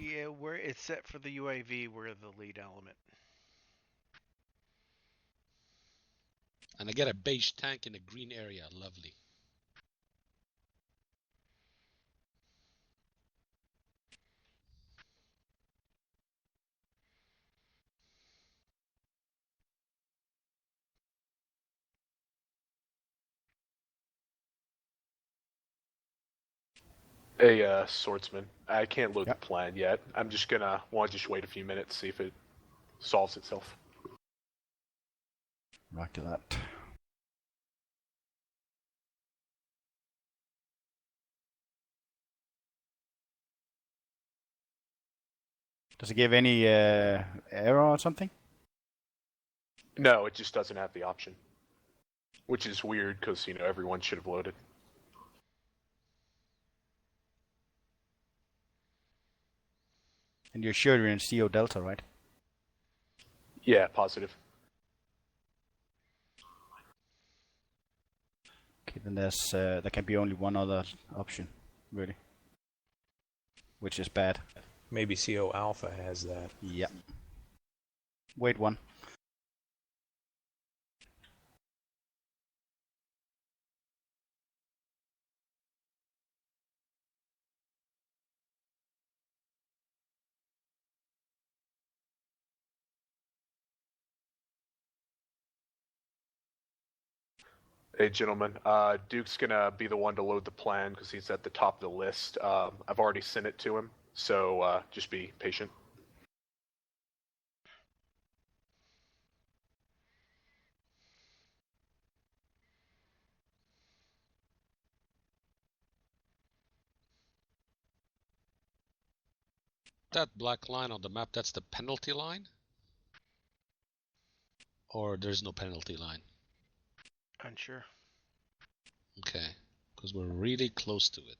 Yeah, where it's set for the UAV, we're the lead element. And I get a beige tank in a green area. Lovely. Hey, swordsman. I can't load Yep. the plan yet. I'm just gonna want to just wait a few minutes, see if it solves itself. Roger that. Does it give any error or something? No, it just doesn't have the option. Which is weird, because, everyone should have loaded. And you're sure you're in CO Delta, right? Yeah, positive. Okay, then there can be only one other option, really. Which is bad. Maybe CO Alpha has that. Yeah. Wait one. Hey, gentlemen. Duke's gonna be the one to load the plan, because he's at the top of the list. I've already sent it to him, so just be patient. That black line on the map, that's the penalty line? Or there's no penalty line? Unsure. Okay, because we're really close to it.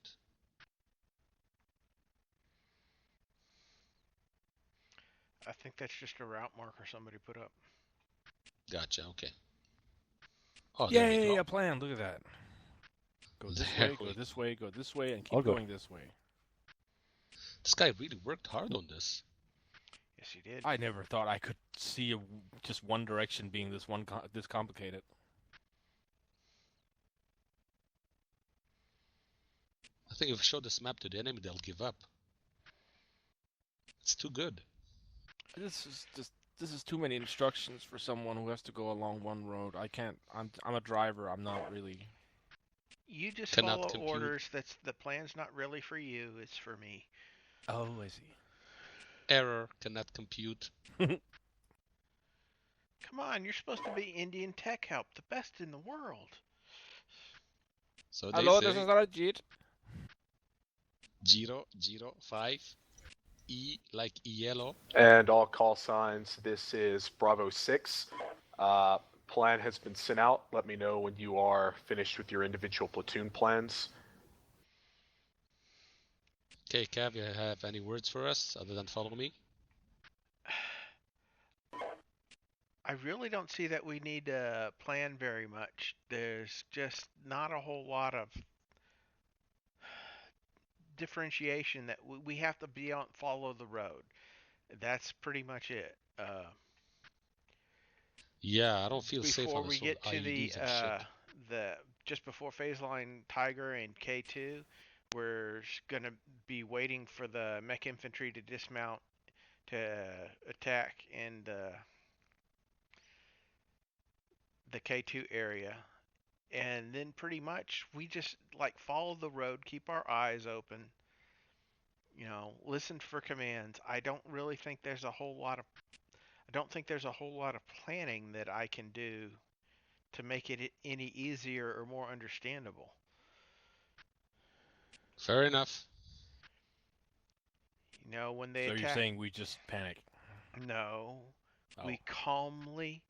I think that's just a route marker somebody put up. Gotcha, okay. Oh, there we Yay, go. a plan. Look at that. Go this There way, go we this way, go this way, and All keep good. going this way. This guy really worked hard on this. Yes, he did. I never thought I could see just one direction being this complicated. I think if we show this map to the enemy, they'll give up. It's too good. This is too many instructions for someone who has to go along one road. I can't. I'm a driver. I'm not really. You just Cannot follow compute. orders. That's the plan's not really for you. It's for me. Oh, I see. Error, cannot compute. Come on, you're supposed to be Indian tech help, the best in the world. So they Hello, say this is Rajit. 005 E like yellow. And all call signs, this is Bravo 6. Plan has been sent out. Let me know when you are finished with your individual platoon plans. Okay, Cav, you have any words for us other than follow me? I really don't see that we need to plan very much. There's just not a whole lot of differentiation that we have to be on follow the road. That's pretty much it. Yeah, I don't feel safe Before on we this road. get to IEDs and shit. the just before phase line Tiger and K2, we're gonna be waiting for the mech infantry to dismount to attack in the K2 area. And then pretty much we just like follow the road, keep our eyes open, listen for commands. I don't really think there's a whole lot of planning that I can do to make it any easier or more understandable. Fair enough. When they So attack. you're saying we just panic? No. Oh. We calmly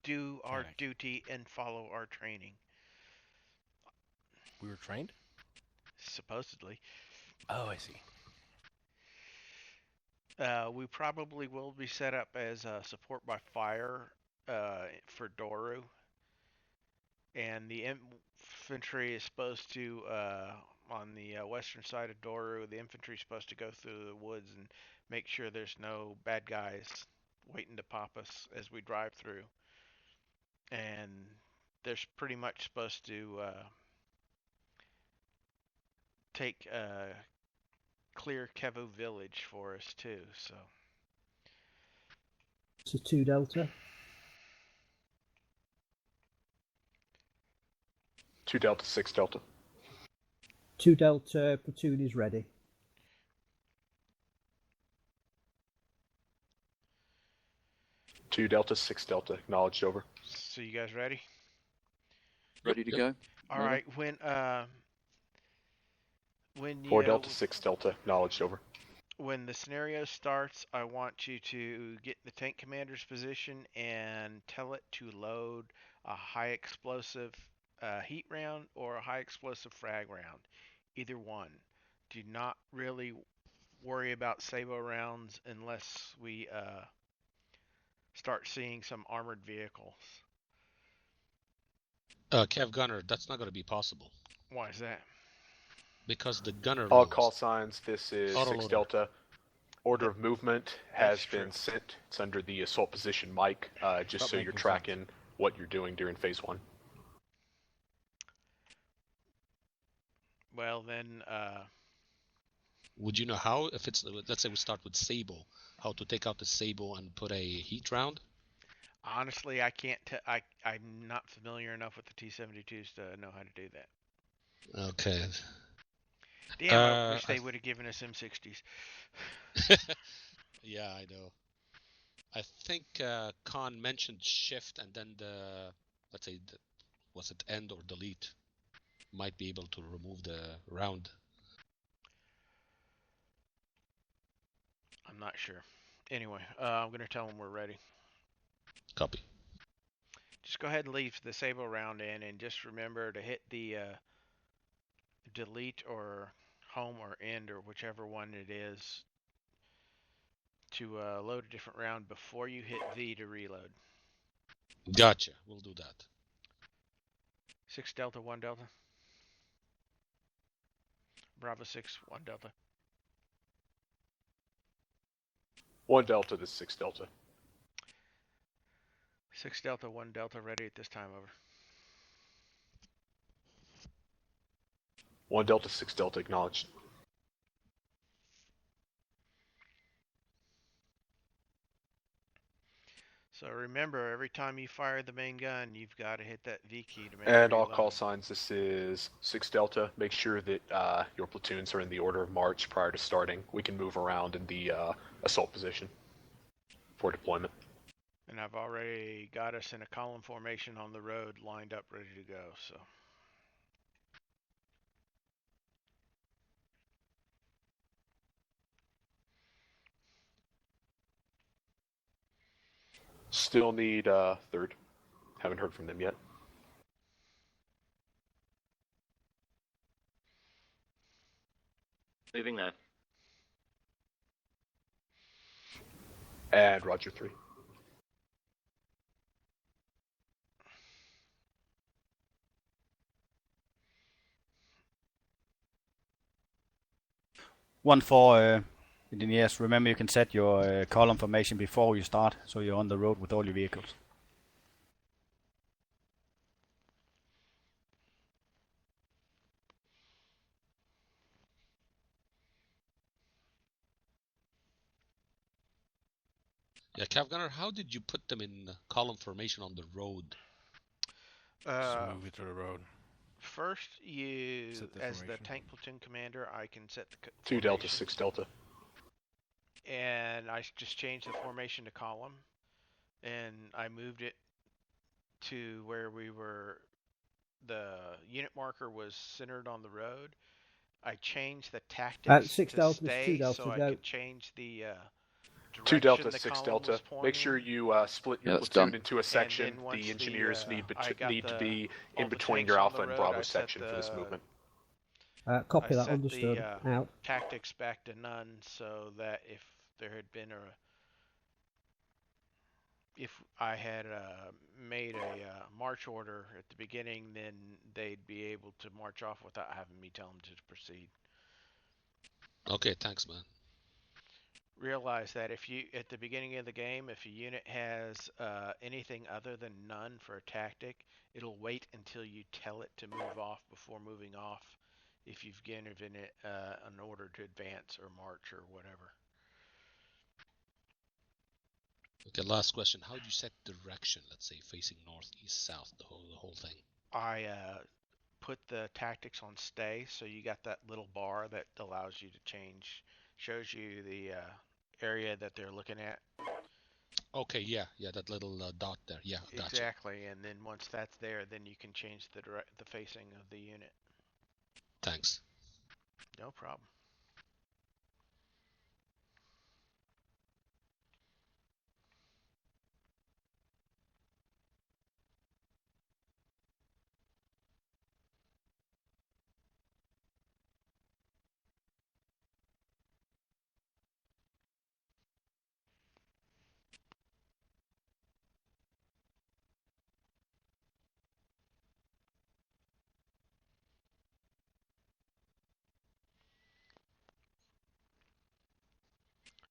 do our Panic. duty and follow our training. We were trained? Supposedly. Oh, I see. We probably will be set up as support by fire for Doru. And the infantry is supposed to on the western side of Doru. The infantry's supposed to go through the woods and make sure there's no bad guys waiting to pop us as we drive through. And they're pretty much supposed to take clear Kevu village for us too. So So 2 Delta. 2 Delta, 6 Delta. 2 Delta, platoon is ready. Two Delta, 6 Delta. Acknowledged. Over. so you guys ready? Ready to Yep. go? All Ready? right. When 4 you Delta, 6 Delta. Acknowledged. Over. when the scenario starts, I want you to get in the tank commander's position and tell it to load a high explosive heat round or a high explosive frag round. Either one. Do not really worry about Sabo rounds unless we start seeing some armored vehicles. Cav Gunner, that's not going to be possible Why is that? because the gunner All loads. call signs. This is Autoloader. 6 Delta. Order of movement has That's been true. sent. It's under the assault position mic, just Stop so you're making tracking what you're doing during phase 1. Well then, Would you know how? If it's, let's say we start with Sable, how to take out the Sable and put a heat round? honestly, I can't. I'm not familiar enough with the T-72s to know how to do that. Okay. Damn, I wish they would have given us M60s. Yeah, I know. I think Khan mentioned shift and then let's say, was it end or delete? Might be able to remove the round. I'm not sure. Anyway, I'm gonna tell them we're ready. Copy. Just go ahead and leave the Sabo round in, and just remember to hit the delete or home or end or whichever one it is to load a different round before you hit V to reload. Gotcha. We'll do that. 6 Delta, 1 Delta. Bravo 6, 1 Delta. 1 Delta, this is 6 Delta. 6 Delta, 1 Delta, ready at this time, over. 1 Delta, 6 Delta. Acknowledged. So remember, every time you fire the main gun, you've got to hit that V key to make And it all reload. call signs. This is 6 Delta. Make sure that your platoons are in the order of march prior to starting. We can move around in the assault position for deployment. And I've already got us in a column formation on the road, lined up, ready to go. So Still need third. Haven't heard from them yet. Moving there. And Roger 3. One for engineers. Remember, you can set your column formation before you start, so you're on the road with all your vehicles. Yeah, Cav Gunner, how did you put them in column formation on the road? Just move it to the road. first, you, Set the as the formation. tank platoon commander, I can set the 2 Delta, formation. 6 Delta. And I just changed the formation to column, and I moved it to where we were. The unit marker was centered on the road. I changed the tactics 6 to Delta, stay 2 Delta, so I go. could change the 2 direction Delta, the 6 column Delta. was Make pointing. sure you split your Yeah, that's platoon done. into a section. then once The engineers I need got to the- be all in the between tanks your on Alpha the and road, Bravo I set section for this the- movement. Copy I that, set understood. the Out. tactics back to none so that if there had been if I had made a march order at the beginning, then they'd be able to march off without having me tell them to proceed. Okay, thanks, man. Realize that if you, at the beginning of the game, if a unit has anything other than none for a tactic, it'll wait until you tell it to move off before moving off if you've given it an order to advance or march or whatever. Okay, last question. How do you set direction? Let's say facing north, east, south, the whole thing. I put the tactics on stay, so you got that little bar that allows you to change, shows you the area that they're looking at. Okay, yeah, that little dot there. Yeah, gotcha. Exactly, and then once that's there, then you can change the facing of the unit. Thanks. No problem.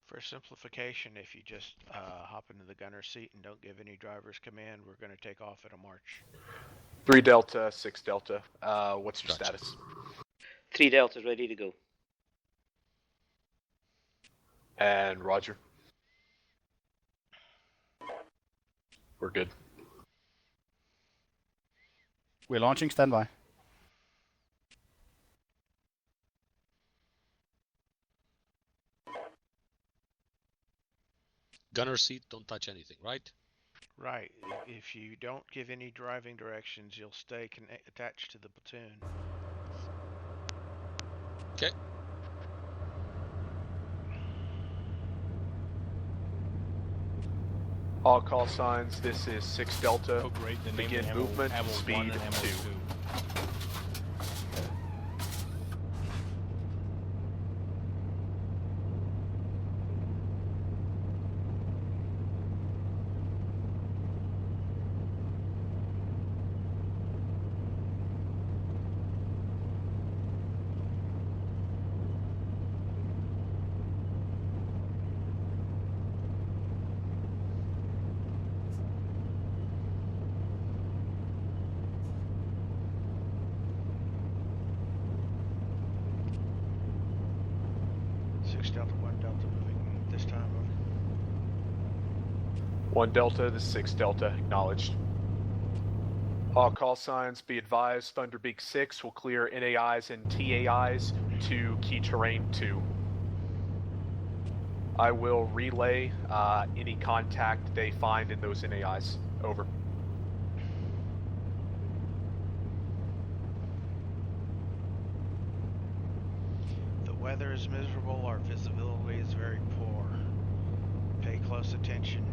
For simplification, if you just hop into the gunner seat and don't give any driver's command, we're going to take off at a march. 3 Delta, 6 Delta. What's your Gotcha. status? 3 Delta ready to go. And Roger. We're good. We're launching, standby. Gunner seat, don't touch anything, right? Right. If you don't give any driving directions, you'll stay attached to the platoon. Okay. All call signs, this is 6 Delta. Oh, great. The name Begin ammo, movement, ammo speed 1 and ammo 2. 2. Delta, 1 Delta moving this time over. 1 Delta, this is 6 Delta, acknowledged. All call signs, be advised, Thunderbeak 6 will clear NAIs and TAIs to Key Terrain 2. I will relay any contact they find in those NAIs. Over. The weather is miserable, our visibility is very poor. Pay close attention.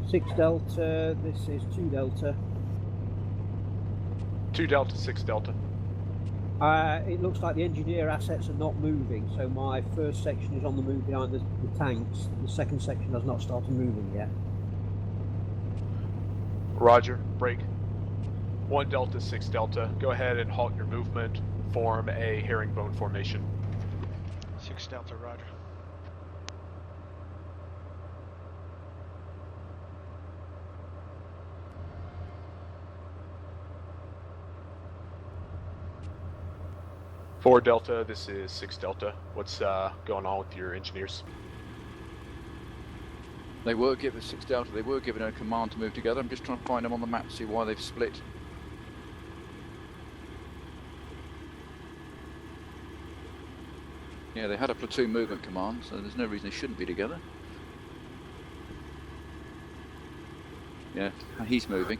Six Delta, this is 2 Delta. 2 Delta, 6 Delta. It looks like the engineer assets are not moving, so my first section is on the move behind the tanks. The second section has not started moving yet. Roger, break. 1 Delta, 6 Delta. Go ahead and halt your movement. Form a herringbone formation. 6 Delta, roger. Four Delta, this is 6 Delta. What's going on with your engineers? They were given 6 Delta. They were given a command to move together. I'm just trying to find them on the map to see why they've split. Yeah, they had a platoon movement command, so there's no reason they shouldn't be together. Yeah, he's moving.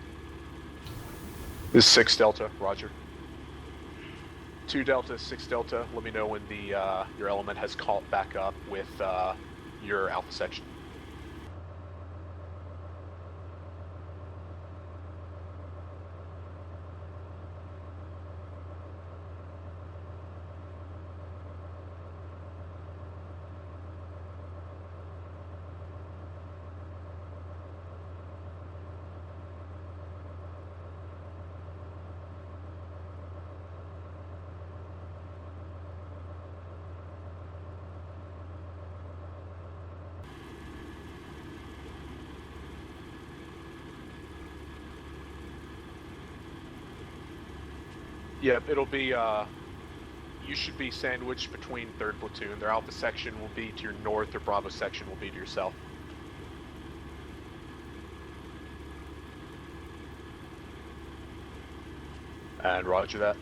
This is 6 Delta, roger. 2 Delta, 6 Delta, let me know when the your element has caught back up with your Alpha section. Yep, it'll be, you should be sandwiched between 3rd Platoon. Their Alpha section will be to your north, their Bravo section will be to your south. And roger that.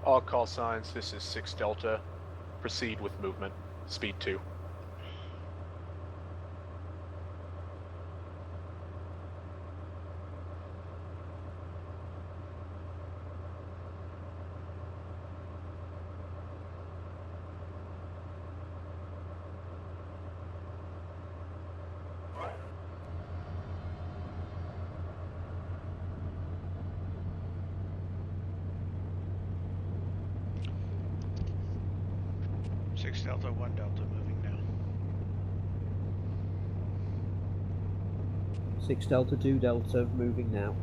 All call signs, this is 6 Delta. Proceed with movement. Speed 2. Delta, 1 Delta, moving now. 6 Delta, 2 Delta, moving now.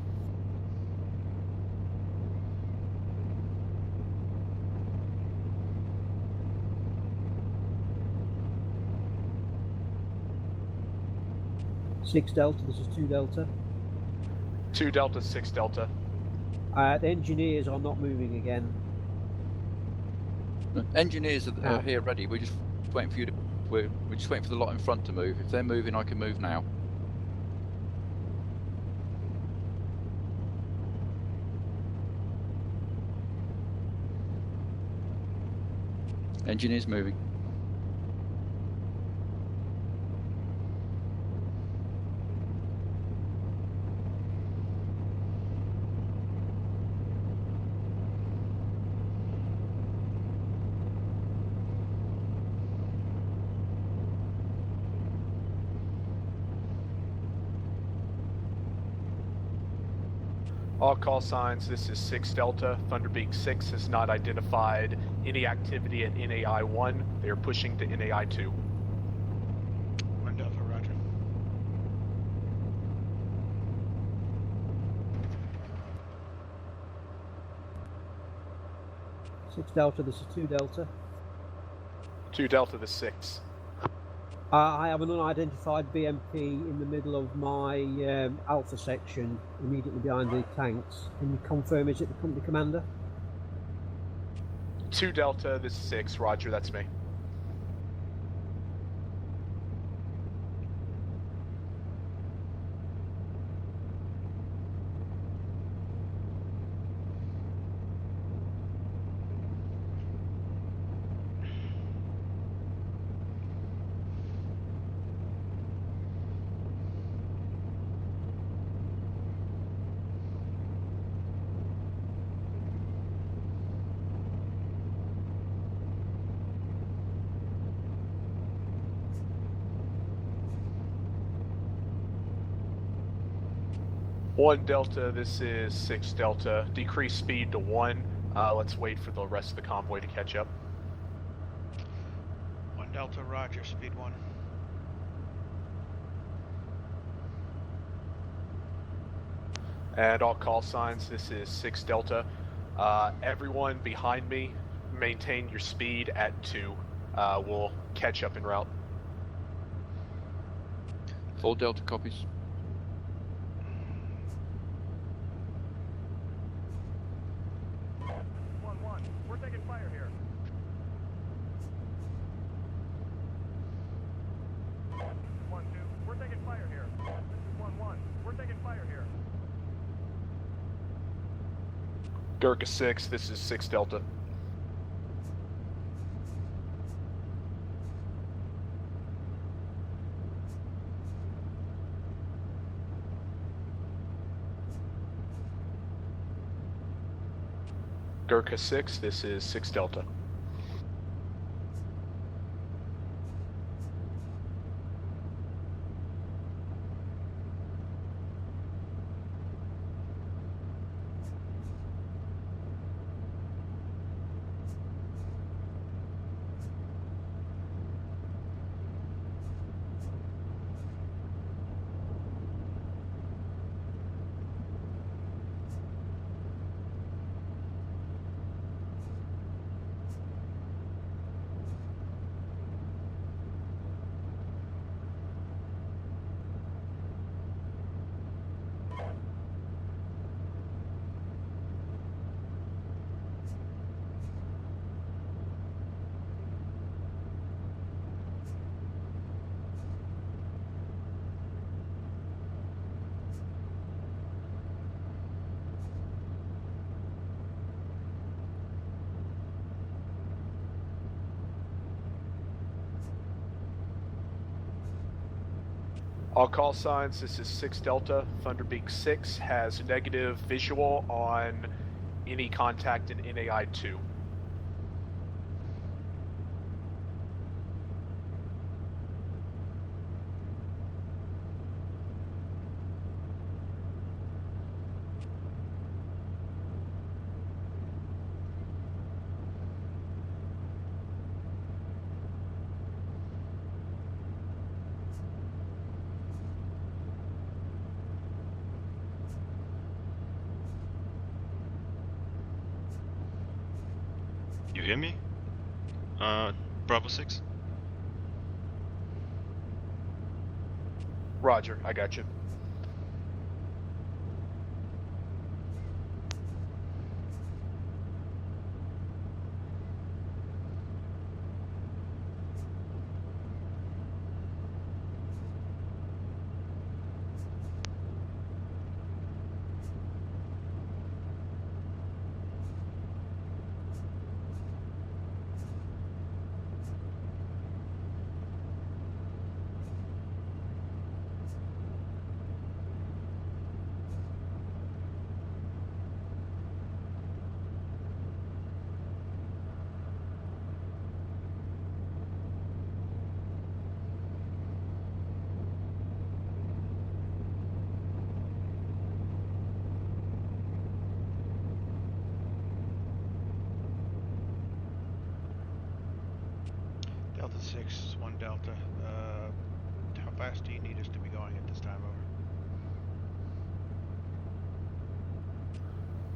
Six Delta, this is 2 Delta. 2 Delta, 6 Delta. The engineers are not moving again. Engineers are here ready. We're just waiting for you to. We're just waiting for the lot in front to move. If they're moving, I can move now. Engineers moving. All call signs, this is 6 Delta. Thunderbeak 6 has not identified any activity at NAI 1. They are pushing to NAI 2. 1 Delta, roger. Six Delta, this is 2 Delta. 2 Delta, the 6. I have an unidentified BMP in the middle of my Alpha section, immediately behind the tanks. Can you confirm, is it the company commander? 2 Delta, this is 6. Roger, that's me. One Delta, this is 6 Delta. Decrease speed to 1. Let's wait for the rest of the convoy to catch up. 1 Delta, roger, speed 1. And all call signs, this is 6 Delta. Everyone behind me, maintain your speed at 2. We'll catch up en route. Full Delta copies. We're taking fire here. 1-2, we're taking fire here. This is 1-1, we're taking fire here. Gurkha 6, this is 6 Delta. Gurkha 6, this is 6 Delta. All call signs, this is 6 Delta. Thunderbeak 6 has negative visual on any contact in NAI 2. You hear me? Bravo 6? Roger, I got you. Delta 6, 1 Delta. How fast do you need us to be going at this time? Over.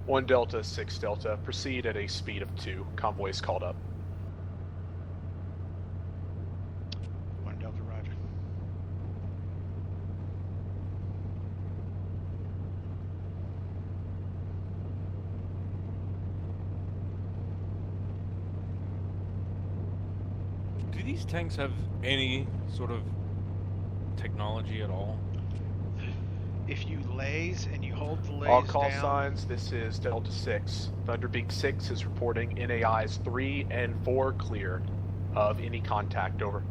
1 Delta, 6 Delta. Proceed at a speed of 2. Convoy is called up. 1 Delta, roger. Do these tanks have any sort of technology at all? If you laze and you hold the laze All call down, signs, this is Delta 6. Thunderbeak 6 is reporting NAIs 3 and 4 clear of any contact, over.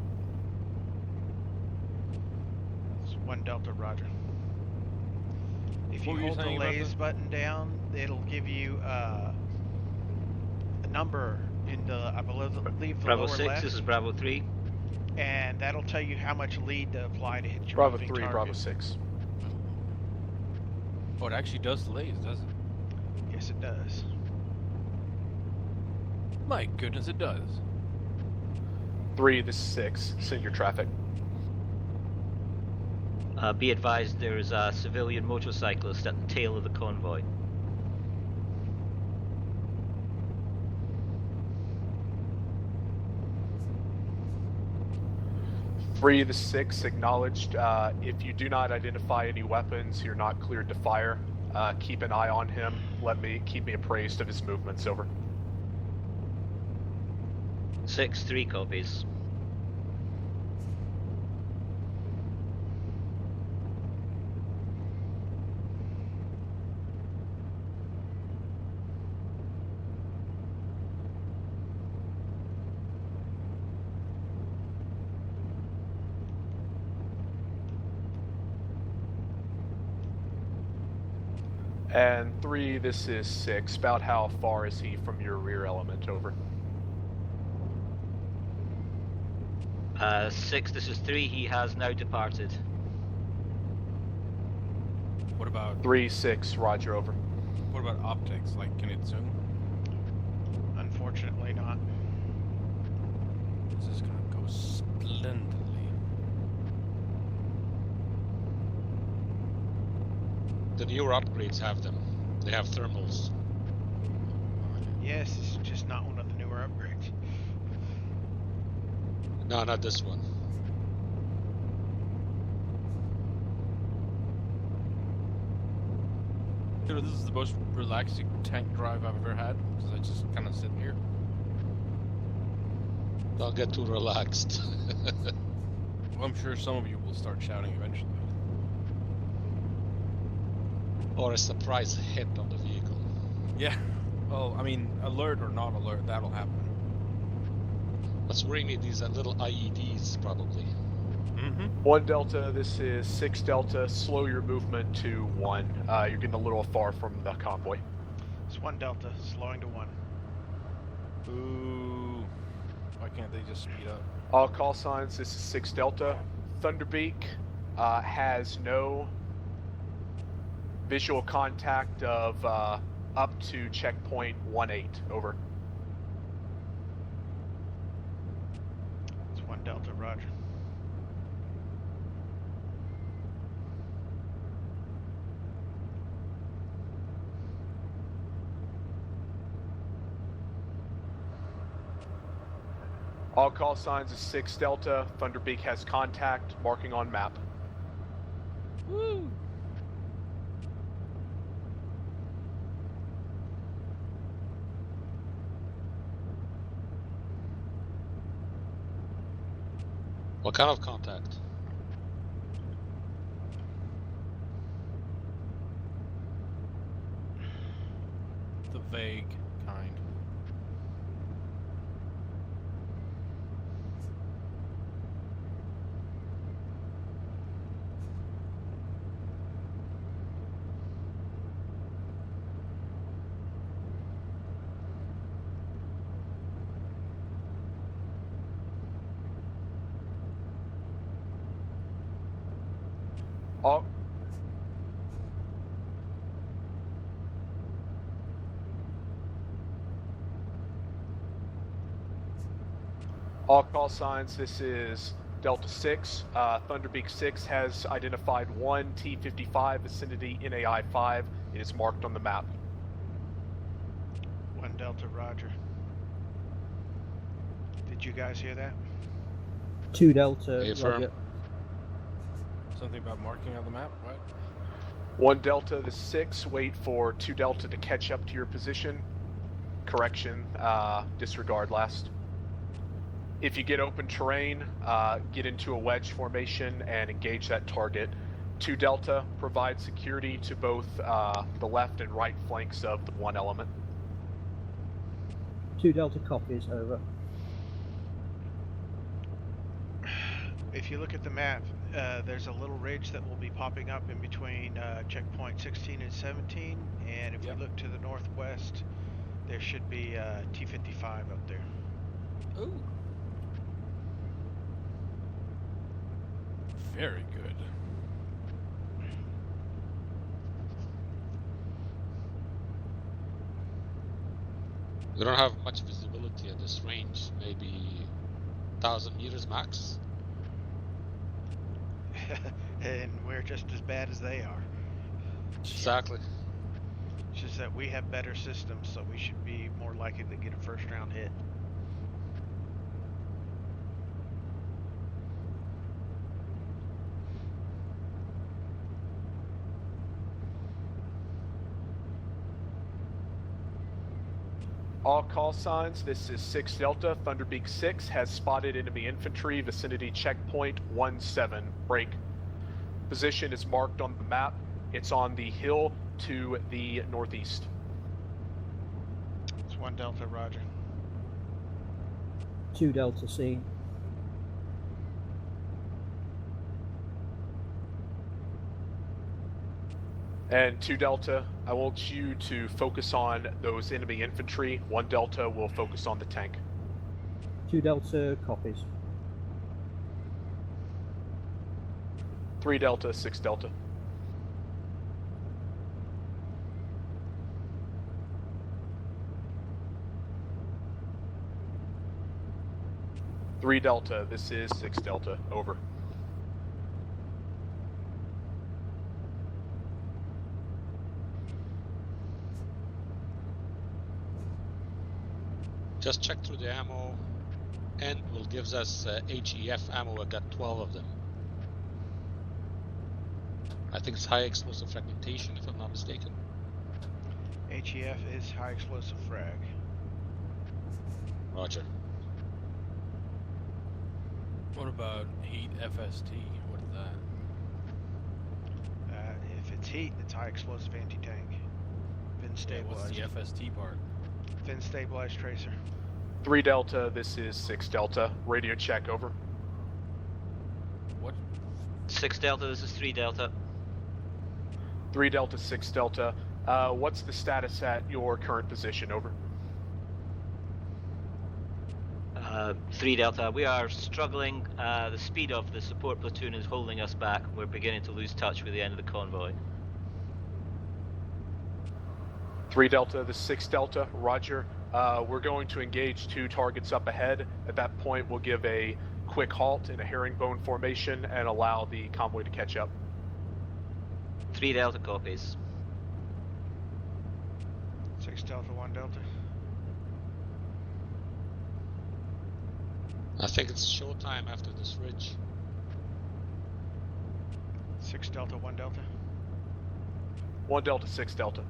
it's 1 Delta, roger. If What you were you hold the saying about laze the- button down, it'll give you a number in the, I believe, the Bravo lower 6, left, this is Bravo 3. and that'll tell you how much lead to apply to hit your Bravo moving 3, target. Bravo 6. Oh, it actually does the lays, does it? Yes, it does. My goodness, it does. 3, this is 6. Send your traffic. Be advised there is a civilian motorcyclist at the tail of the convoy. 3 the 6 acknowledged. If you do not identify any weapons, you're not cleared to fire. Keep an eye on him. Keep me appraised of his movements. Over. 6-3 copies. And 3, this is 6. About how far is he from your rear element? Over. 6, this is 3. He has now departed. What about 3-6, Roger. Over. what about optics? Like, can it zoom? Unfortunately not. This is gonna go splendidly. The newer upgrades have them. They have thermals. Yes, it's just not one of the newer upgrades. No, not this one. You know, this is the most relaxing tank drive I've ever had, because I just kind of sit here. Don't get too relaxed. Well, I'm sure some of you will start shouting eventually. Or a surprise hit on the vehicle. Yeah. Well, I mean, alert or not alert, that'll happen. What's worrying me, these are little IEDs, probably. Mm-hmm. 1 Delta, this is 6 Delta. Slow your movement to 1. You're getting a little far from the convoy. It's 1 Delta, slowing to 1. Ooh. Why can't they just speed up? All call signs, this is 6 Delta. Thunderbeak has no visual contact of up to checkpoint 18. Over. It's 1 Delta, Roger. All call signs is 6 Delta. Thunderbeak has contact, marking on map. Woo! What kind of contact? The vague kind. All, all call signs, this is Delta 6. Thunderbeak 6 has identified 1 T-55 vicinity NAI 5. It is marked on the map. 1 Delta, Roger. Did you guys hear that? 2 Delta, Affirm. Roger. Something about marking on the map? What? 1 Delta, the 6. Wait for 2 Delta to catch up to your position. Correction, disregard last. If you get open terrain, get into a wedge formation and engage that target. 2 Delta, provide security to both the left and right flanks of the 1 element. 2 Delta copies, over. If you look at the map, there's a little ridge that will be popping up in between checkpoint 16 and 17, and if Yep. we look to the northwest, there should be a T-55 up there. Ooh. Very good. We don't have much visibility at this range, maybe 1,000 meters max. And we're just as bad as they are. Exactly. It's just that we have better systems, so we should be more likely to get a first round hit. All call signs, this is 6 Delta. Thunderbeak 6 has spotted enemy infantry, vicinity checkpoint 17. Break. Position is marked on the map. It's on the hill to the northeast. It's 1 Delta, roger. 2 Delta seen. And 2 Delta, I want you to focus on those enemy infantry. 1 Delta will focus on the tank. 2 Delta copies. 3 Delta, 6 Delta. Three Delta, this is 6 Delta, over. Just check through the ammo. And will gives us HEF ammo. I got 12 of them. I think it's high explosive fragmentation, if I'm not mistaken. HEF is high explosive frag. Roger. What about heat FST? What is that? If it's heat, it's high explosive anti-tank. Fin stabilized. Yeah, what's the FST part? Fin stabilized tracer. 3 Delta, this is 6 Delta. Radio check, over. What? 6 Delta, this is 3 Delta. 3 Delta, 6 Delta. What's the status at your current position, over? 3 Delta, we are struggling. The speed of the support platoon is holding us back. We're beginning to lose touch with the end of the convoy. 3 Delta, the 6 Delta, roger. We're going to engage 2 targets up ahead. At that point, we'll give a quick halt in a herringbone formation and allow the convoy to catch up. 3 Delta copies. 6 Delta, 1 Delta. I think it's showtime after this ridge. 6 Delta, 1 Delta. 1 Delta, 6 Delta.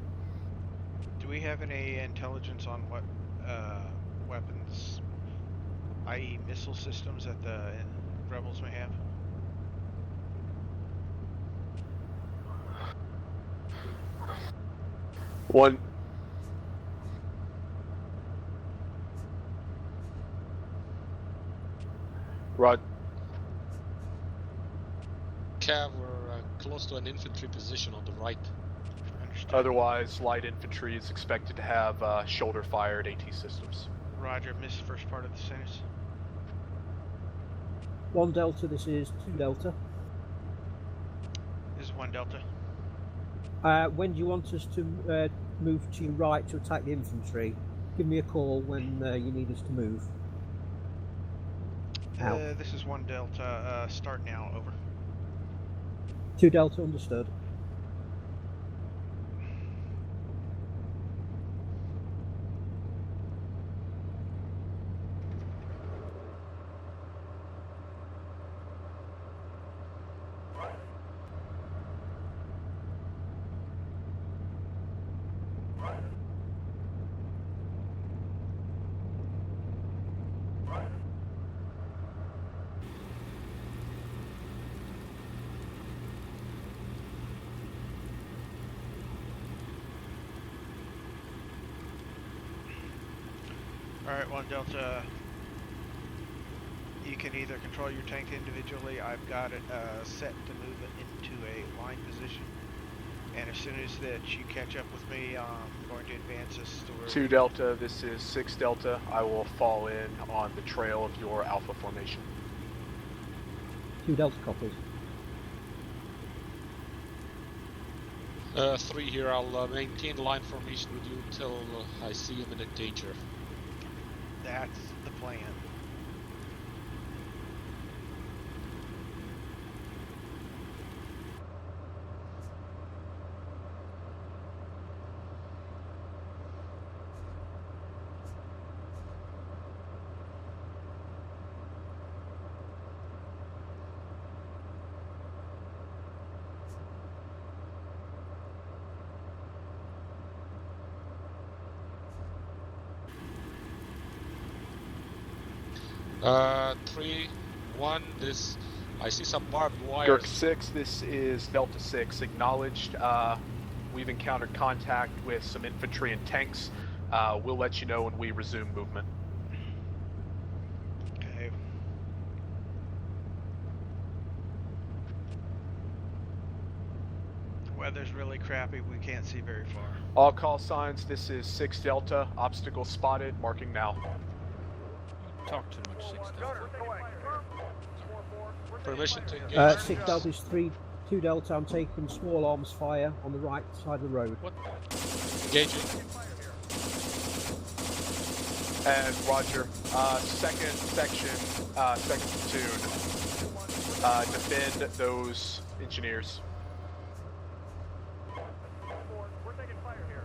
Do we have any intelligence on what weapons, i.e. missile systems, that the rebels may have? One. Rod. Cav, we're close to an infantry position on the right. Understood. Otherwise, light infantry is expected to have shoulder-fired AT systems. Roger, missed first part of the sentence. 1 Delta, this is 2 Delta. This is 1 Delta. When do you want us to move to your right to attack the infantry? Give me a call when you need us to move. This is 1 Delta. Start now, over. 2 Delta, understood. Alright, 1 Delta. You can either control your tank individually. I've got it set to move it into a line position. And as soon as that you catch up with me, I'm going to advance us to where 2 Delta, this is 6 Delta. I will fall in on the trail of your Alpha formation. 2 Delta copies. 3 here, I'll maintain line formation with you until I see imminent danger. That's the plan. 3, 1. This. I see some barbed wires. Girk 6, this is Delta 6. Acknowledged. We've encountered contact with some infantry and tanks. We'll let you know when we resume movement. Okay. Weather's really crappy. We can't see very far. All call signs, this is 6 Delta. Obstacle spotted. Marking now. You talk too much, 6 Delta. Permission to engage. 6 Delta is 2 Delta. I'm taking small arms fire on the right side of the road. What the? Engaging. And Roger. Second section, second platoon. Defend those engineers. We're taking fire here.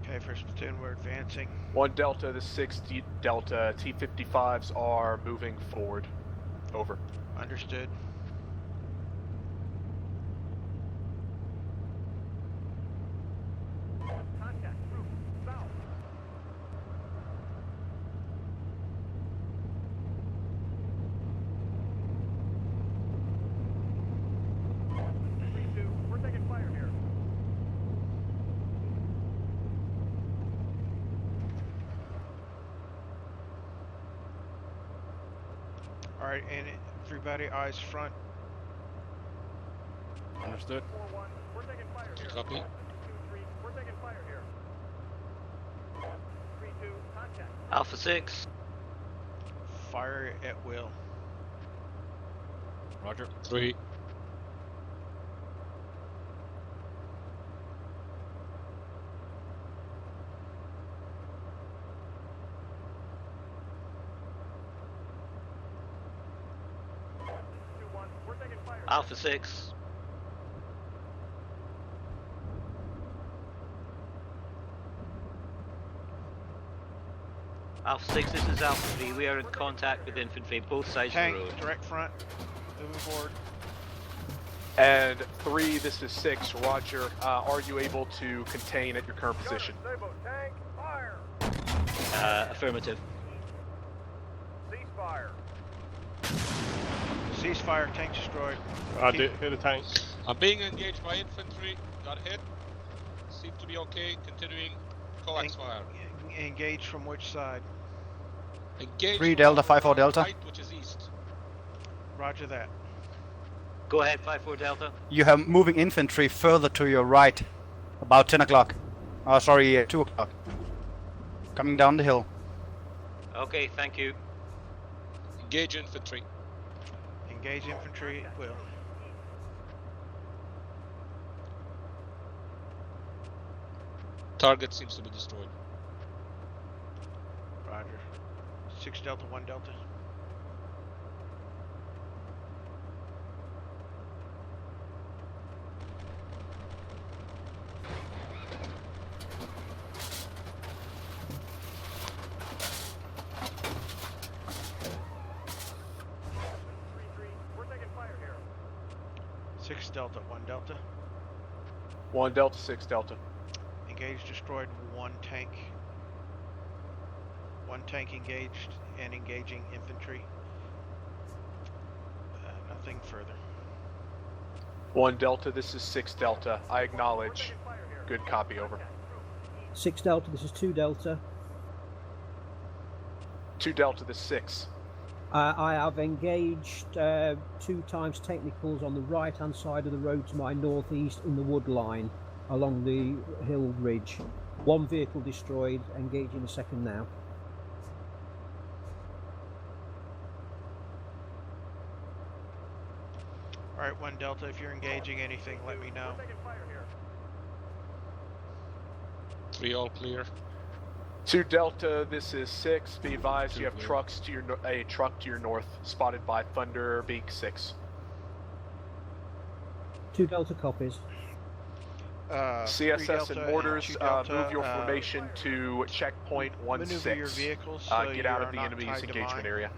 Okay, first platoon, we're advancing. 1 Delta, the 6 Delta. T-55s are moving forward. Over. Understood. Contact. Group. South. We're taking fire here. Alright, and everybody, eyes front. Understood. 4-1. We're taking fire here. Copy. 2-3. We're taking fire here. 3-2. Contact. Alpha 6. Fire at will. Roger. 3. We're taking fire. Alpha 6. Alpha 6, this is Alpha 3. We are in contact with infantry, both sides Tank, of the road. direct front. Moving forward. And 3, this is 6. Roger. Are you able to contain at your current position? Sabo, tank, fire. Affirmative. Ceasefire. Ceasefire, tank destroyed. Hit the tank. I'm being engaged by infantry. Got hit. Seem to be okay. Continuing. Coax fire. Engage from which side? Engage. 3 Delta, 5-4 Delta. Right, which is east. Roger that. Go ahead, 5-4 Delta. You have moving infantry further to your right, about 10 o'clock. Oh, sorry, 2 o'clock. Coming down the hill. Okay, thank you. Engage infantry. Engage infantry at will. Target seems to be destroyed. Roger. 6 Delta, 1 Delta. We're taking fire here. 6 Delta, 1 Delta. 1 Delta, 6 Delta. Engaged, destroyed, 1 tank. 1 tank engaged and engaging infantry. Nothing further. 1 Delta, this is 6 Delta. I acknowledge. Good copy, over. 6 Delta, this is 2 Delta. 2 Delta, this is 6. I have engaged 2 times technicals on the right hand side of the road to my northeast in the wood line along the hill ridge. 1 vehicle destroyed, engaging the second now. Alright, 1 Delta, if you're engaging anything, let me know. 3 all clear. 2 Delta, this is 6. Be advised, you have trucks to your a truck to your north, spotted by Thunder Beak 6. 2 Delta copies. CSS and mortars, move your formation to checkpoint 16. Maneuver your vehicles so get out of the enemy's engagement area.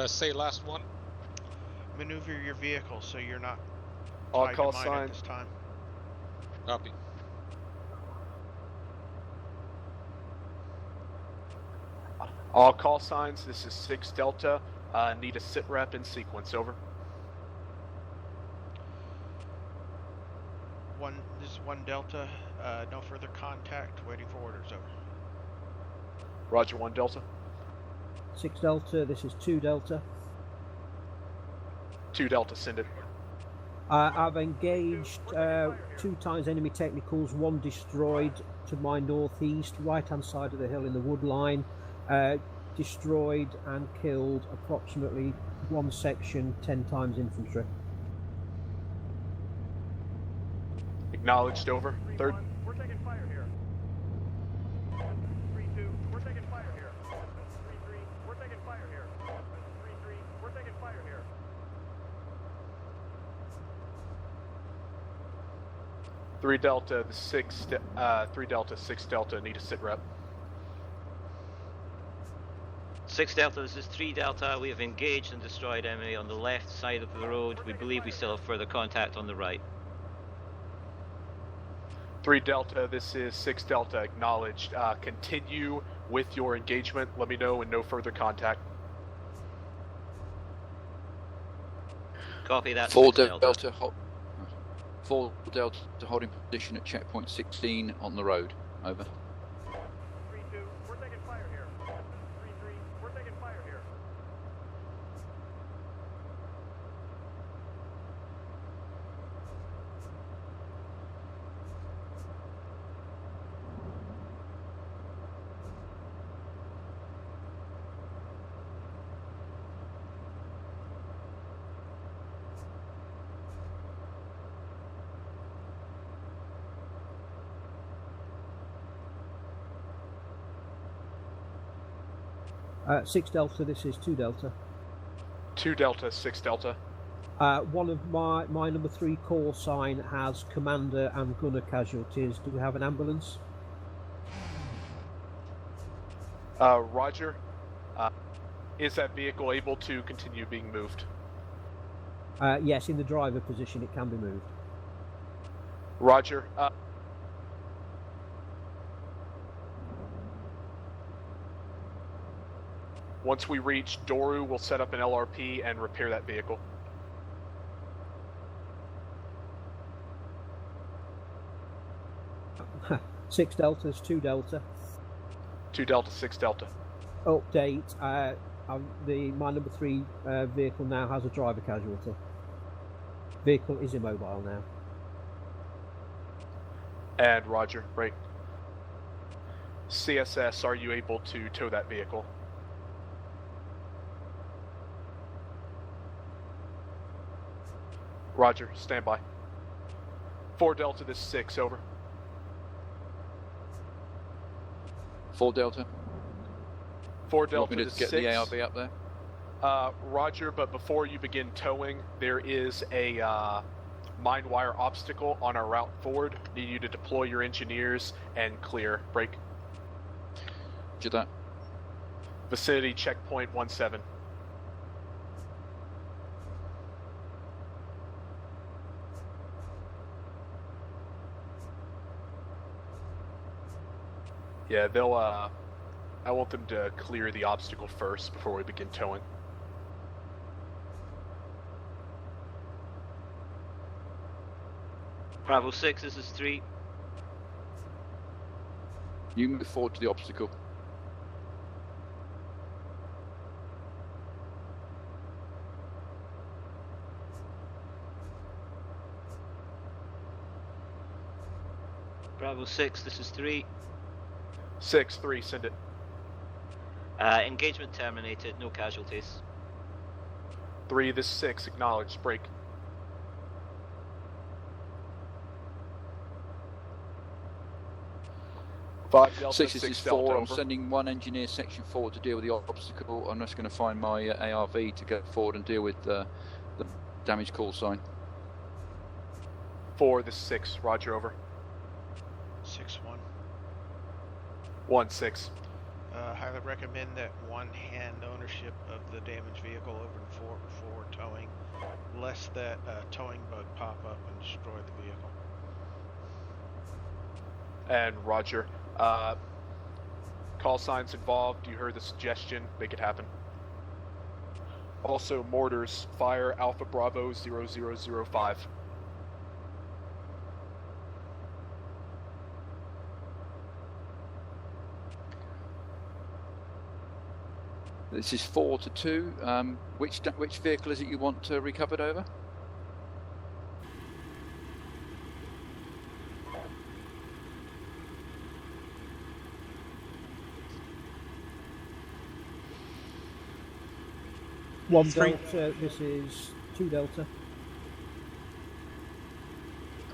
Say last one. Maneuver your vehicle so you're not All tied call to mine sign. at this time. Copy. All call signs. This is 6 Delta. Need a sit rep in sequence. Over. This is 1 Delta. No further contact. Waiting for orders. Over. Roger, 1 Delta. 6 Delta, this is 2 Delta. 2 Delta, send it. I've engaged 2 times enemy technicals, 1 destroyed to my northeast, right hand side of the hill in the wood line. Destroyed and killed approximately 1 section, 10 times infantry. Acknowledged, over. 3rd. We're taking fire here. 3-2, we're taking fire here. 3-3, we're taking fire here. 3-3, we're taking fire here. 3 Delta, 3 Delta, 6 Delta, need a sit rep. 6 Delta, this is 3 Delta. We have engaged and destroyed enemy on the left side of the road. We believe we still have further contact on the right. 3 Delta, this is 6 Delta, acknowledged. Continue with your engagement. Let me know when no further contact. Copy that. 4 6 Delta. 4 Delta holding position at checkpoint 16 on the road. Over. 3-2, we're taking fire here. 3-3, we're taking fire here. Uh, 6 Delta, this is 2 Delta. 2 Delta, 6 Delta. One of my number 3 call sign has commander and gunner casualties. Do we have an ambulance? Roger. Is that vehicle able to continue being moved? Yes, in the driver position it can be moved. Roger. Once we reach Doru, we'll set up an LRP and repair that vehicle. Six Deltas, 2 Delta. 2 Delta, 6 Delta. Update. My number 3 vehicle now has a driver casualty. Vehicle is immobile now. And Roger, break. CSS, are you able to tow that vehicle? Roger, stand by. 4 Delta, this is 6, over. 4 Delta. 4 You want Delta, me to this is get 6. the ARV up there? Roger, but before you begin towing, there is a mine wire obstacle on our route forward. Need you to deploy your engineers and clear. Break. Roger that. Vicinity checkpoint 17. Yeah, they'll, I want them to clear the obstacle first before we begin towing. Bravo 6, this is 3. You move forward to the obstacle. Bravo 6, this is 3. 6-3, send it. Engagement terminated, no casualties. 3, this is 6, acknowledged, break. Five Delta, 6 is 6 4. Delta, I'm over. sending one engineer section forward to deal with the obstacle. I'm just going to find my ARV to go forward and deal with the damage call sign. 4, this is 6, Roger, over. 6-1. 1-6. Highly recommend that one-hand ownership of the damaged vehicle over the fort before towing, lest that towing bug pop up and destroy the vehicle. And Roger, call signs involved. You heard the suggestion. Make it happen. Also, mortars, fire Alpha Bravo 0005. This is 4 to 2. Which vehicle is it you want recovered over? One Delta, this is 2 Delta.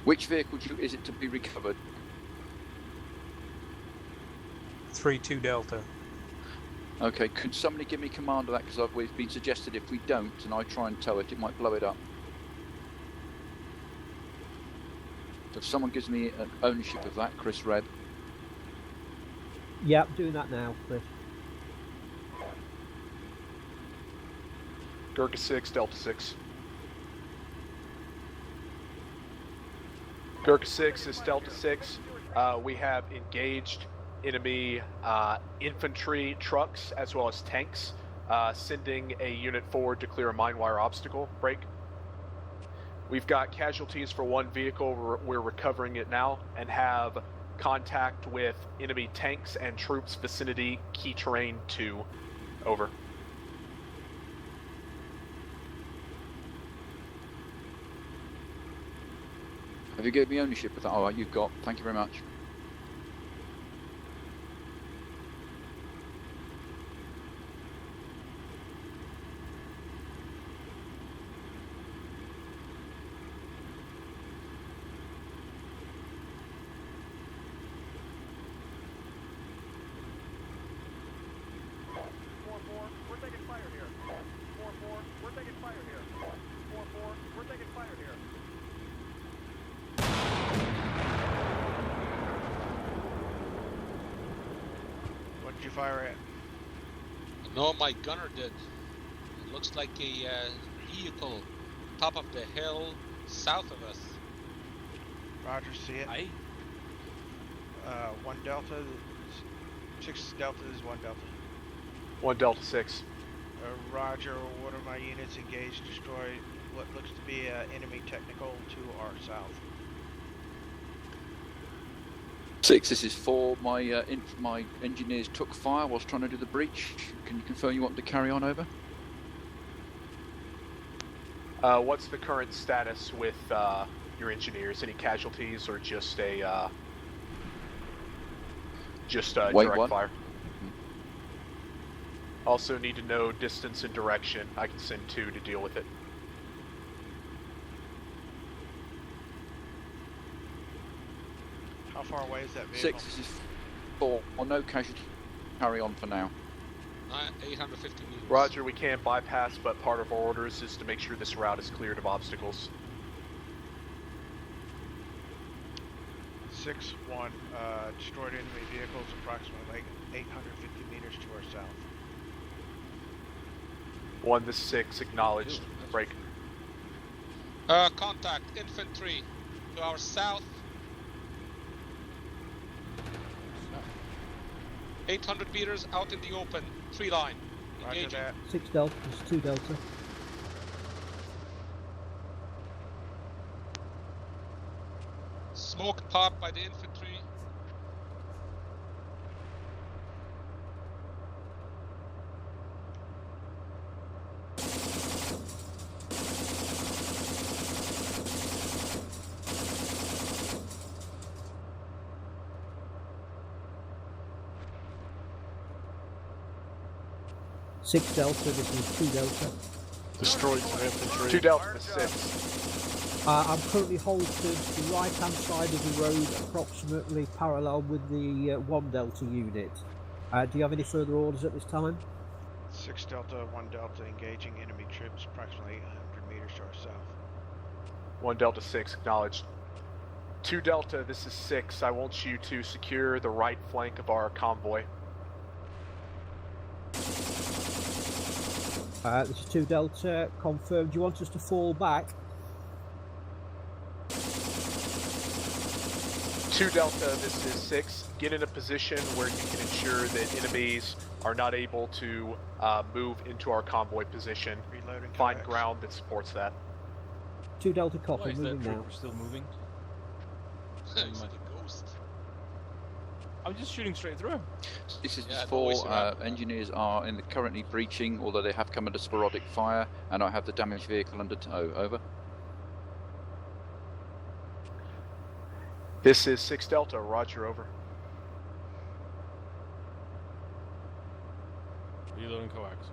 Which vehicle is it to be recovered? 3-2 Delta. Okay, could somebody give me command of that? Because it's been suggested if we don't and I try and tow it, it might blow it up. So if someone gives me ownership of that, Chris Redd. Yep, doing that now, Chris. Gurkha 6, Delta 6. Gurkha 6 is Delta 6. We have engaged enemy infantry trucks as well as tanks, sending a unit forward to clear a mine wire obstacle break. We've got casualties for one vehicle. We're recovering it now and have contact with enemy tanks and troops vicinity key terrain 2. Over. Have you given me ownership of that? All right, you've got. Thank you very much. What did you fire at? No, my gunner did. It looks like a vehicle top of the hill south of us. Roger, see it. Aye. 1 Delta, 6 Delta is 1 Delta. 1 Delta 6. Roger, one of my units engaged, destroyed what looks to be enemy technical to our south. 6, this is 4. My engineers took fire whilst trying to do the breach. Can you confirm you want to carry on over? What's the current status with your engineers? Any casualties or just a direct fire? Also need to know distance and direction. I can send 2 to deal with it. How far away is that vehicle? 6, this is 4. Well, no casualty. Carry on for now. 850 meters. Roger, we can't bypass, but part of our orders is to make sure this route is cleared of obstacles. 6-1, destroyed enemy vehicles approximately 850 meters to our south. 1 to 6, acknowledged. Break. Contact infantry to our south. 800 meters out in the open. 3 line. Roger Engaging. that. 6 Delta, it's 2 Delta. Smoke pop by the infantry. Six Delta, this is 2 Delta. Destroyed some infantry. 2 Delta to 6. I'm currently halted to the right-hand side of the road, approximately parallel with the 1 Delta unit. Do you have any further orders at this time? 6 Delta, 1 Delta, engaging enemy troops approximately 800 meters to our south. 1 Delta 6, acknowledged. 2 Delta, this is 6. I want you to secure the right flank of our convoy. This is 2 Delta, confirmed. Do you want us to fall back? 2 Delta, this is 6. Get in a position where you can ensure that enemies are not able to move into our convoy position. Reloading. Find coax. ground that supports that. 2 Delta, Why copy, is that moving now. trooper still moving? It's like a ghost. I'm just shooting straight through him. This is Yeah, just no, we for surrounded that. engineers are currently breaching, although they have come under sporadic fire, and I have the damaged vehicle under tow. Over. This is 6 Delta, roger, over. Reloading coax.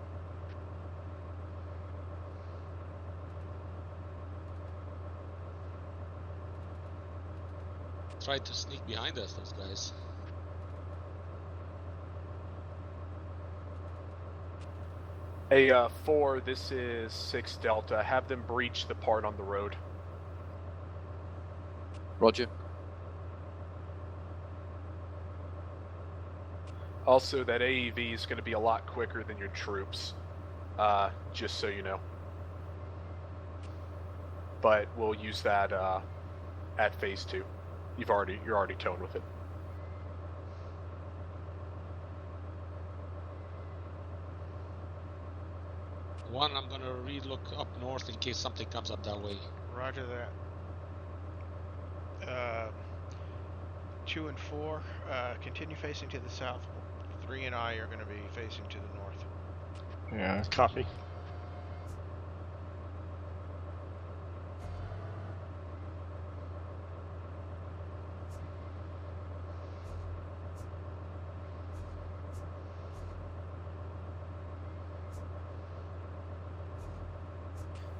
Tried to sneak behind us, those guys. A 4, this is 6 Delta. Have them breach the part on the road. Roger. Also, that AEV is going to be a lot quicker than your troops, just so you know. But we'll use that at phase 2. You're already towing with it. One, I'm gonna re-look up north in case something comes up that way. Roger that. 2 and 4, continue facing to the south. 3 and I are going to be facing to the north. Yeah, copy.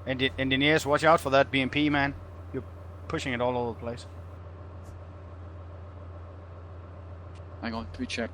Engineers, watch out for that BMP, man. You're pushing it all over the place. Hang on, let me check.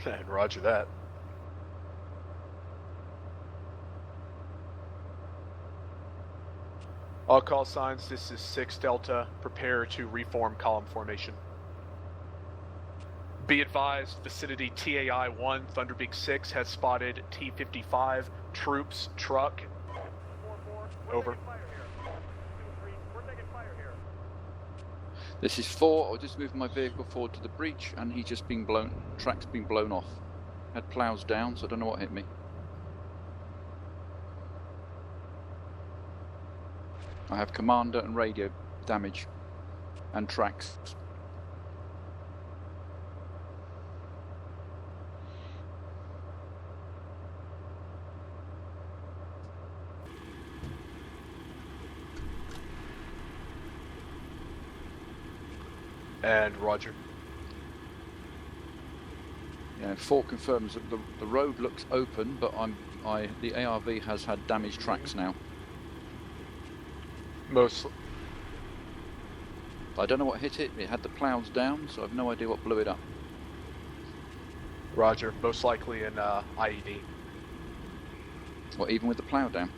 And roger that. All call signs, this is 6 Delta. Prepare to reform column formation. Be advised, vicinity TAI-1, Thunderbeak 6 has spotted T-55, troops, truck. 4-4, Over. We're taking fire here. 2-3, we're taking fire here. This is 4. I just moved my vehicle forward to the breach, and he's just been blown. Track's been blown off. Had plows down, so I don't know what hit me. I have commander and radio damage, and tracks. And roger. Yeah, 4 confirms that the road looks open, but the ARV has had damaged tracks now. Mostly. I don't know what hit it. It had the plows down, so I've no idea what blew it up. Roger. Most likely an IED. What, even with the plow down?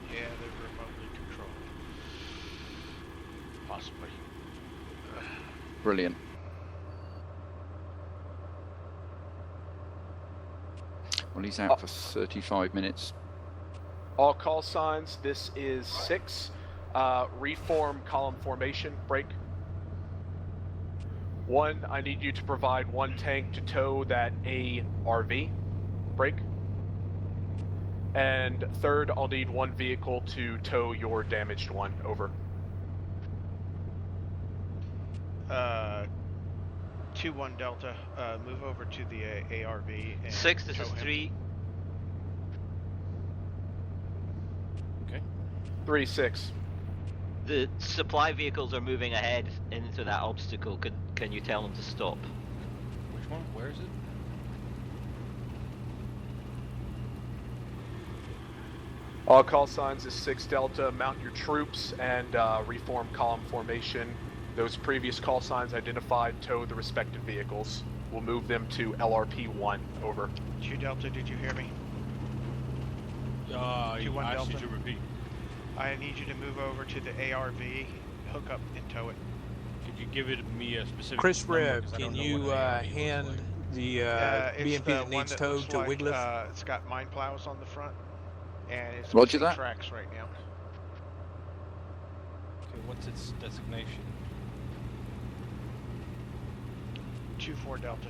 Yeah, they're remotely controlled. Possibly. Brilliant. Well, he's out for 35 minutes. All call signs, this is 6. Reform column formation, break. One, I need you to provide one tank to tow that ARV. Break. And third, I'll need one vehicle to tow your damaged one. Over. 2-1 Delta, move over to the ARV and 6, this tow is him. 3. Okay. 3-6. The supply vehicles are moving ahead into that obstacle. Can you tell them to stop? Which one? Where is it? All call signs is 6 Delta. Mount your troops and reform column formation. Those previous call signs identified, tow the respective vehicles. We'll move them to LRP 1. Over. 2 Delta, did you hear me? 2-1 I asked you Delta. to repeat. I need you to move over to the ARV, hook up and tow it. Could you give me a specific Chris number, Reb, 'cause I can don't know you what an ARV looks hand like. the It's BMP the that one needs that towed looks to like, Wiglaf? it's got mine plows on the front, and it's Roger missing that. tracks right now. Okay, what's its designation? 2-4 Delta.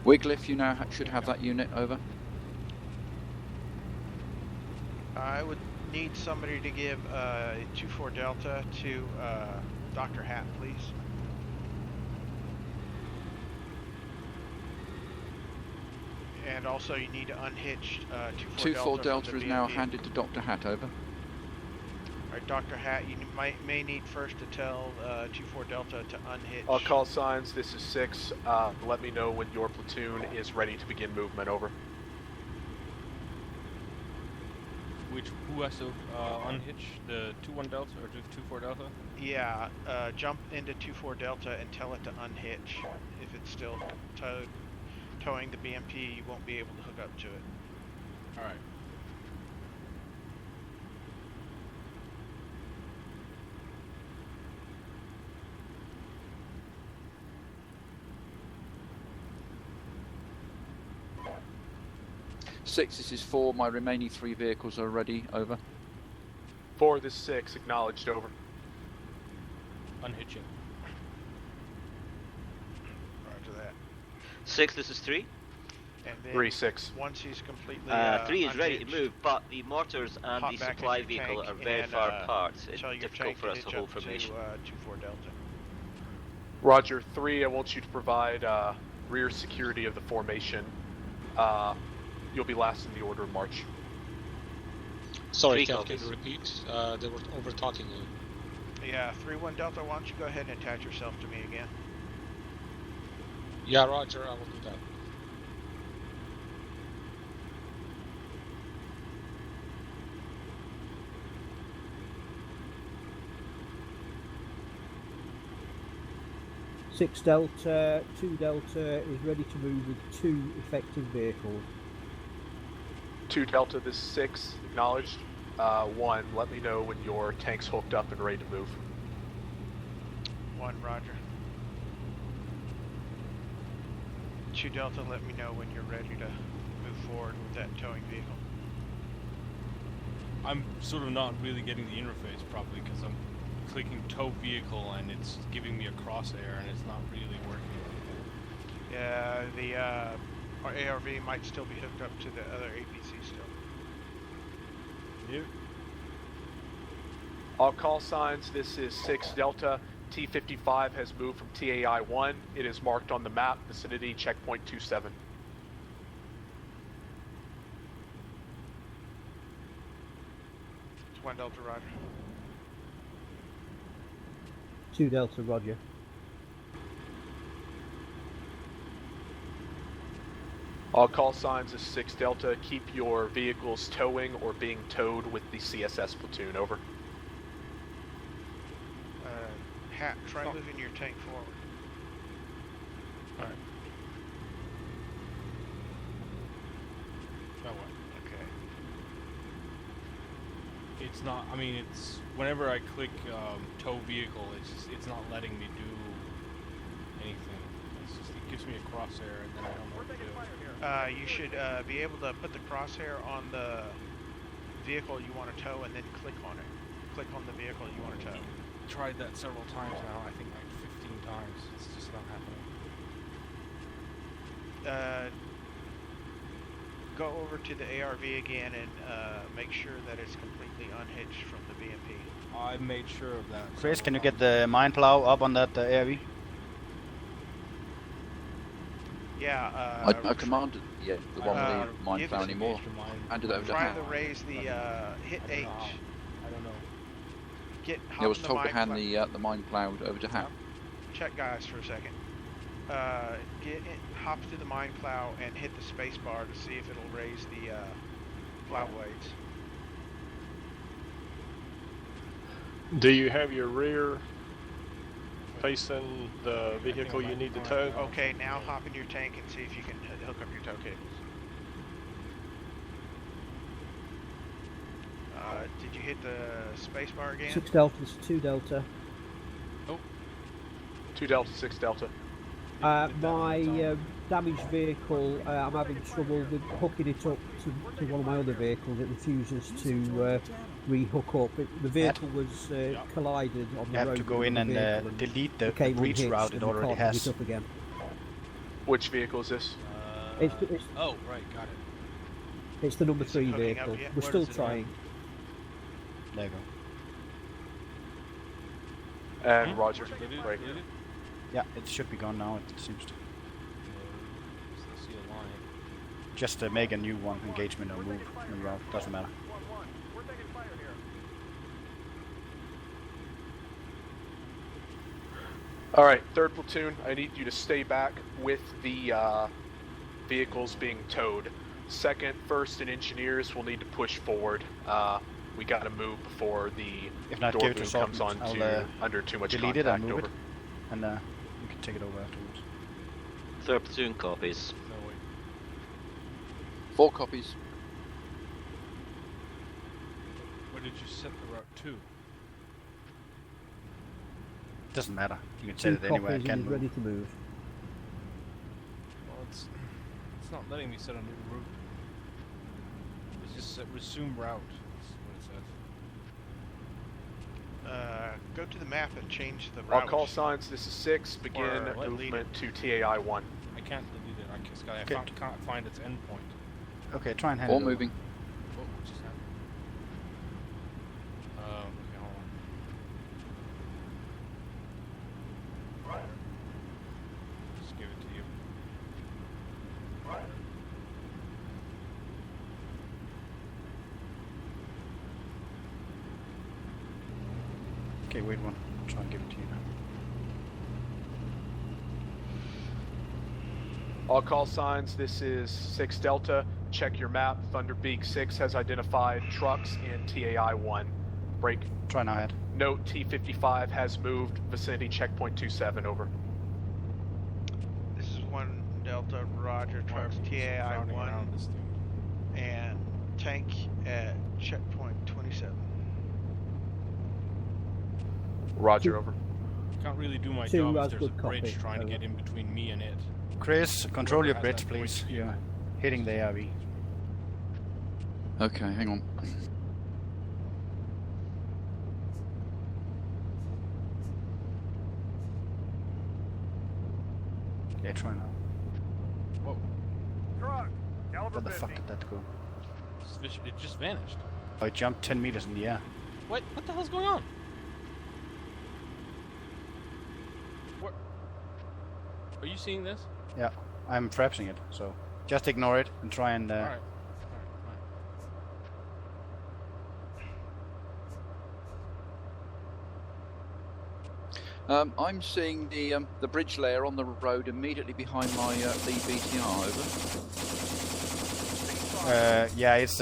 Wiglaf, you now should have that unit. Over. I would need somebody to give 2-4 Delta to Dr. Hat, please. And also you need to unhitch 2-4 2-4 Delta. Delta from is the now BMP. handed to Dr. Hat. Over. Alright, Dr. Hat, you may need first to tell 2-4 Delta to unhitch. All call signs, this is 6. Let me know when your platoon is ready to begin movement. Over. Who has to unhitch the 2-1 Delta or 2-4 Delta? Yeah, jump into 2-4 Delta and tell it to unhitch. If it's still towing the BMP, you won't be able to hook up to it. Alright. Six, this is 4. My remaining 3 vehicles are ready. Over. 4, this is 6. Acknowledged. Over. Unhitching. Roger that. 6, this is 3. And then 3-6. once he's completely 3 is ready to unhitched, move, but the mortars and hop the back supply into your vehicle tank are very and, far apart. It's tell your difficult tank for us to hitch hold up formation. to 2-4 Delta. Roger. 3, I want you to provide rear security of the formation. You'll be last in the order of march. Sorry, 3 Cal, can copies. you repeat? They were over talking you. Yeah, 3-1 Delta, why don't you go ahead and attach yourself to me again? Yeah, Roger, I will do that. Six Delta, 2 Delta is ready to move with 2 effective vehicles. 2 Delta, this is 6. Acknowledged. 1, let me know when your tank's hooked up and ready to move. 1, Roger. 2 Delta, let me know when you're ready to move forward with that towing vehicle. I'm sort of not really getting the interface properly because I'm clicking tow vehicle and it's giving me a crosshair and it's not really working. Yeah, the our ARV might still be hooked up to the other APC still. Yep. All call signs, this is 6 Delta. T-55 has moved from TAI-1. It is marked on the map, vicinity checkpoint 27. It's 1 Delta, Roger. 2 Delta, roger. All call signs is 6 Delta. Keep your vehicles towing or being towed with the CSS platoon. Over. Hat, try moving your tank forward. Alright. That one. Okay. It's not, I mean, it's, whenever I click tow vehicle, it's not letting me do anything. It's just, it gives me a crosshair and then I don't know what to do. You should be able to put the crosshair on the vehicle you want to tow and then click on it. Click on the vehicle you want to tow. Tried that several times now, I think like 15 times. It's just not happening. go over to the ARV again and make sure that it's completely unhitched from the BMP. I made sure of that. Chris, so, can you get the mine plow up on that ARV? Yeah. I commanded the one with the mine plow anymore. Handed it over to try Hap. to raise the hit H. I don't know. I was told to hand the mine plow over to Hap. Check guys for a second. Hop to the mine plow and hit the space bar to see if it'll raise the plow blades. Do you have your rear facing the vehicle you need to tow? Okay, now hop in your tank and see if you can hook up your tow cables. Did you hit the space bar again? 6 Delta, 2 Delta. Oh. 2 Delta, 6 Delta. My damaged vehicle, I'm having trouble with hooking it up to one of my other vehicles. It refuses to re-hook up. The vehicle was collided on the You have road. to go in and delete the breach route it already has. It up again. Which vehicle is this? Oh, right, got it. It's the number 3 vehicle. We're still trying. There you go. And Roger, right. Yeah, it should be gone now, it seems to. Just make a new one, engagement or move, new route, doesn't matter. We're taking fire here. Alright, 3rd Platoon, I need you to stay back with the vehicles being towed. 2nd, 1st, and Engineers will need to push forward. We gotta move before the If not, door give it to boom comes Sultan. on I'll under too much delete contact it and move over. it, and you can take it over afterwards. 3rd platoon copies. No, wait. 4 copies. Where did you set the route to? Doesn't matter. You can set it anywhere. It can move. Ready to move. Well, it's not letting me set a new route. It's just set resume route. That's what it says. Go to the map and change the I'll route. call signs, this is 6, begin Or movement to TAI 1. I can't delete it. I Okay. can't find its endpoint. Okay, try and hand All it over. moving. Oh, what just happened? Okay, hold on. Just give it to you. Okay, wait one. I'll try and give it to you now. All call signs, this is 6 Delta. Check your map. Thunderbeak 6 has identified trucks in TAI 1. Break. Try now, Ed. Note T55 has moved. Vicinity checkpoint 27, over. This is 1 Delta, Roger, trucks TAI Crowding 1 around this thing. and tank at checkpoint 27. Roger, over. Can't really do my 2 job if has there's a good bridge copy. trying to get in between me and it. Chris, control your Whoever has bridge, that please. bridge. You're hitting the ARV. Okay, hang on. Okay, try now. Whoa. Truck, caliber Where the 50. fuck did that go? It just vanished. Oh, it jumped 10 meters in the air. What the hell's going on? What? Are you seeing this? Yeah, I'm frapsing it, so just ignore it and try and. Alright. I'm seeing the bridge layer on the road immediately behind my lead BTR, over. Yeah, it's.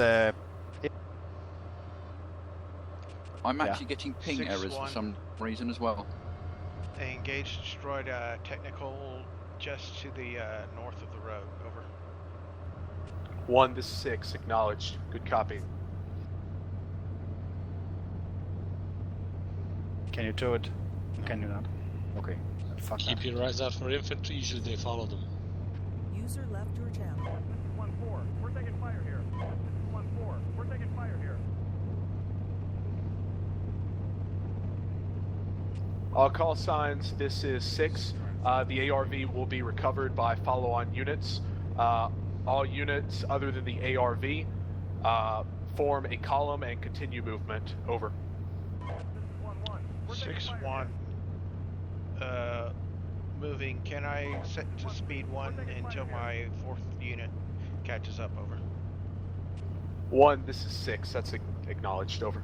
I'm Yeah. actually getting ping 6-1. errors for some reason as well. They engaged, destroyed technical just to the north of the road. Over. 1 to 6, acknowledged. Good copy. Can you tow it? Can you not? Okay. Fuck that. Keep your eyes out for infantry, usually they follow them. User left your channel. This is 1-4. We're taking fire here. This is 1-4. We're taking fire here. All call signs, this is 6. The ARV will be recovered by follow-on units. All units other than the ARV form a column and continue movement. Over. 6-1. Moving. Can I set to speed 1 until my 4th unit catches up? Over. 1, this is 6. That's acknowledged. Over.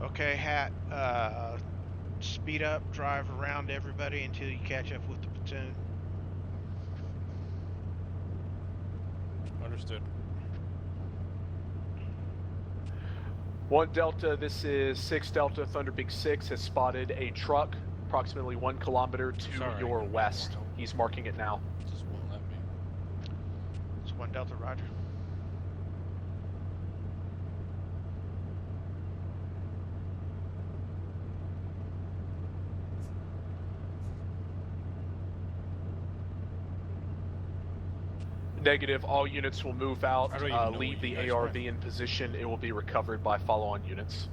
Okay, Hat. Speed up, drive around everybody until you catch up with the platoon. Understood. 1 Delta, this is 6 Delta. Thunder Big 6 has spotted a truck approximately 1 kilometer to your west. He's marking it now. Just won't let me. It's 1 Delta, roger. Negative, all units will move out, I don't even know leave what you the guys ARV meant. in position. It will be recovered by follow-on units.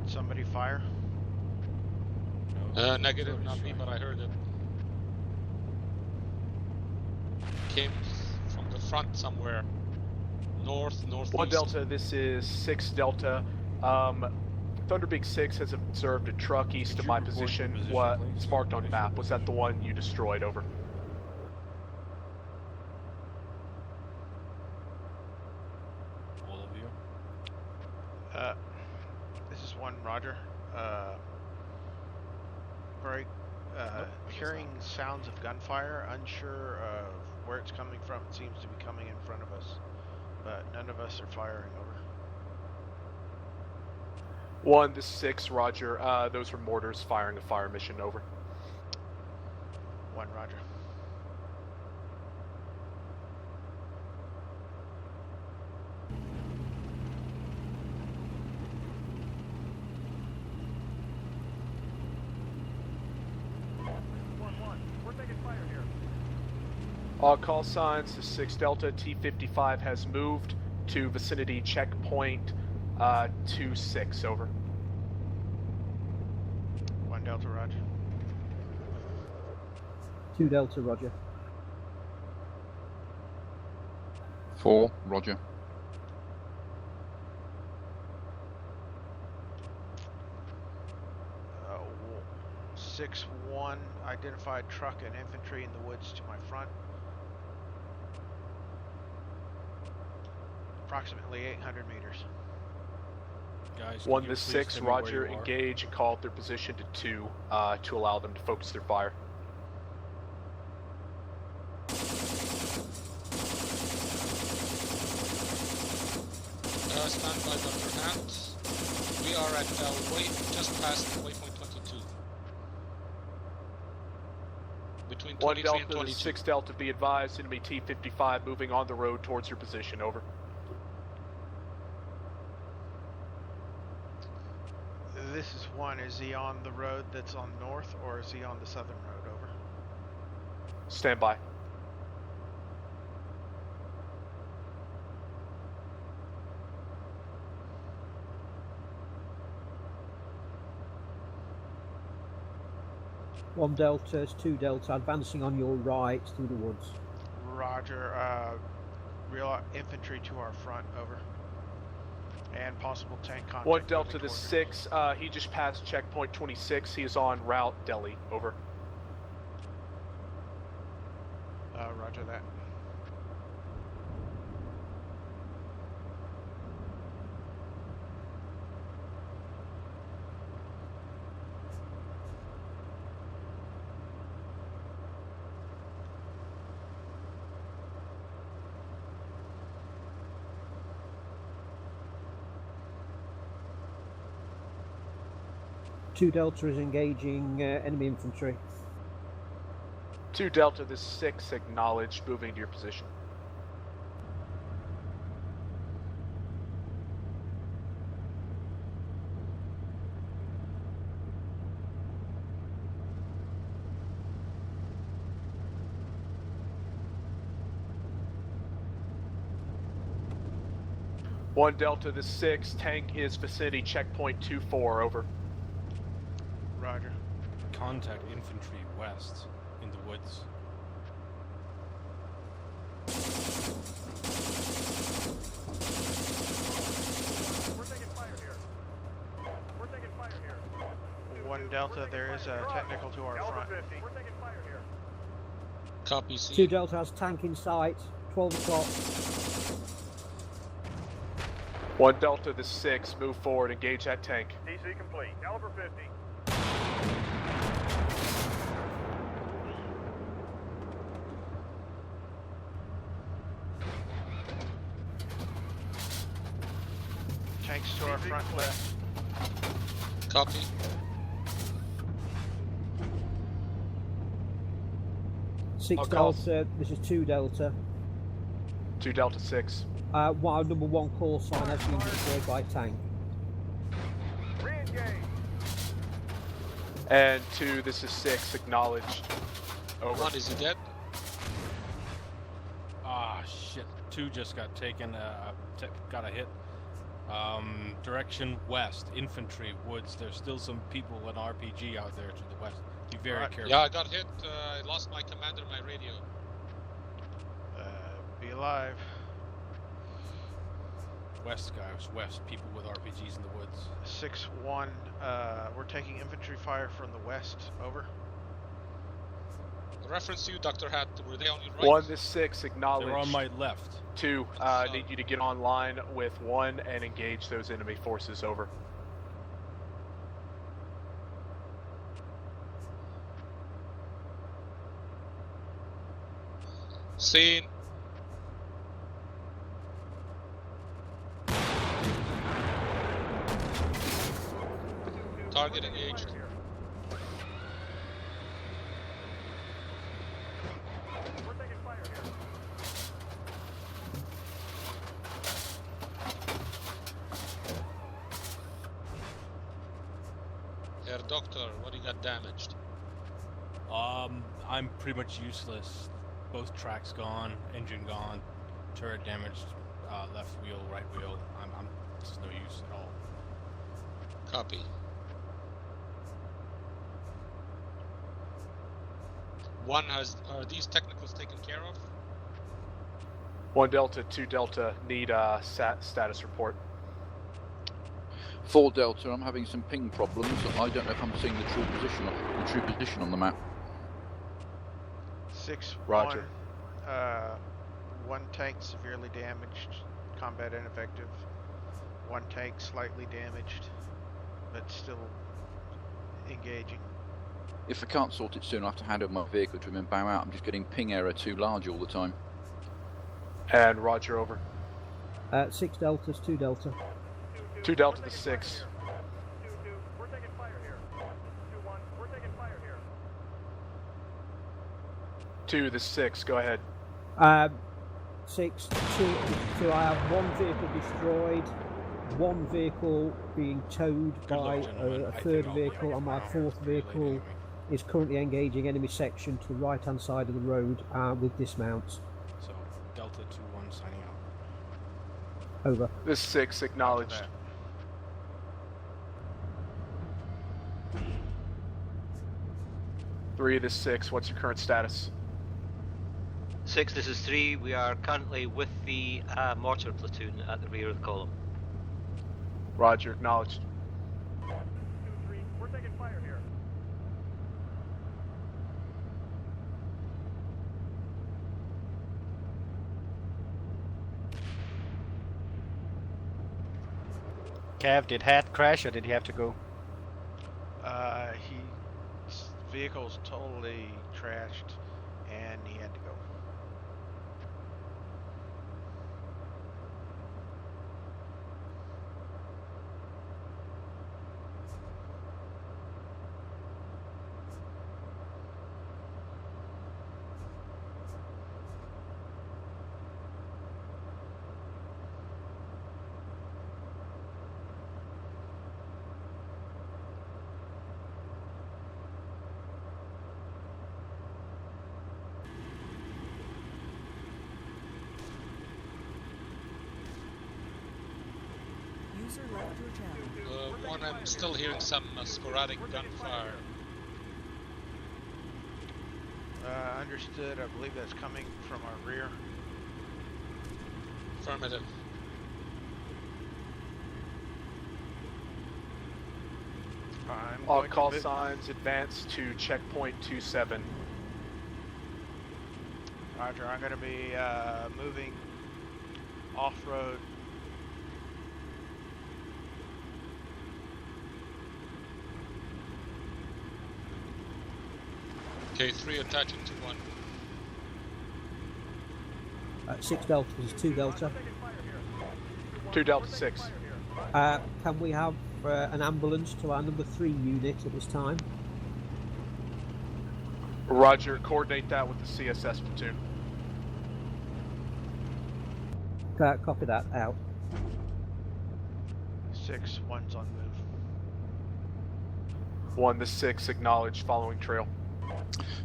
Somebody fire? Negative, not me, but I heard it. Came from the front somewhere. Northeast. 1 Delta, this is 6 Delta. Thunder Big 6 has observed a truck east of my position. What's marked on map? Was that the one you destroyed? Over. All of you? This is 1, roger. Break. Hearing sounds of gunfire, unsure of where it's coming from. It seems to be coming in front of us, but none of us are firing. Over. 1, this is 6, roger. Those were mortars firing a fire mission. Over. 1, roger. All call signs, this is 6 Delta. T-55 has moved to vicinity checkpoint 26. Over. 1 Delta, roger. 2 Delta, roger. 4, roger. Uh, 6-1, identified truck and infantry in the woods to my front. Approximately 800 meters. Guys, 1 to 6, roger. Engage and call up their position to 2 to allow them to focus their fire. Stand by, Dr. Hat. We are at just past waypoint 22. Between 1 23 Delta and to 22. 6 Delta, be advised, enemy T-55 moving on the road towards your position. Over. This is 1. Is he on the road that's on north, or is he on the southern road? Over. Stand by. One Delta, it's 2 Delta, advancing on your right through the woods. Roger. Real infantry to our front. Over. And possible tank contact. 1 Delta to moving toward 6, he just passed checkpoint 26. He is on route Delhi. Over. Roger that. Two Delta is engaging enemy infantry. 2 Delta, this 6, acknowledged, moving to your position. One Delta, this 6, tank is vicinity checkpoint 24, over. Roger. Contact infantry west in the woods. We're taking fire here. We're taking fire here. 1 Delta, there is a technical to our Alpha front. 50. We're taking fire here. Copy C. 2 Delta has tank in sight. 12 o'clock. 1 Delta, this 6, move forward, engage that tank. DC complete. Caliber 50. Tanks to our front left. Copy. Six I'll call. Delta, this is 2 Delta. 2 Delta 6. While number 1 call sign has been destroyed by tank. Re-engage. And 2, this is 6, acknowledged. Over. 1, is he dead? Ah, shit. 2 just got taken, got a hit. Direction west, infantry, woods. There's still some people with RPG out there to the west. Be very careful. Yeah, I got hit. I lost my commander, my radio. Be alive. West, guys, west. People with RPGs in the woods. 6-1, we're taking infantry fire from the west. Over. Reference to you, Dr. Hat. Were they on your right? 1, this 6, acknowledged. They're on my left. 2, need you to get online with 1 and engage those enemy forces, over. Seen. Target engaged. We're taking fire here. Herr Doctor, what do you got damaged? I'm pretty much useless. Both tracks gone, engine gone, turret damaged, left wheel, right wheel. I'm just no use at all. Copy. One has. Are these technicals taken care of? 1 Delta, 2 Delta, need a status report. 4 Delta, I'm having some ping problems. I don't know if I'm seeing the true position on the map. 6-1. Roger. 1 tank severely damaged, combat ineffective. 1 tank slightly damaged, but still engaging. If I can't sort it soon, I have to hand over my vehicle to him and bow out. I'm just getting ping error too large all the time. And Roger, over. 6 Deltas, 2 Delta. 2 Delta, the 6. 2-2, we're taking fire here. 2-1, we're taking fire here. 2, the 6, go ahead. 6, 2, I have 1 vehicle destroyed, 1 vehicle being towed by a 3rd vehicle, and my 4th vehicle is currently engaging enemy section to the right hand side of the road with dismounts. So, Delta 2-1 signing out. Over. This 6, acknowledged. 3, this 6, what's your current status? 6, this is 3. We are currently with the mortar platoon at the rear of the column. Roger, acknowledged. 2-3, we're taking fire here. Cav, did Hat crash or did he have to go? His vehicle's totally trashed, and he had to go. User left your channel. One, I'm still hearing some sporadic gunfire. Understood. I believe that's coming from our rear. Affirmative. All call signs advance to checkpoint 27. Roger, I'm going to be moving off-road. Okay, 3 attaching to 1. 6 Delta, this is 2 Delta. 2 Delta 6. Can we have an ambulance to our number 3 unit at this time? Roger, coordinate that with the CSS platoon. Copy that, out. 6, 1's on move. 1 to 6, acknowledge, following trail.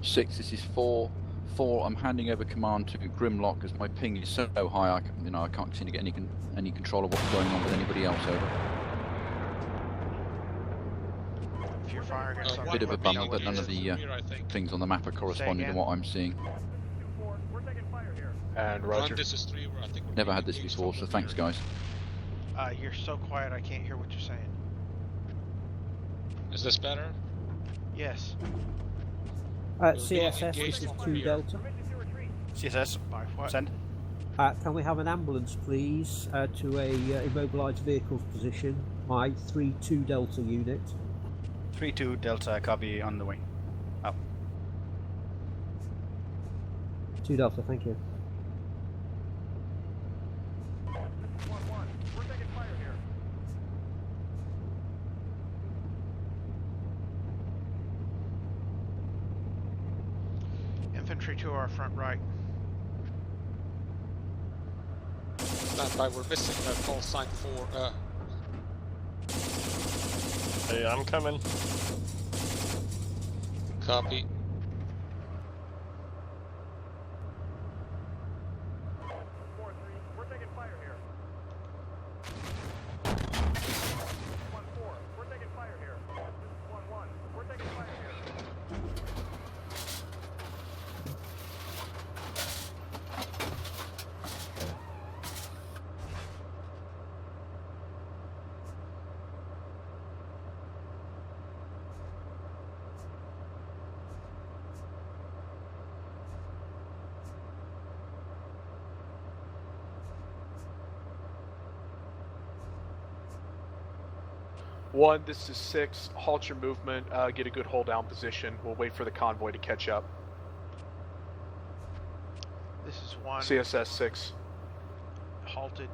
6, this is 4. 4, I'm handing over command to Grimlock because my ping is so high I can't seem to get any control of what's going on with anybody else, over. If you're firing at something, Bit of a bummer, but none is of the rear, I think. things on the map are corresponding to again? what I'm seeing. And One, Roger. this is 3, I think we're Never being had this engaged before, from so the thanks rear. guys. You're so quiet I can't hear what you're saying. Is this better? Yes. CSS, this engaged is from 2 rear. Delta. CSS, By what? send. Can we have an ambulance, please, to a immobilised vehicles position? My 3-2 Delta unit. 3-2 Delta, copy on the way. Up. 2 Delta, thank you. Infantry to our front right. Stand by, we're missing call sign 4. Hey, I'm coming. Copy. We're taking fire here. 1-4, we're taking fire here. This is 1-1, we're taking fire here. One, this is 6. Halt your movement. Get a good hold down position. We'll wait for the convoy to catch up. This is 1. CSS 6. Halted.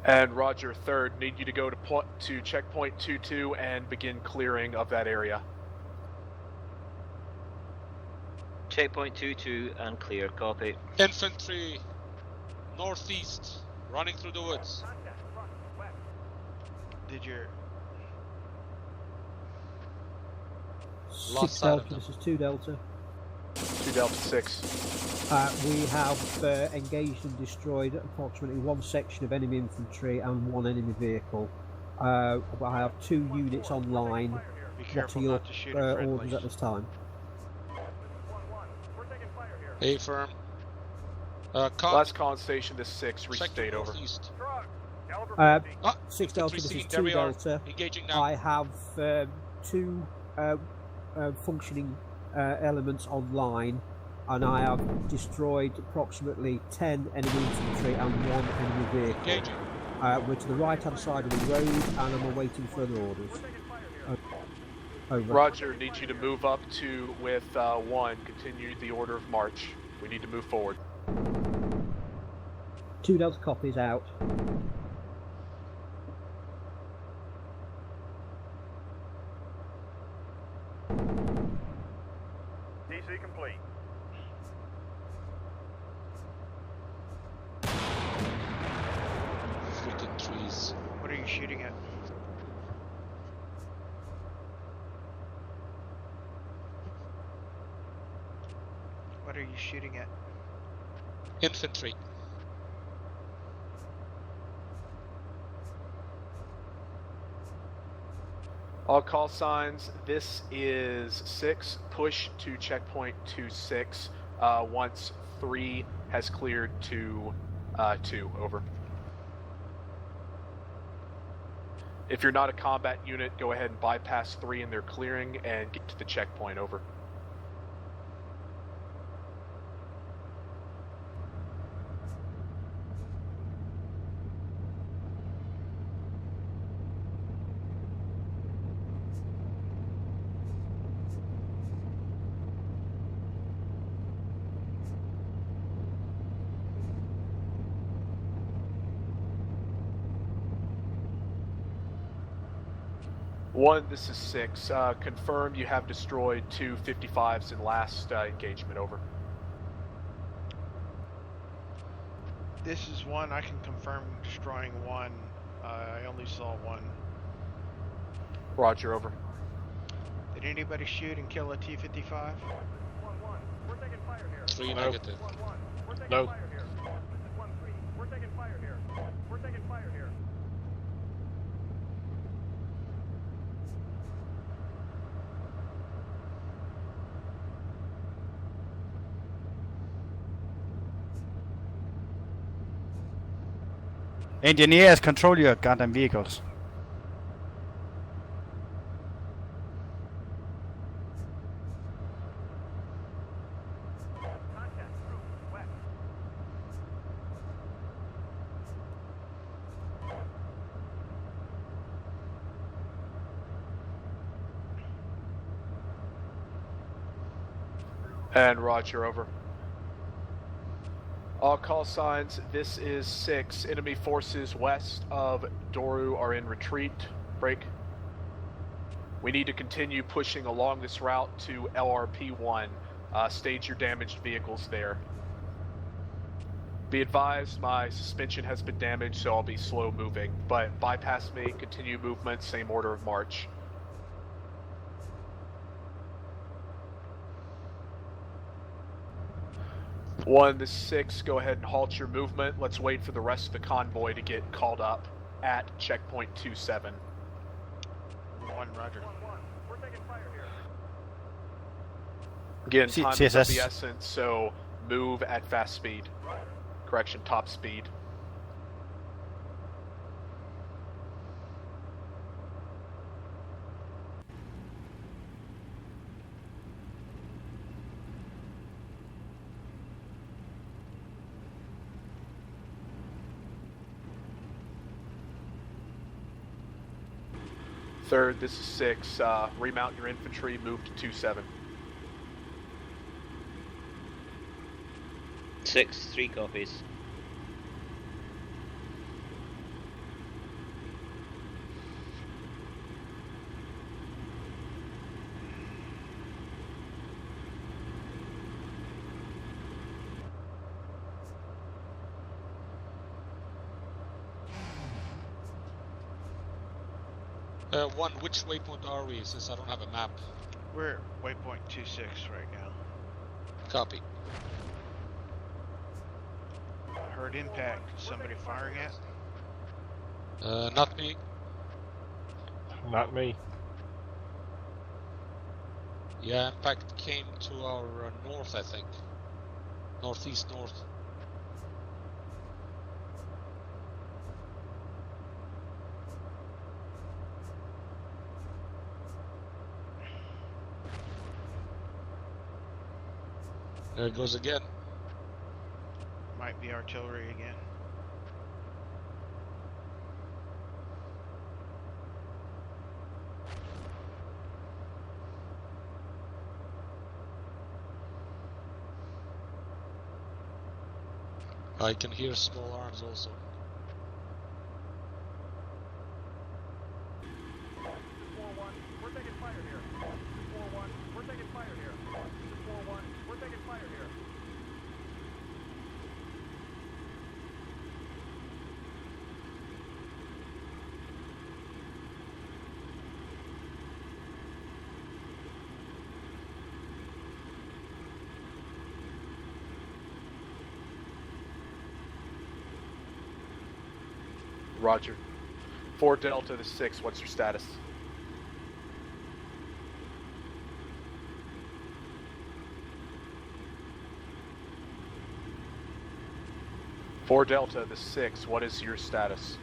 And Roger, 3rd, need you to go to checkpoint 22 and begin clearing of that area. Checkpoint 2-2 and clear, copy. Infantry, northeast, running through the woods. Did your 6 Delta, this is 2 Delta. 2 Delta 6. We have engaged and destroyed approximately 1 section of enemy infantry and 1 enemy vehicle. I have 2 units online. Be What careful are your not to shoot at orders friendlies. at this time? A firm. Last con station to 6. Check Restate the over. northeast. 6 Delta, this is seen, 2 there we are. Delta. Engaging now. I have 2 functioning elements online. and I have destroyed approximately 10 enemy infantry and 1 enemy vehicle. Engaging. We're to the right-hand side of the road, and I'm awaiting further orders. Over. Roger, need you to move up to with 1. Continue the order of march. We need to move forward. 2 Delta copies out. DC complete. Freaking trees. What are you shooting at? What are you shooting at? Infantry. All call signs, this is 6. Push to checkpoint 26 once 3 has cleared to 2. Over. If you're not a combat unit, go ahead and bypass 3 in their clearing and get to the checkpoint. Over. One, this is 6. Confirm you have destroyed 2 55s in last engagement. Over. This is 1. I can confirm destroying 1. I only saw 1. Roger. Over. Did anybody shoot and kill a T-55? 1-1. We're taking fire here. 3 negative. 1-1. We're taking No. fire here. This is 1-3. We're taking fire here. We're taking fire here. Engineers, control your goddamn vehicles. Contact. Group. West. And Roger. Over. All call signs, this is 6. Enemy forces west of Doru are in retreat. Break. We need to continue pushing along this route to LRP-1. Stage your damaged vehicles there. Be advised, my suspension has been damaged, so I'll be slow moving. But bypass me, continue movement, same order of march. One, this is 6. Go ahead and halt your movement. Let's wait for the rest of the convoy to get called up at checkpoint 27. 1, Roger. 1-1. We're taking fire here. Again, time is of CSS. the essence, so move at fast speed. Correction, top speed. Third, this is 6. Remount your infantry, move to 2-7. 6, 3 copies. One, which waypoint are we, since I don't have a map? We're at waypoint 26 right now. Copy. Heard impact. Somebody firing at? Not me. Not me. Yeah, impact came to our north, I think. Northeast north. There it goes again. Might be artillery again. I can hear small arms also. This is 4-1. We're taking fire here. This is 4-1. We're taking fire here. This is 4-1. We're taking fire here. Roger. 4 Delta to 6, what's your status? Four Delta to 6, what is your status?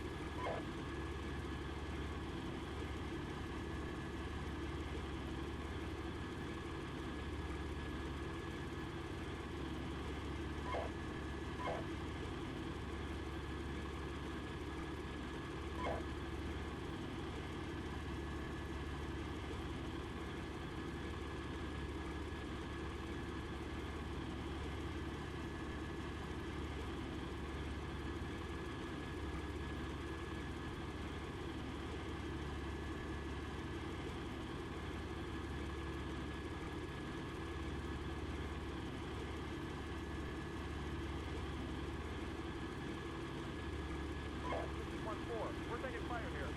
This is 1-4. We're taking fire here.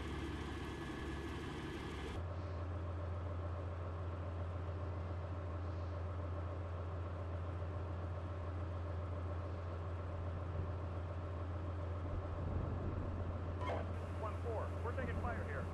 This is 1-4. We're taking fire here.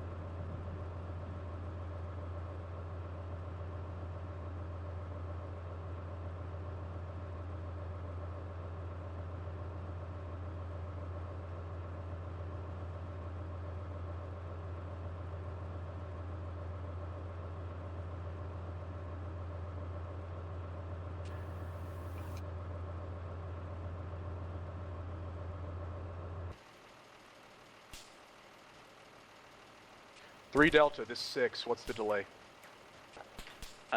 Three Delta, this 6, what's the delay?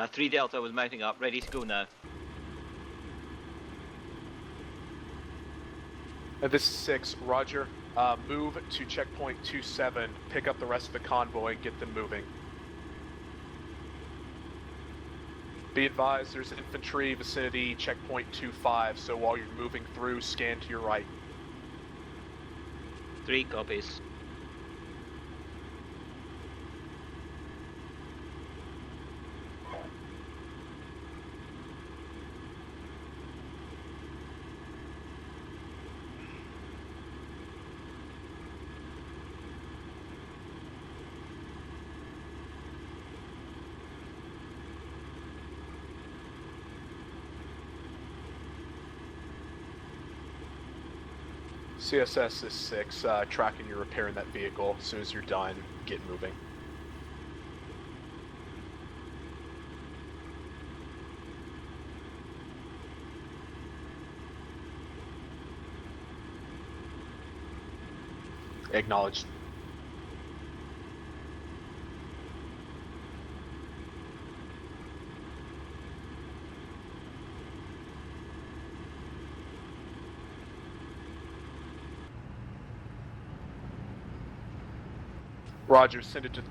3 Delta was mounting up, ready to go now. This is 6, Roger. Move to checkpoint 27, pick up the rest of the convoy and get them moving. Be advised, there's infantry vicinity checkpoint 25, so while you're moving through, scan to your right. 3 copies. CSS is 6, tracking your repair in that vehicle. As soon as you're done, get moving. Acknowledged. Roger, send it to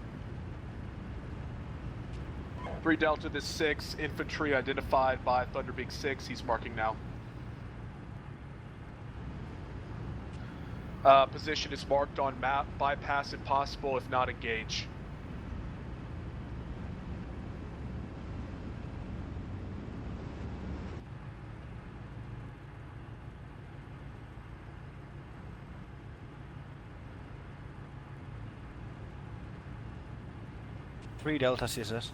3 Delta, this 6, infantry identified by Thunderbig 6, he's marking now. Position is marked on map, bypass if possible, if not engage. Three Delta CSS.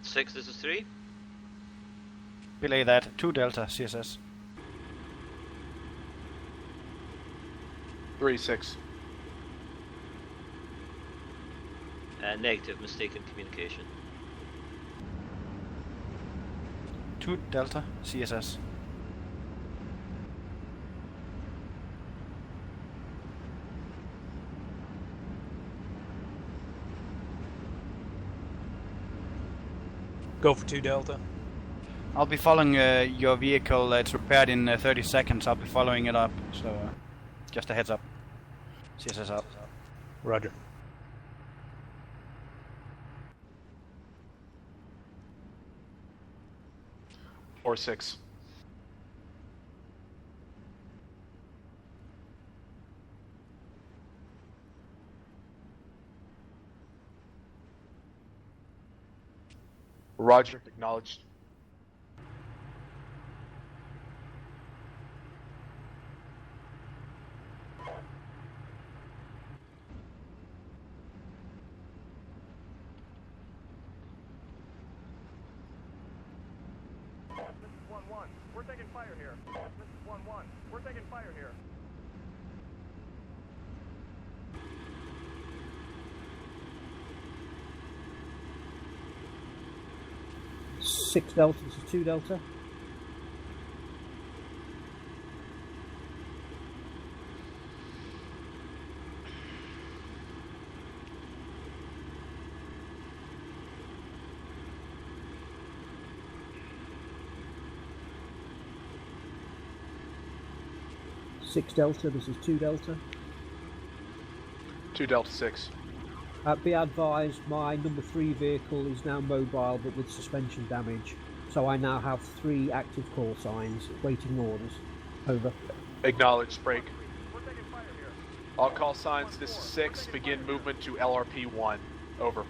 Six, this is 3. Belay that. 2 Delta CSS. 3-6. Negative, mistaken communication. 2 Delta, CSS. Go for 2 Delta. I'll be following your vehicle. It's repaired in 30 seconds. I'll be following it up. So, just a heads up. CSS up. Roger. Or 6. Roger, acknowledged. This is 1-1. We're taking fire here. This is 1-1. We're taking fire here. Six Delta, this is 2 Delta. Six Delta, this is 2 Delta. 2 Delta 6. Be advised, my number 3 vehicle is now mobile but with suspension damage. So I now have 3 active call signs waiting orders. Over. Acknowledged, break. We're taking fire here. All call signs, this is 6. Begin movement to LRP 1. Over.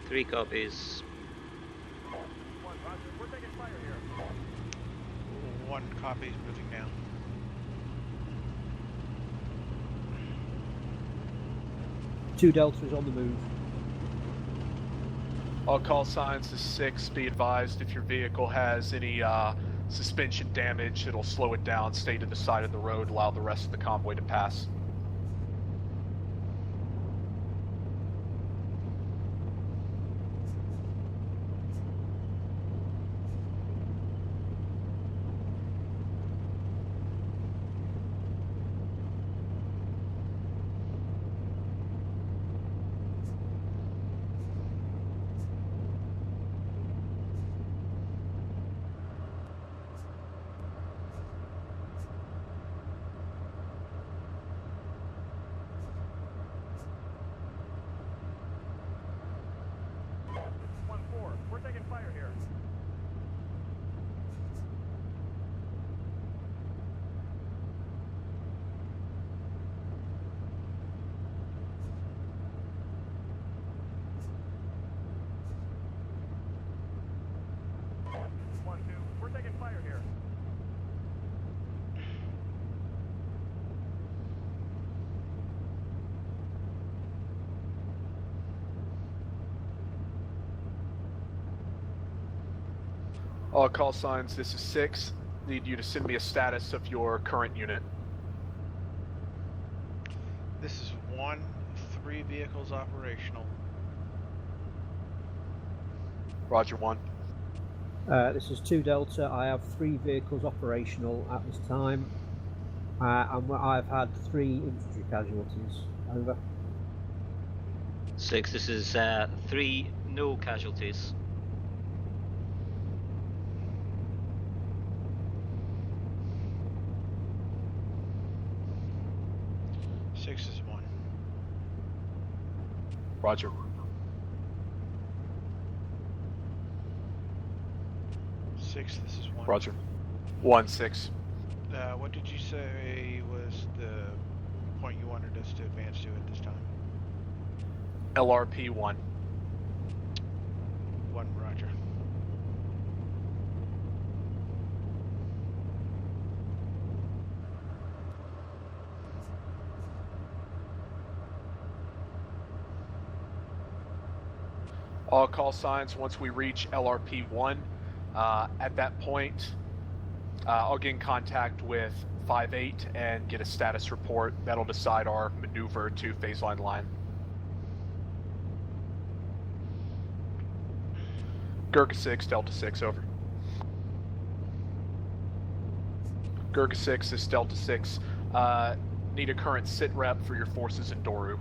3 copies. 1, Roger. We're taking fire here. 1 copy is moving now. Two Delta is on the move. All call signs is 6. Be advised if your vehicle has any suspension damage, it'll slow it down, stay to the side of the road, allow the rest of the convoy to pass. This is 1-4. We're taking fire here. This is 1-2. We're taking fire here. All call signs, this is 6. Need you to send me a status of your current unit. This is 1, 3 vehicles operational. Roger, 1. This is 2 Delta. I have 3 vehicles operational at this time. And I've had 3 infantry casualties. Over. 6, this is 3 no casualties. Six is 1. Roger. Six, this is 1. Roger. 1-6. What did you say was the point you wanted us to advance to at this time? LRP 1. 1, Roger. All call signs once we reach LRP 1. At that point, I'll get in contact with 5-8 and get a status report. That'll decide our maneuver to phase line line. Gurkha 6, Delta 6, over. Gurkha 6, this is Delta 6. Need a current sit rep for your forces in Doru.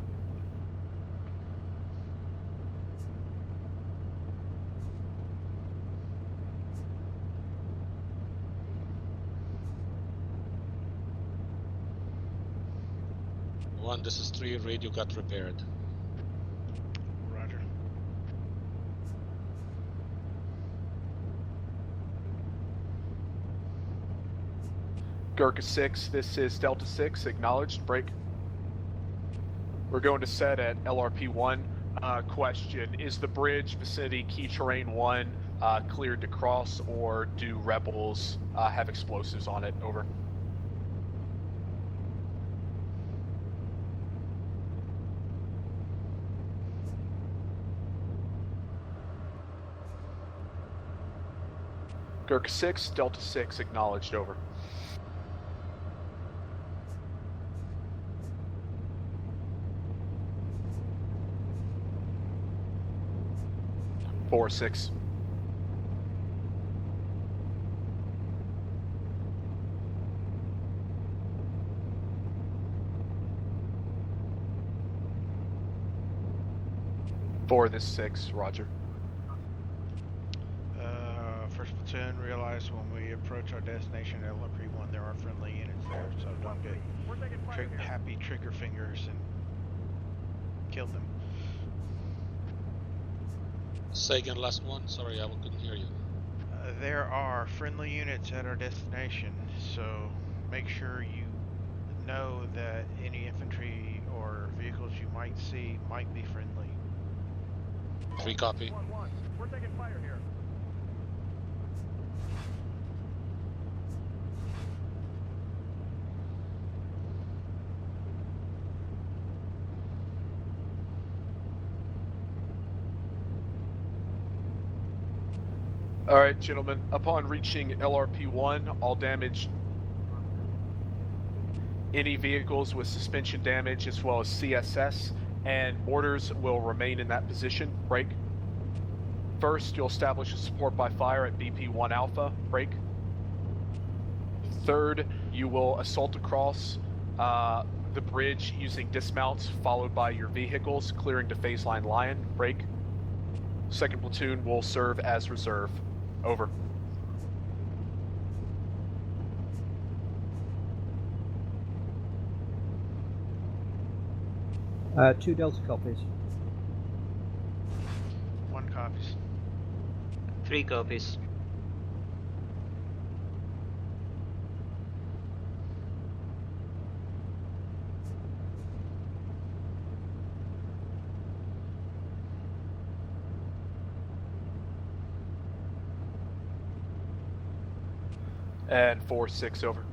One, this is 3, radio got repaired. Roger. Gurkha 6, this is Delta 6, acknowledged, break. We're going to set at LRP 1. Question, is the bridge vicinity key terrain 1 cleared to cross, or do rebels have explosives on it? Over. Gurkha 6, Delta 6, acknowledged, over. Four, 6. Four, this 6, roger. First platoon, realize when we approach our destination at LRP 1, there are friendly units there, so don't get happy trigger fingers and kill them. Say again, last one. Sorry, I couldn't hear you. There are friendly units at our destination, so make sure you know that any infantry or vehicles you might see might be friendly. 3, copy. 1-1. We're taking fire here. Alright, gentlemen, upon reaching LRP-1, all damage, any vehicles with suspension damage as well as CSS and mortars will remain in that position. Break. First, you'll establish a support by fire at BP-1 Alpha. Break. Third, you will assault across the bridge using dismounts followed by your vehicles, clearing to phase line Lion. Break. Second platoon will serve as reserve. Over. Two Delta copies. 1 copies. 3 copies. And 4-6, over.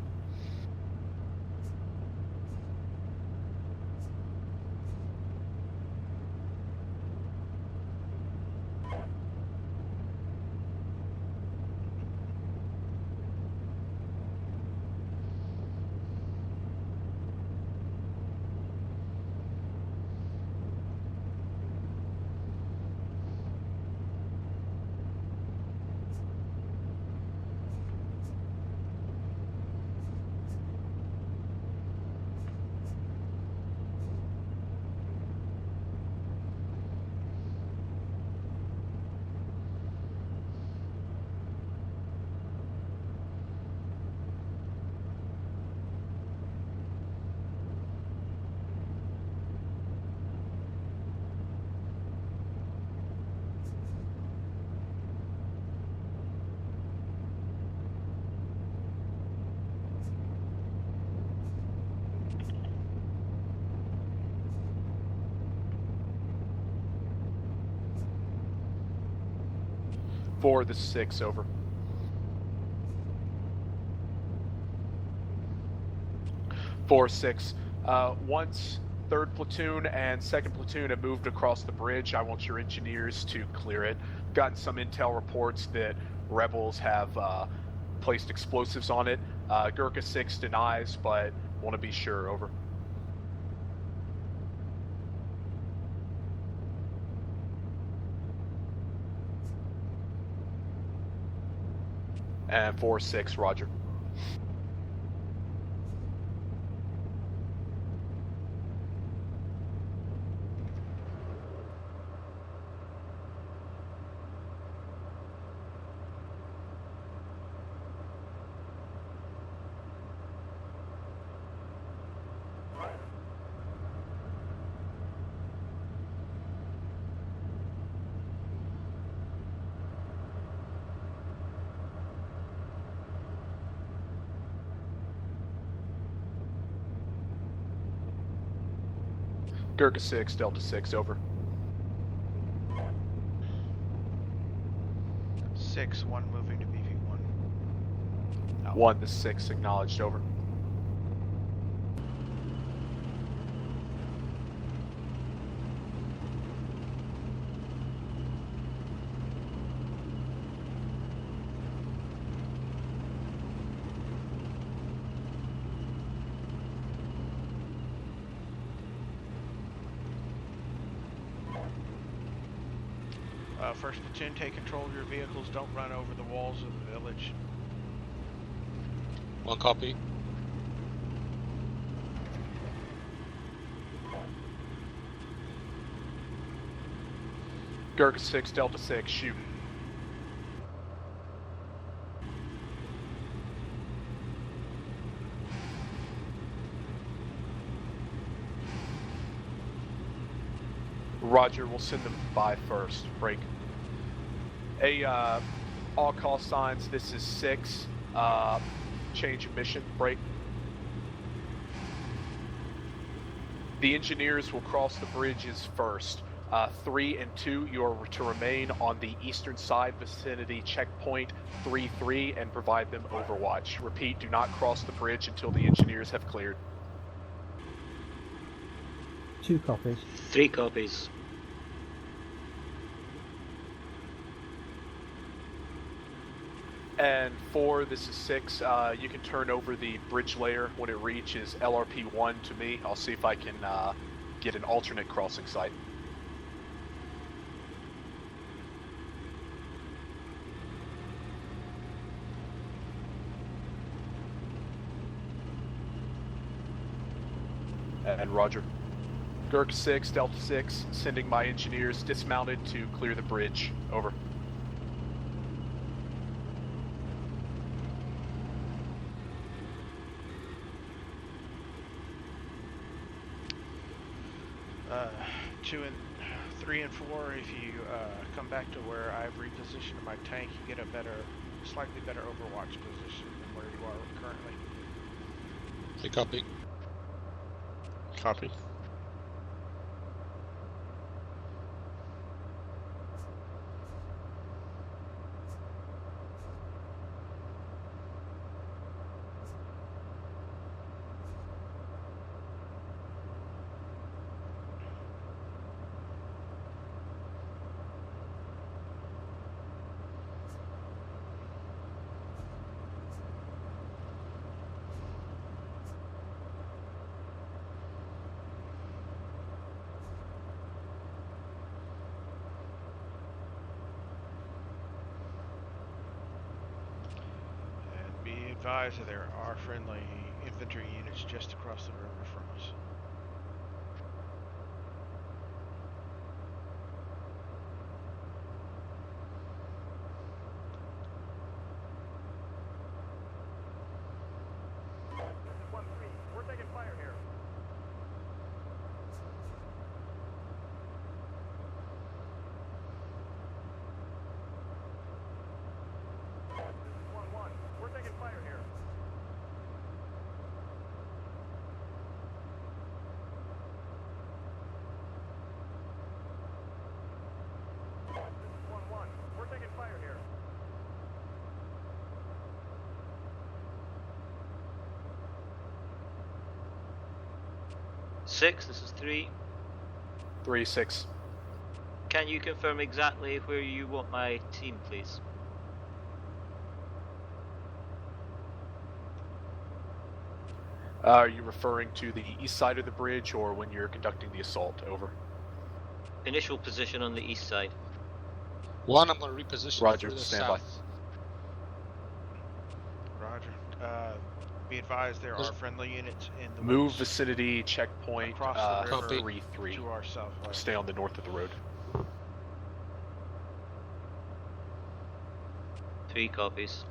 For the 6, over. Four, 6. Once 3rd platoon and 2nd platoon have moved across the bridge, I want your engineers to clear it. Gotten some intel reports that rebels have placed explosives on it. Gurkha 6 denies, but want to be sure. Over. And 4-6, roger. Gurkha 6, Delta 6, over. 6-1 moving to BV1. Oh. 1 to 6, acknowledged, over. First platoon, take control of your vehicles. Don't run over the walls of the village. 1 copy. Gurkha 6, Delta 6, shoot. Roger, we'll send them by first. Break. All call signs, this is 6. Change of mission. Break. The engineers will cross the bridges first. 3 and 2, you are to remain on the eastern side vicinity checkpoint 3-3 and provide them overwatch. Repeat, do not cross the bridge until the engineers have cleared. 2 copies. 3 copies. And 4, this is 6. You can turn over the bridge layer when it reaches LRP 1 to me. I'll see if I can get an alternate crossing site. And roger. Gurkha 6, Delta 6, sending my engineers dismounted to clear the bridge. Over. Two and 3 and 4, if you come back to where I've repositioned my tank, you get a slightly better overwatch position than where you are currently. 3 copy. Copy. Advise that there are friendly infantry units just across the river from us. This is 1-3. We're taking fire here. This is 1-1. We're taking fire here. This is 1-1. We're taking fire here. Six, this is 3. 3-6. Can you confirm exactly where you want my team, please? Are you referring to the east side of the bridge or when you're conducting the assault? Over. Initial position on the east side. 1, I'm going to reposition Roger, further stand by. south. Roger. Be advised there are friendly units in the Move woods vicinity checkpoint across the river 3-3. to our southwest. Stay on the north of the road. 3 copies.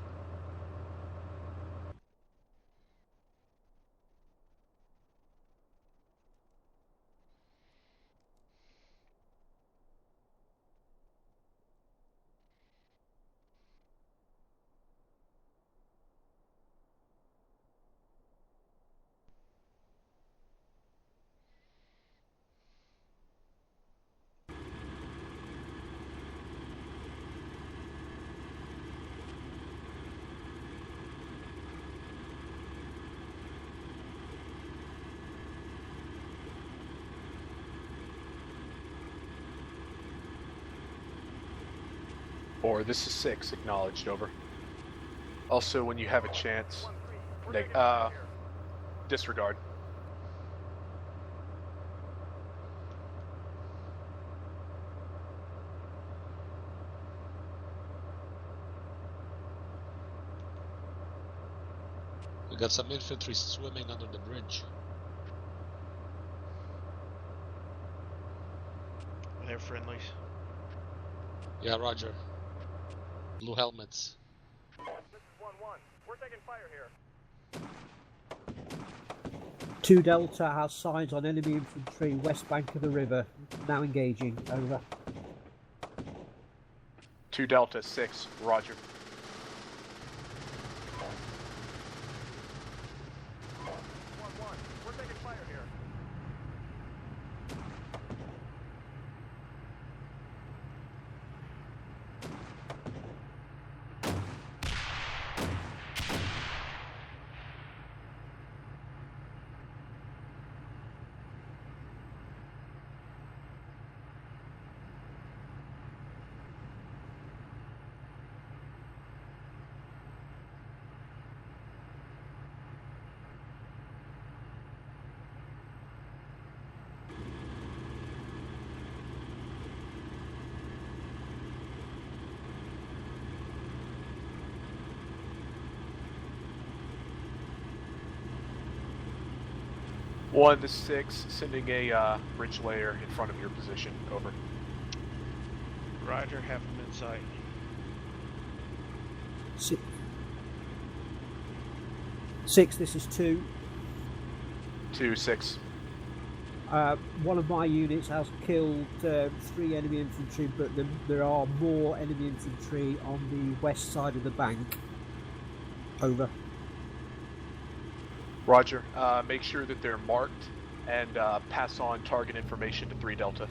Or this is 6, acknowledged, over. Also, when you have a chance, disregard. We got some infantry swimming under the bridge. They're friendlies. Yeah, roger. Blue helmets. This is 1-1. We're taking fire here. 2 Delta has signs on enemy infantry west bank of the river. Now engaging. Over. 2 Delta 6, roger. 1-1. We're taking fire here. One to 6, sending a bridge layer in front of your position. Over. Roger, have them in sight. 6, this is 2. 2 6. One of my units has killed 3 enemy infantry, but there are more enemy infantry on the west side of the bank. Over. Roger. Make sure that they're marked and pass on target information to 3 Delta.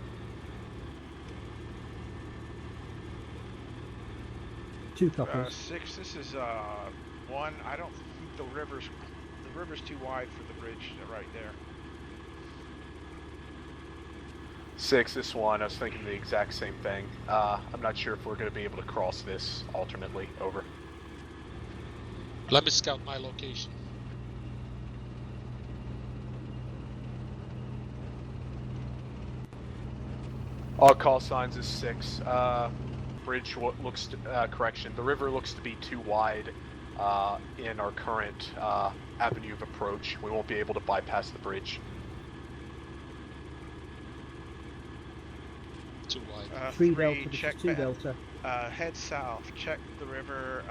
Two copies. 6, this is 1. I don't think the river's too wide for the bridge right there. 6, this one. I was thinking the exact same thing. I'm not sure if we're going to be able to cross this alternately. Over. Let me scout my location. All call signs is 6. Bridge looks to, correction. The river looks to be too wide in our current avenue of approach. We won't be able to bypass the bridge. Too wide. 3 3, Delta, this check is 2 back. Delta. Head south. Check the river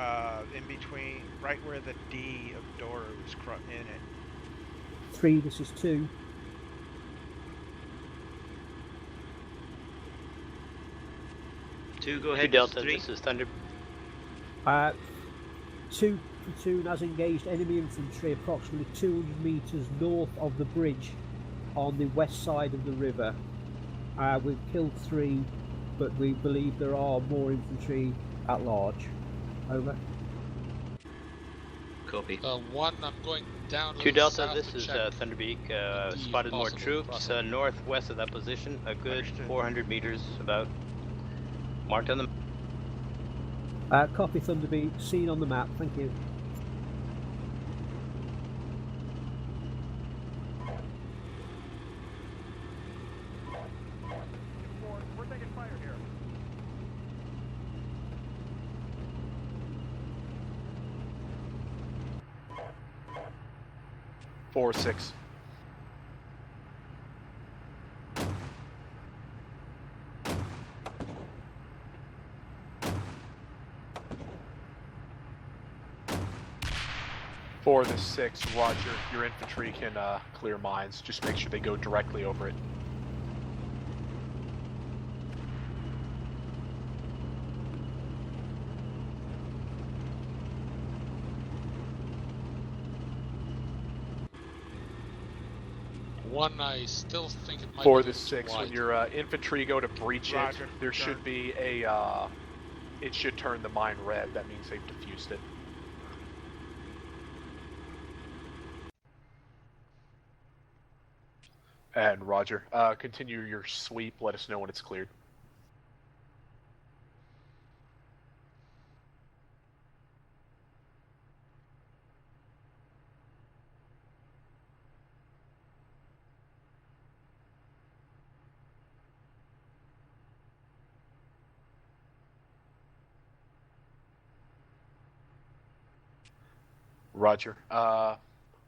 in between, right where the D of Doru is in it. 3, this is 2. 2, go ahead. 2 Delta, 3. this is Thunder. 2 platoon has engaged enemy infantry approximately 200 metres north of the bridge on the west side of the river. We've killed 3, but we believe there are more infantry at large. Over. Copy. 1, I'm going down. 2 Delta, south this to is check Thunderbeak. the Spotted more possible troops crossing. northwest of that position. A good Understood. 400 meters about. Marked on the Copy Thunderbeak, seen on the map, thank you. 4-6. For the 6, Roger. Your infantry can clear mines. Just make sure they go directly over it. One, I still think it might For be the a little 6, too when wide. your infantry go to breach Roger. it, there should be a... it should turn the mine red. That means they've defused it. And Roger, continue your sweep. Let us know when it's cleared. Roger.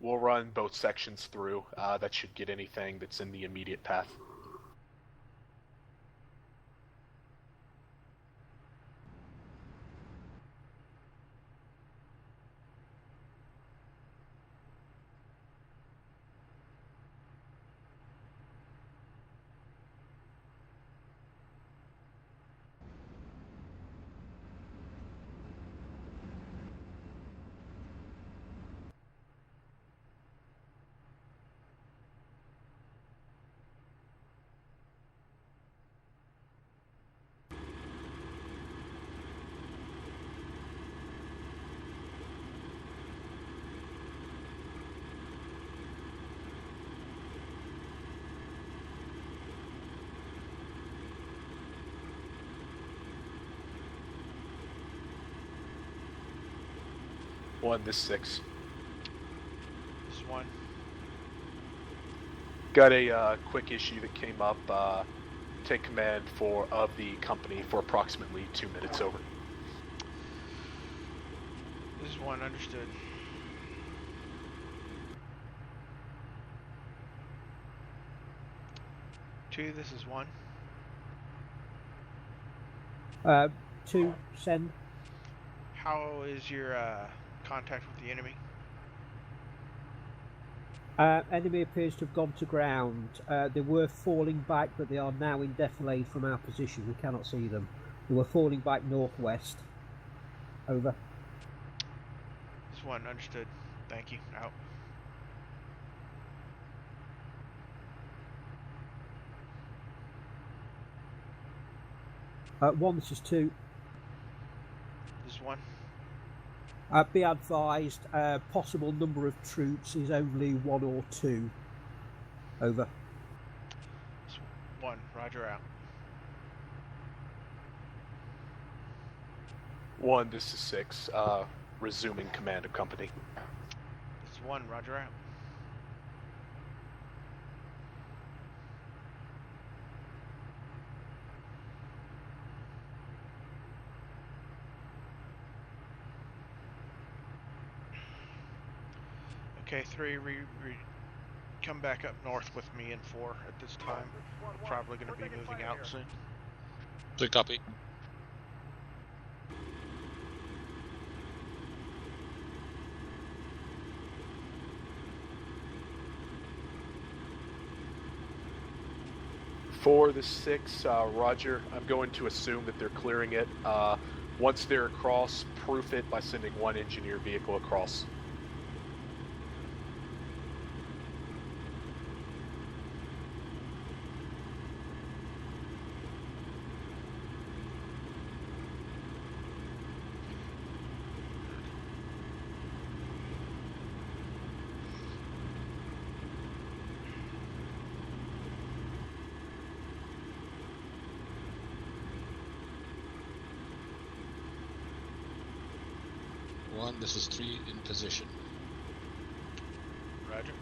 We'll run both sections through. That should get anything that's in the immediate path. One to 6. This is 1. Got a quick issue that came up. Take command of the company for approximately 2 minutes. Over. This is 1, understood. Two, this is 1. 2, send. How is your contact with the enemy? Enemy appears to have gone to ground. They were falling back, but they are now in defilade from our position. We cannot see them. They were falling back northwest. Over. This is 1, understood. Thank you. Out. One, this is 2. This is 1. Be advised, possible number of troops is only 1 or 2. Over. This is 1, Roger, out. 1, this is 6. Resuming command of company. This is 1, Roger, out. Okay, 3, come back up north with me in 4 at this time. We're probably going to be moving out soon. Good copy. For the 6, Roger, I'm going to assume that they're clearing it. Once they're across, proof it by sending 1 engineer vehicle across. This is 3 in position. Roger.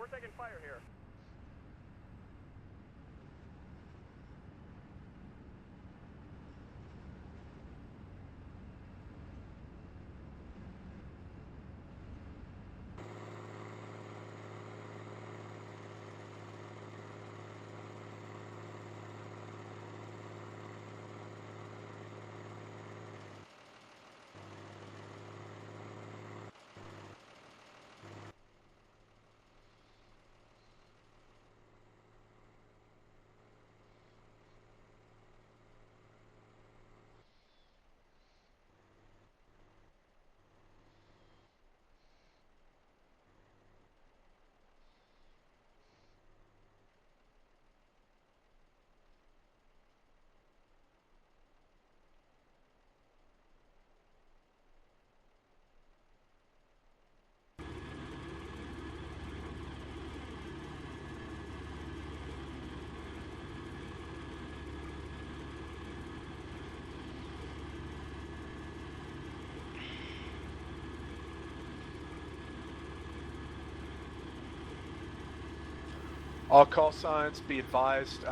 We're taking fire here. All call signs, be advised,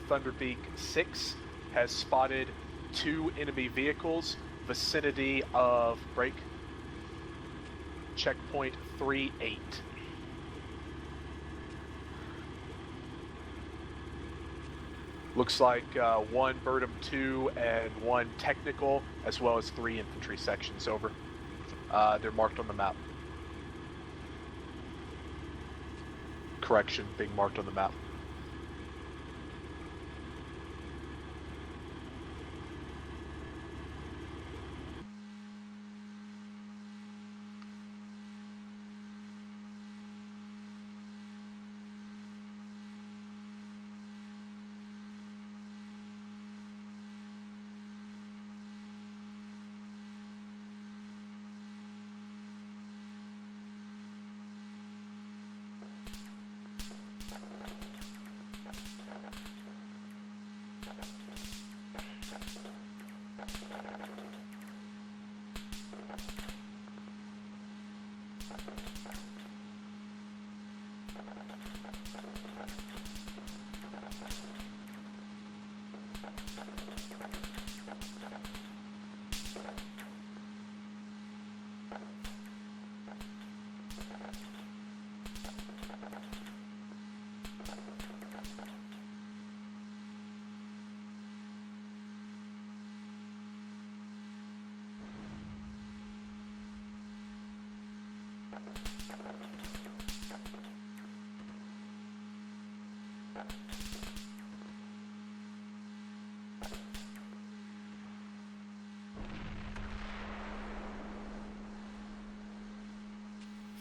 Thunderbeak 6 has spotted 2 enemy vehicles vicinity of break checkpoint 38. Looks like 1 Birdum 2 and 1 technical, as well as 3 infantry sections, over. They're marked on the map. Correction, being marked on the map.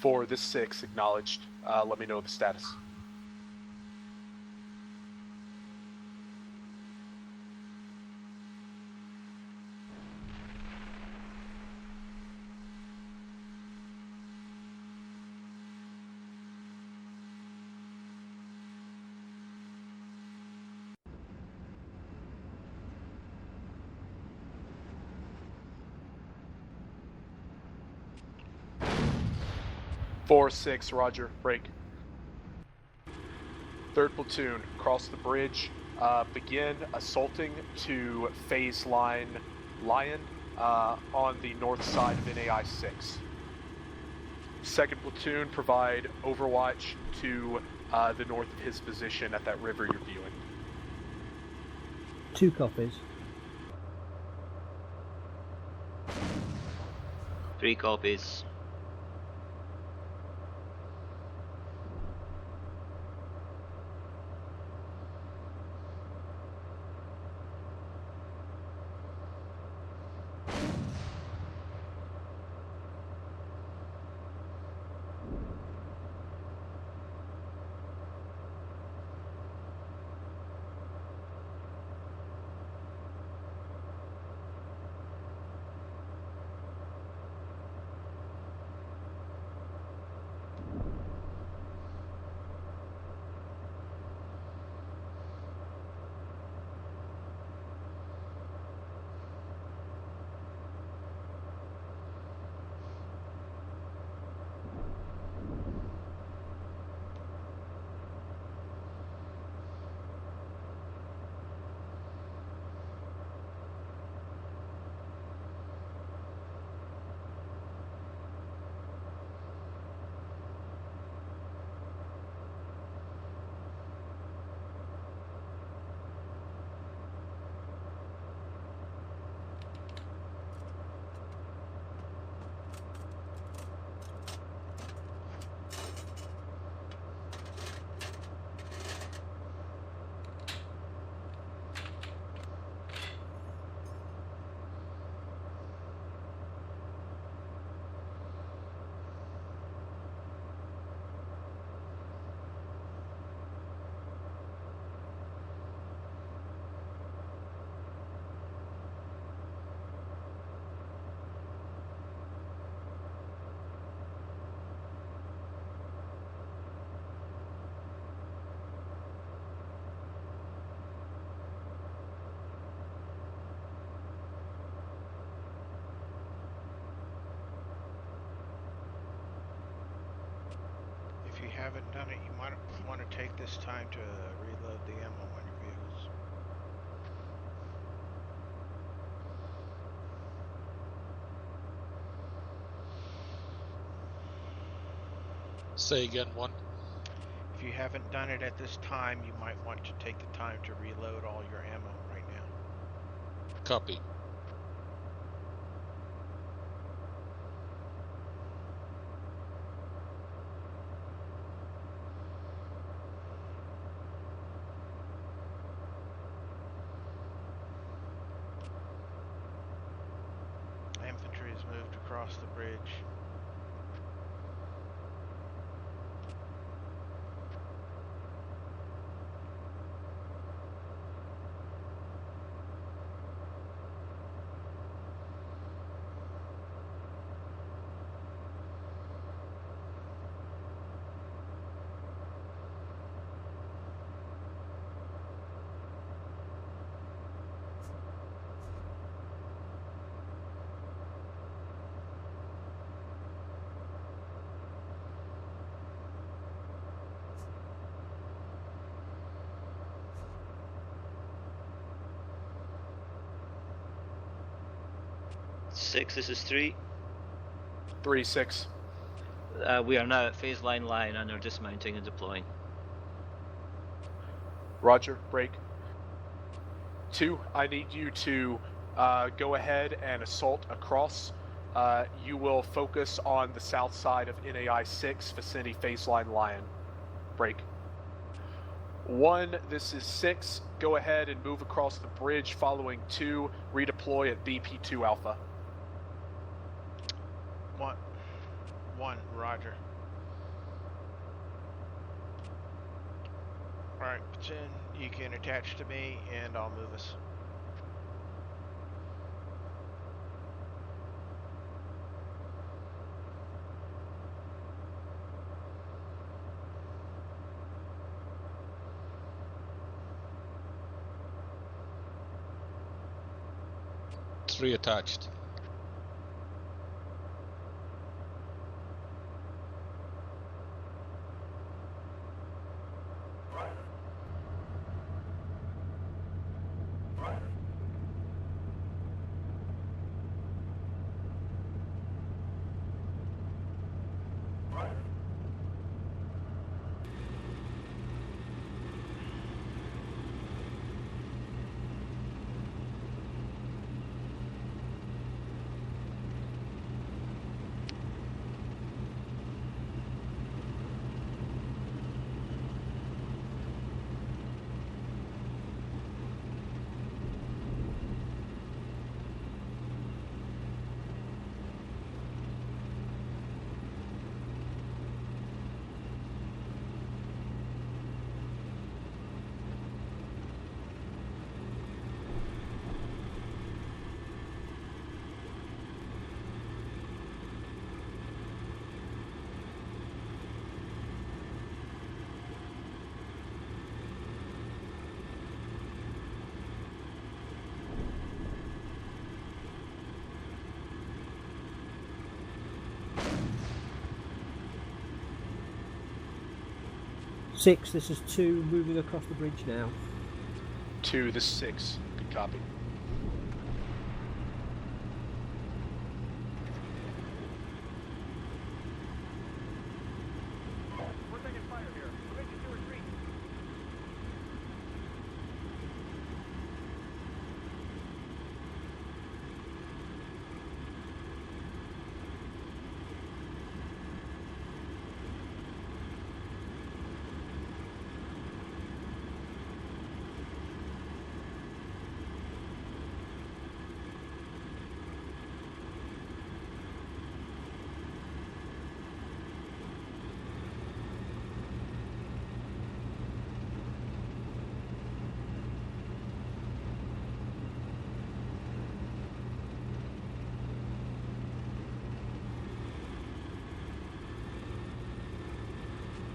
For this 6, acknowledged. Let me know the status. Four 6, Roger. Break. 3rd platoon, cross the bridge. Begin assaulting to phase line Lion on the north side of NAI 6. 2nd platoon, provide overwatch to the north of his position at that river you're viewing. 2 copies. 3 copies. haven't done it, you might want to take this time to reload the ammo on your vehicles. Say again, one. If you haven't done it at this time, you might want to take the time to reload all your ammo right now. Copy. Infantry has moved across the bridge. Six, this is 3. 3-6. We are now at phase line and are dismounting and deploying. Roger, break. 2, I need you to go ahead and assault across. You will focus on the south side of NAI 6, vicinity phase line Lion. Break. 1, this is 6. Go ahead and move across the bridge following 2. Redeploy at BP2 Alpha. 1, Roger. Alright, Platoon, you can attach to me and I'll move us. Three attached. Six, this is 2, moving across the bridge now. 2, this is 6. Good copy. We're taking fire here. Permission to retreat.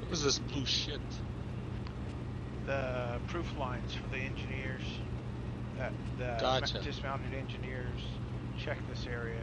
What is this blue shit? The proof lines for the engineers. The Gotcha. dismounted engineers check this area.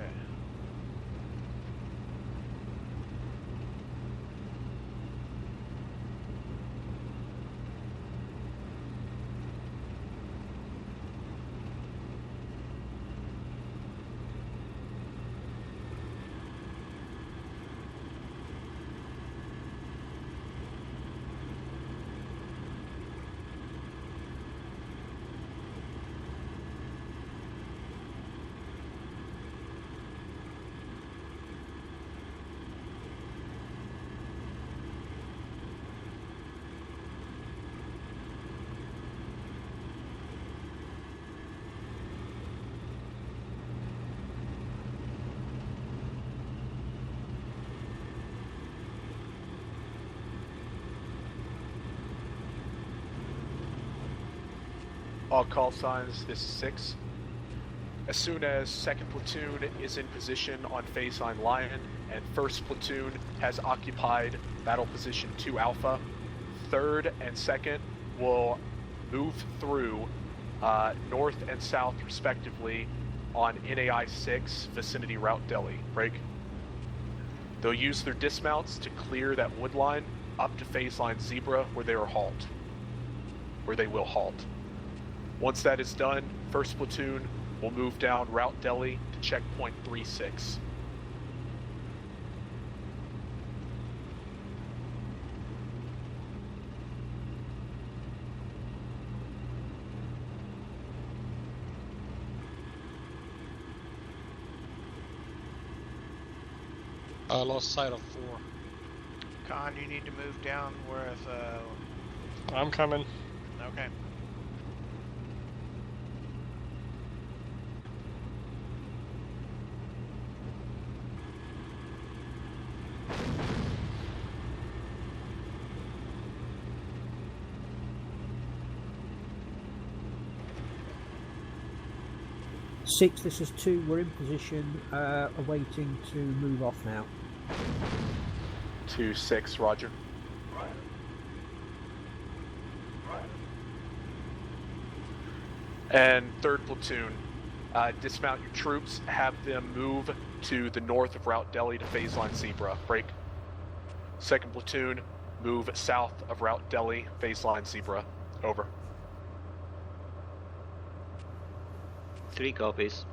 All call signs, this is 6. As soon as 2nd platoon is in position on phase line Lion and 1st platoon has occupied battle position 2 Alpha, 3rd and 2nd will move through north and south respectively on NAI 6 vicinity route Delhi. Break. They'll use their dismounts to clear that wood line up to phase line Zebra where they will halt. Once that is done, 1st platoon will move down route Delhi to checkpoint 36. I lost sight of 4. Con, you need to move down with. I'm coming. Okay. Six, this is 2. We're in position, awaiting to move off now. 2-6, Roger. And 3rd platoon, dismount your troops, have them move to the north of route Delhi to phase line Zebra. Break. 2nd platoon, move south of route Delhi, phase line Zebra. Over. 3 copies.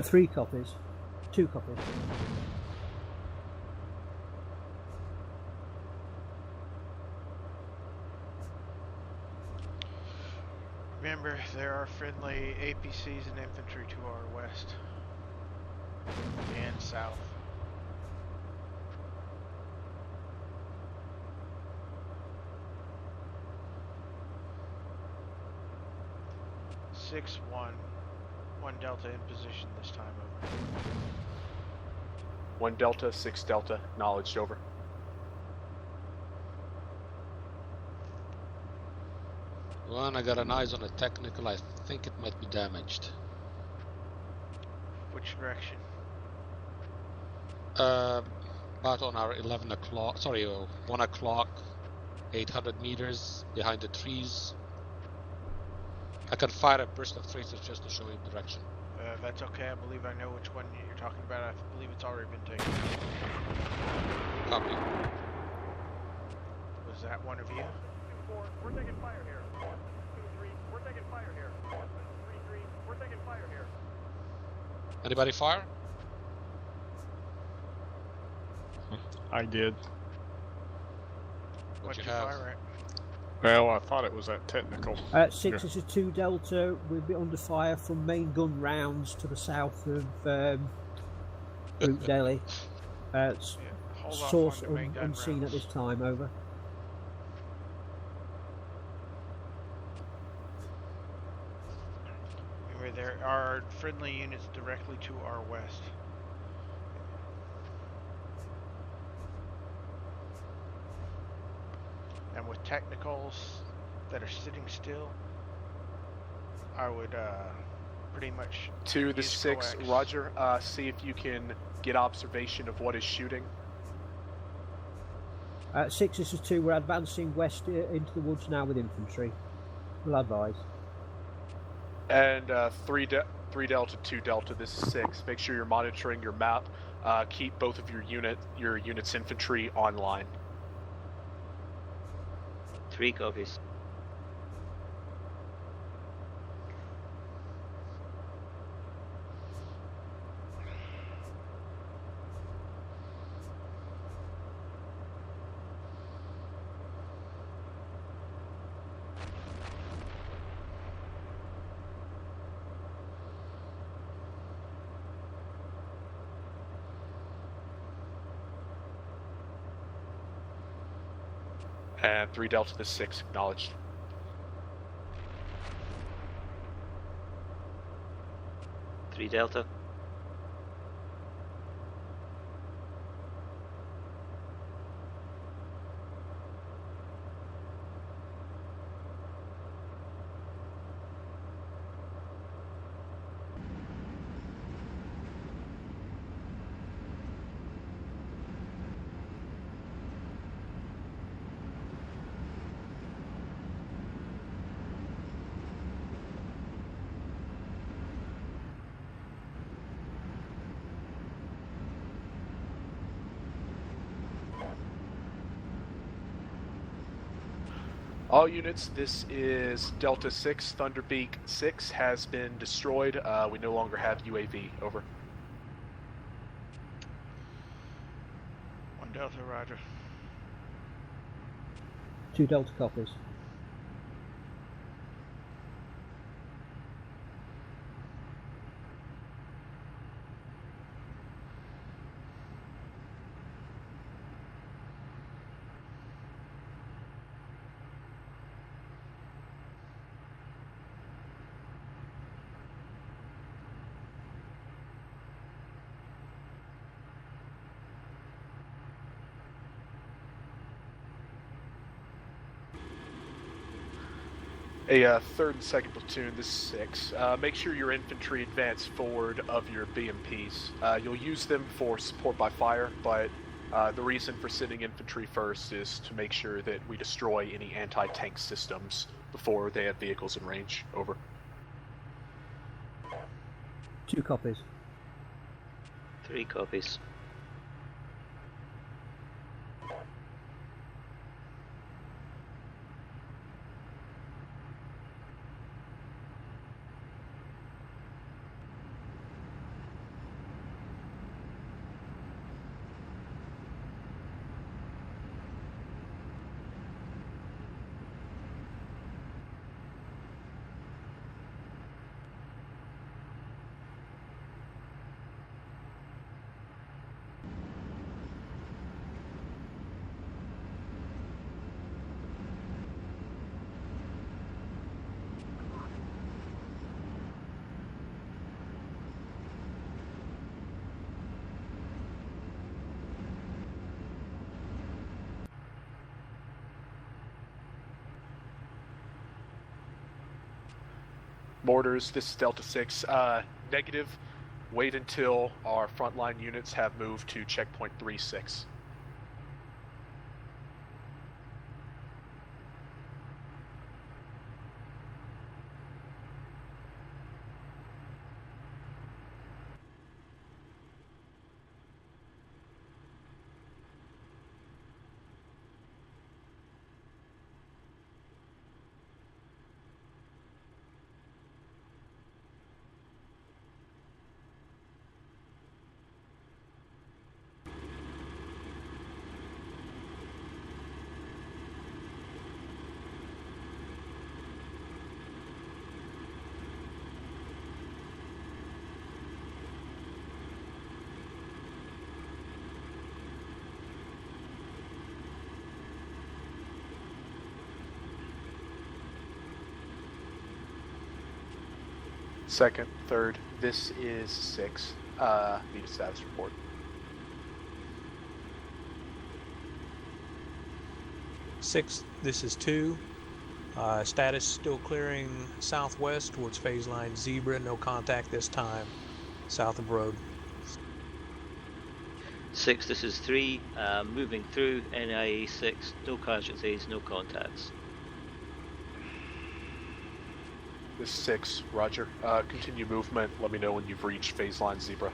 3 copies. 2 copies. Remember, there are friendly APCs and infantry to our west and south. Six, 1 Delta in position this time. Over. 1 Delta, 6 Delta, acknowledged. Over. One, I got an eyes on a technical. I think it might be damaged. Which direction? About on our 11 o'clock. Sorry, 1 o'clock. 800 meters behind the trees. I can fire a burst of tracers just to show you direction. That's okay. I believe I know which one you're talking about. I believe it's already been taken. Copy. Was that one of you? 2-4, we're taking fire here. 2-3, we're taking fire here. 3-3, we're taking fire here. Anybody fire? I did. What'd you have? fire at? Well, I thought it was that technical. 6, this is 2 Delta. We'll be under fire from main gun rounds to the south of Route Delhi. Source unseen at this time. Over. Remember, there are friendly units directly to our west. And with technicals that are sitting still, I would pretty much 2 to use 6, coax. Roger. See if you can get observation of what is shooting. 6, this is 2. We're advancing west into the woods now with infantry. We'll advise. And 3 Delta, 2 Delta, this is 6. Make sure you're monitoring your map. Keep both of your units' infantry online. 3 copies. And 3 Delta, this is 6, acknowledged. Three Delta. All units, this is Delta 6. Thunderbeak 6 has been destroyed. We no longer have UAV. Over. 1 Delta, roger. 2 Delta copies. A 3rd and 2nd platoon, this is 6. Make sure your infantry advance forward of your BMPs. You'll use them for support by fire, but the reason for sending infantry first is to make sure that we destroy any anti-tank systems before they have vehicles in range. Over. 2 copies. 3 copies. Mortars, this is Delta 6. Negative. Wait until our frontline units have moved to checkpoint 3-6. Second, 3rd, this is 6. Need a status report. Six, this is 2. Status still clearing southwest towards phase line Zebra. No contact this time. South of road. 6, this is 3. Moving through NIA 6. No casualties, no contacts. This is 6, roger. Continue movement. Let me know when you've reached phase line Zebra.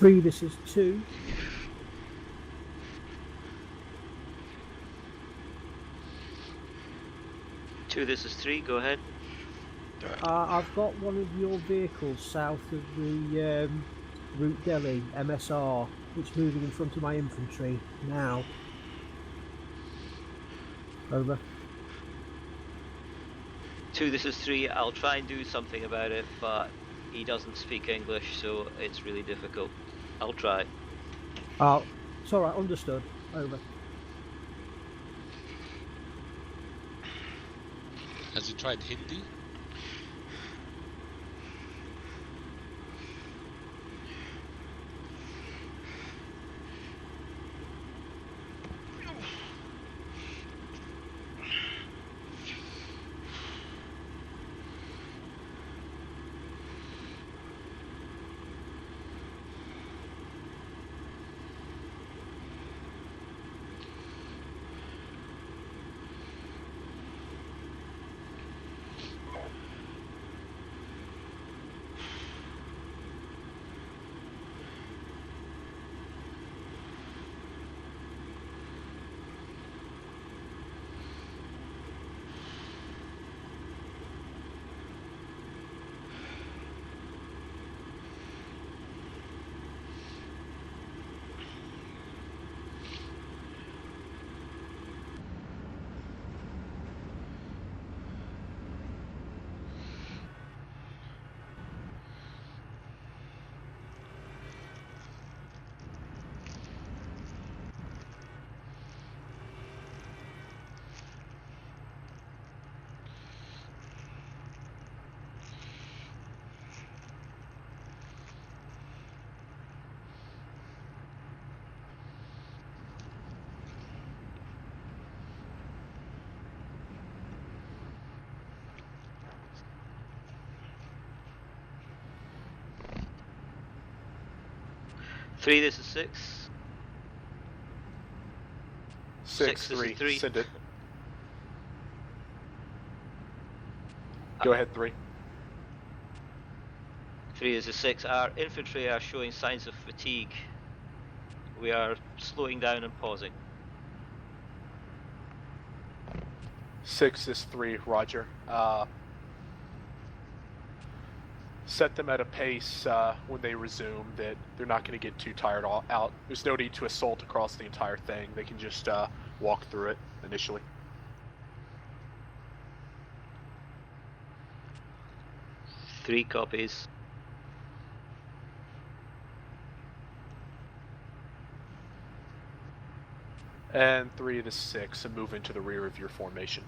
3, this is 2. Two, this is 3, go ahead. I've got one of your vehicles south of the Route Delhi, MSR. It's moving in front of my infantry now. Over. 2, this is 3, I'll try and do something about it, but he doesn't speak English, so it's really difficult. I'll try. Oh, it's alright, understood. Over. Has he tried Hindi? Three, this is 6. 6, this is 3, 3. send it. Go ahead, 3. 3 is a 6. Our infantry are showing signs of fatigue. We are slowing down and pausing. 6 is 3, roger. Set them at a pace when they resume that they're not going to get too tired out. There's no need to assault across the entire thing. They can just walk through it initially. Three copies. And 3 to 6 and move into the rear of your formation.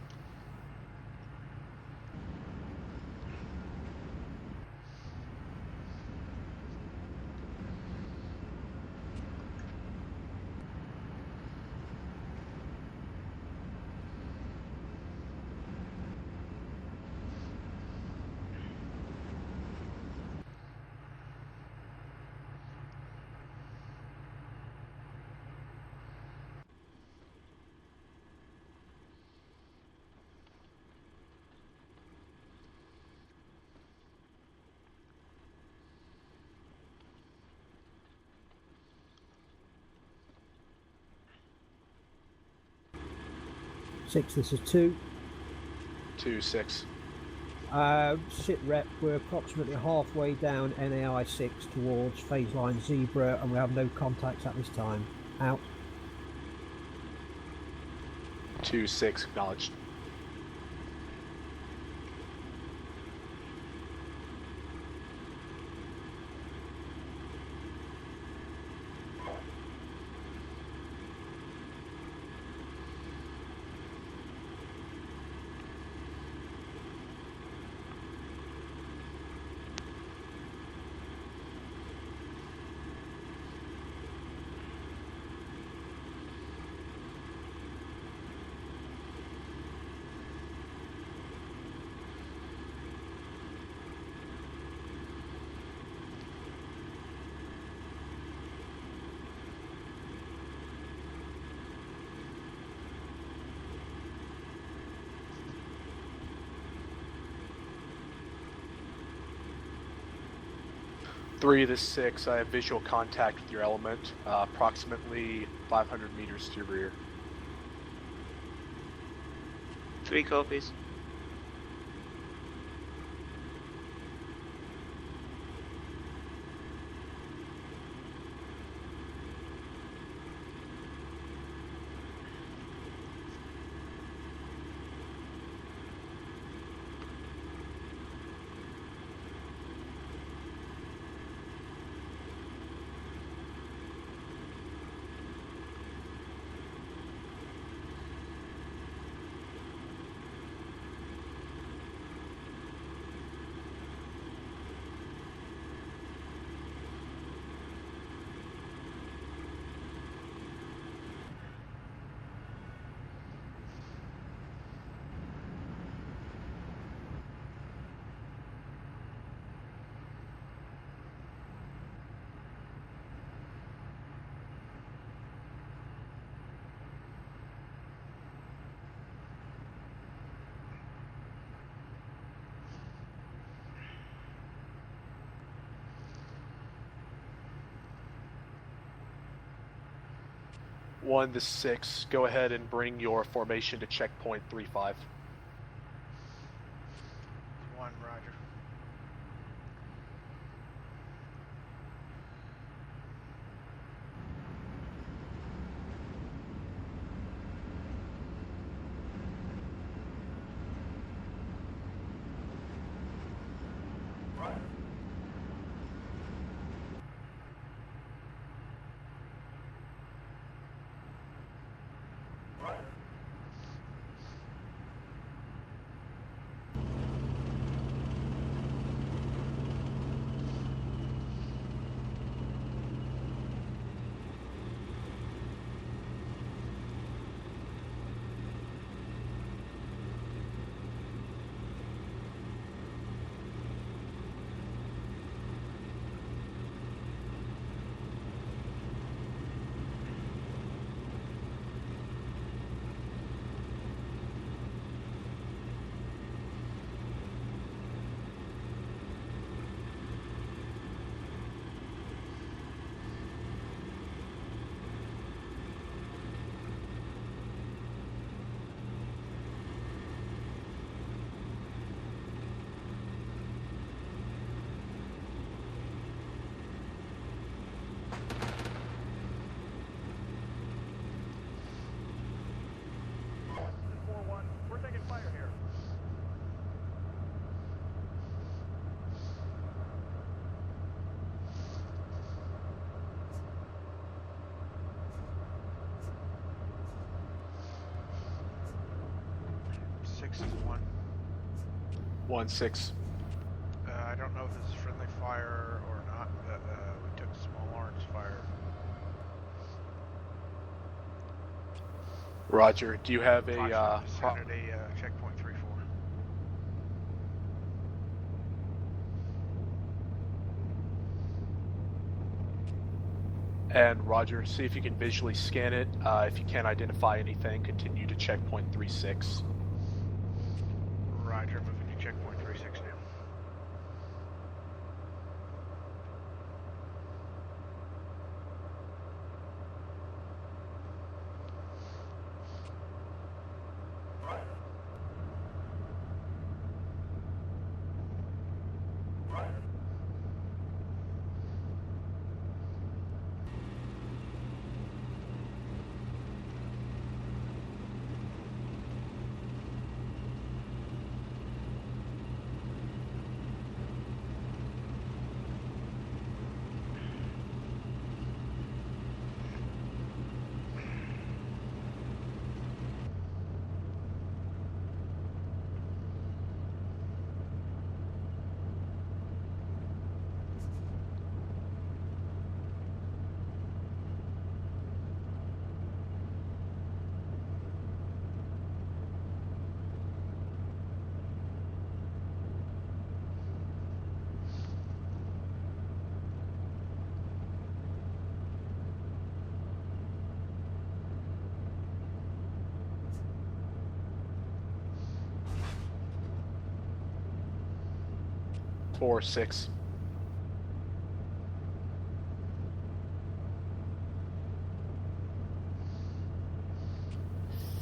Six, this is 2. 2, 6. Sit rep, we're approximately halfway down NAI 6 towards phase line Zebra, and we have no contacts at this time. Out. 2, 6, acknowledged. 3 to 6, I have visual contact with your element, approximately 500 meters to your rear. 3 copies. One to 6, go ahead and bring your formation to checkpoint 3-5. 1, roger. We're taking fire here. Six is 1. 1-6. I don't know if this is friendly fire or not, but we took small arms fire. Roger. Do you have a vicinity, checkpoint 3-4. And Roger, see if you can visually scan it. If you can't identify anything, continue to checkpoint 3-6. Roger, moving to checkpoint 3-6 now. Four, 6.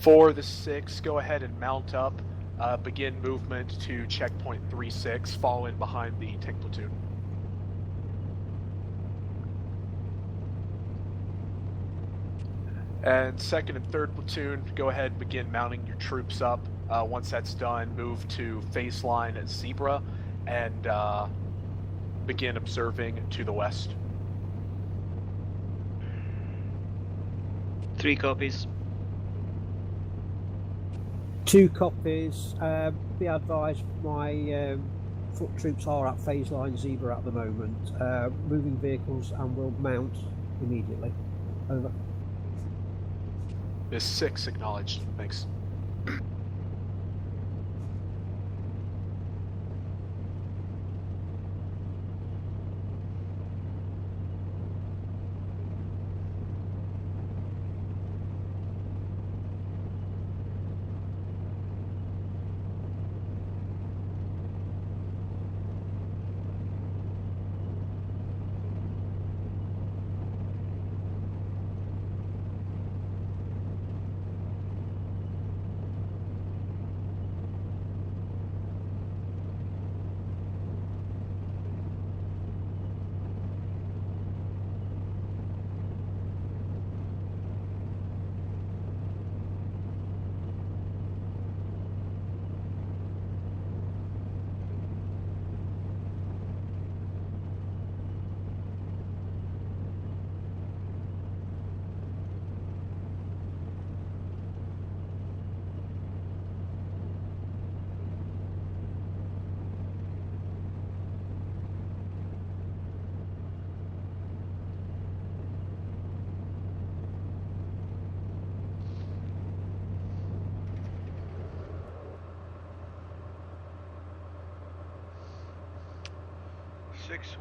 4 the 6, go ahead and mount up. Begin movement to checkpoint 36. Fall in behind the tank platoon. And 2nd and 3rd platoon, go ahead and begin mounting your troops up. Once that's done, move to phase line at Zebra and begin observing to the west. 3 copies. 2 copies. Be advised, my foot troops are at phase line Zebra at the moment. Moving vehicles and will mount immediately. Over. Is 6 acknowledged. Thanks.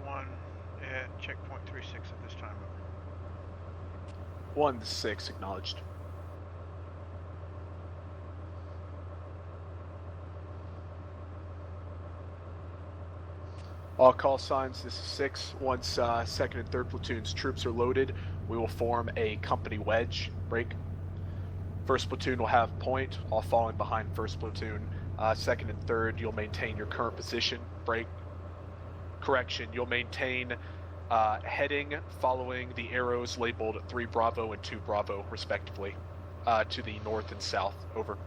One at checkpoint 36 at this time. 1 to 6 acknowledged. All call signs, this is 6. Once 2nd and 3rd platoon's troops are loaded, we will form a company wedge break. 1st platoon will have point, all falling behind 1st platoon. 2nd and 3rd, you'll maintain your current position, break. Correction, you'll maintain heading following the arrows labeled 3 Bravo and 2 Bravo, respectively, to the north and south. Over.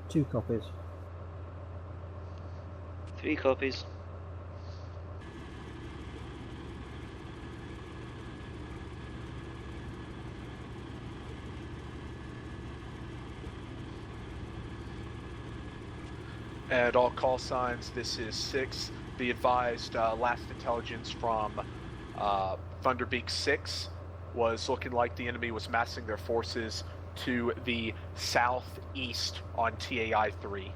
2 copies. 3 copies. And all call signs, this is 6. Be advised, last intelligence from Thunderbeak 6 was looking like the enemy was massing their forces to the southeast on TAI 3.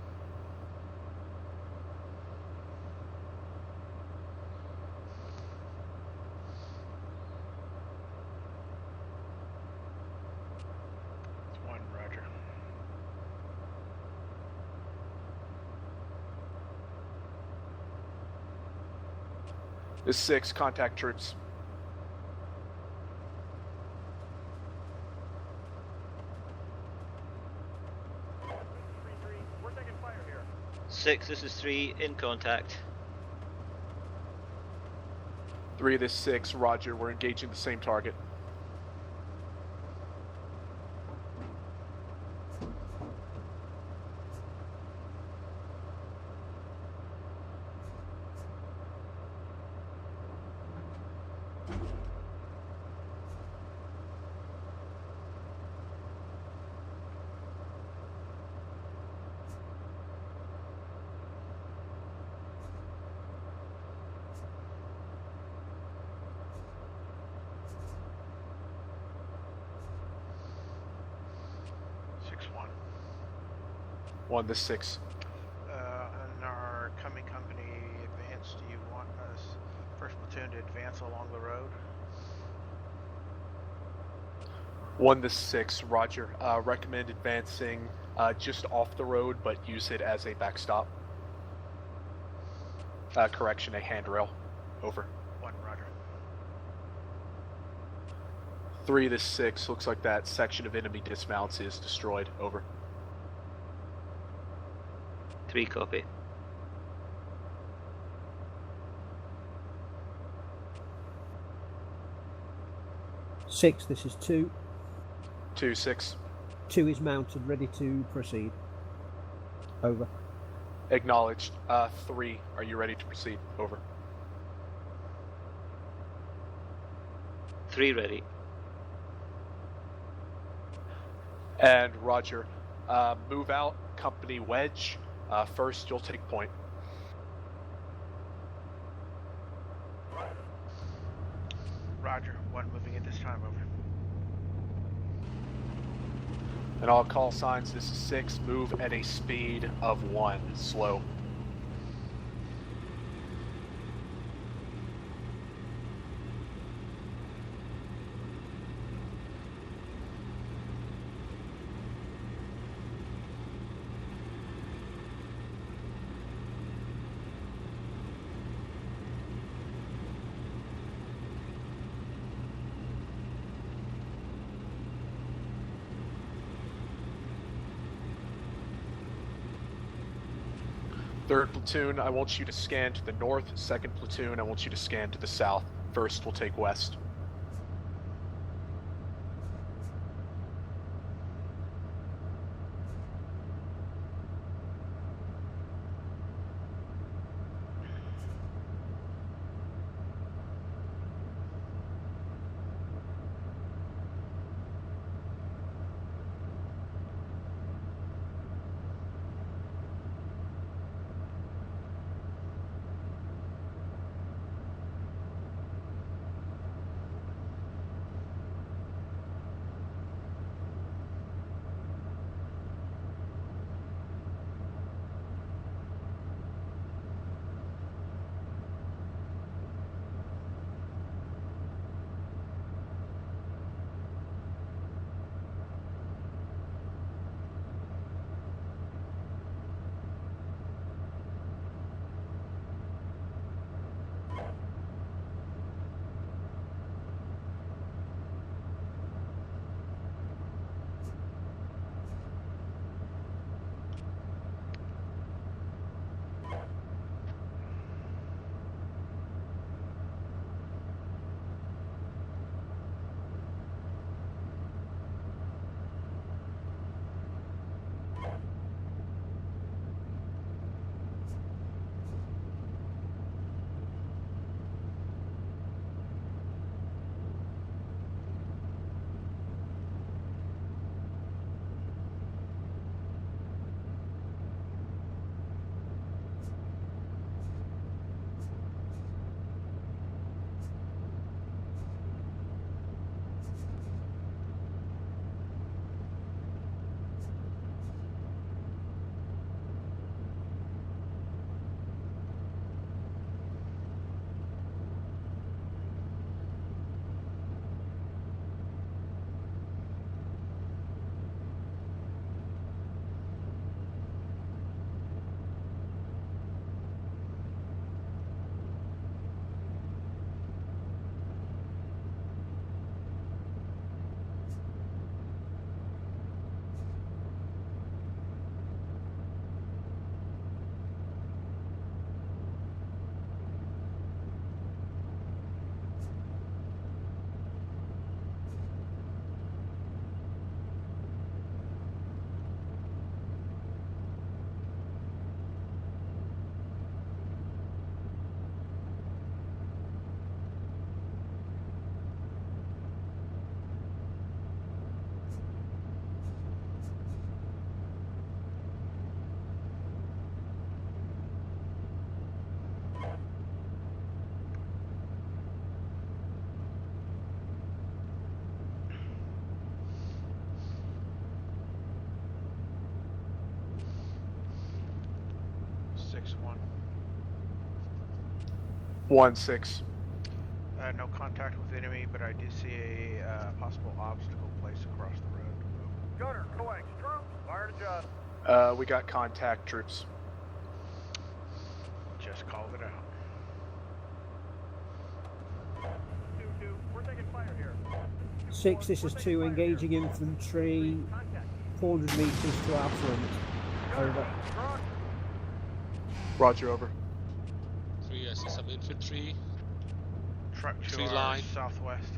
This is 6, contact troops. We're taking fire here. 6, this is 3, in contact. 3, this is 6, roger, we're engaging the same target. One to 6. In our coming company advance, do you want us, 1st platoon, to advance along the road? 1 to 6, roger. Recommend advancing just off the road, but use it as a backstop. Correction, a handrail. Over. 1, roger. 3, this 6. Looks like that section of enemy dismounts is destroyed. Over. 3, copy. Six, this is 2. 2, 6. 2 is mounted, ready to proceed. Over. Acknowledged. 3, are you ready to proceed? Over. 3, ready. And Roger. Move out, company wedge. First, you'll take point. Roger. 1 moving at this time. Over. And all call signs, this is 6. Move at a speed of 1. Slow. Third platoon, I want you to scan to the north. Second platoon, I want you to scan to the south. First, we'll take west. One. 1-6. No contact with enemy, but I do see a possible obstacle placed across the road. Gunner, coax, troops, fire to just. We got contact troops. Just called it out. 2-2, we're taking fire here. 6, this is 2, engaging infantry 400 metres to our front. Over. Roger, over. 3, I see some infantry. Truck to Tree our line. southwest.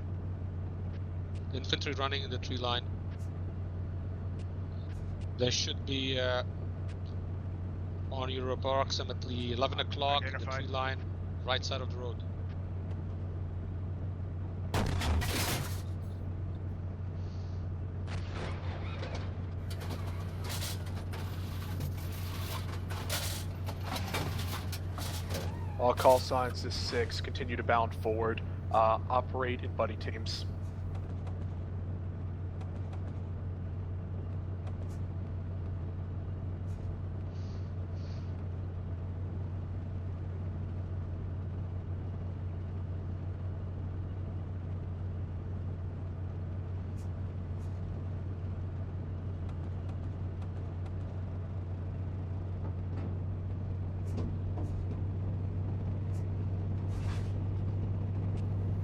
Infantry running in the tree line. There should be on your approximately 11 o'clock in the Identified. tree line, right side of the road. All call signs is 6. Continue to bound forward. Operate in buddy teams.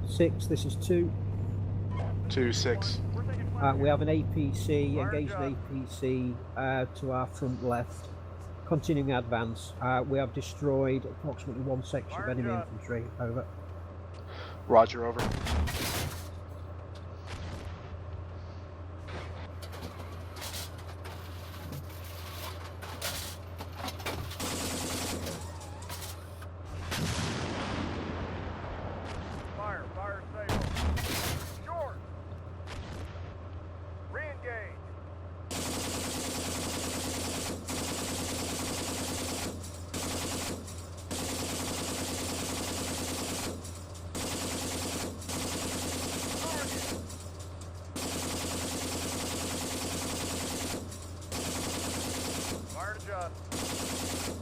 Six, this is 2. 2, 6. We have an APC, engaged an APC to our front left. Continuing advance. We have destroyed approximately 1 section of enemy infantry. Over. Roger, over. Fire stable. Short. Re-engage. Fire to adjust.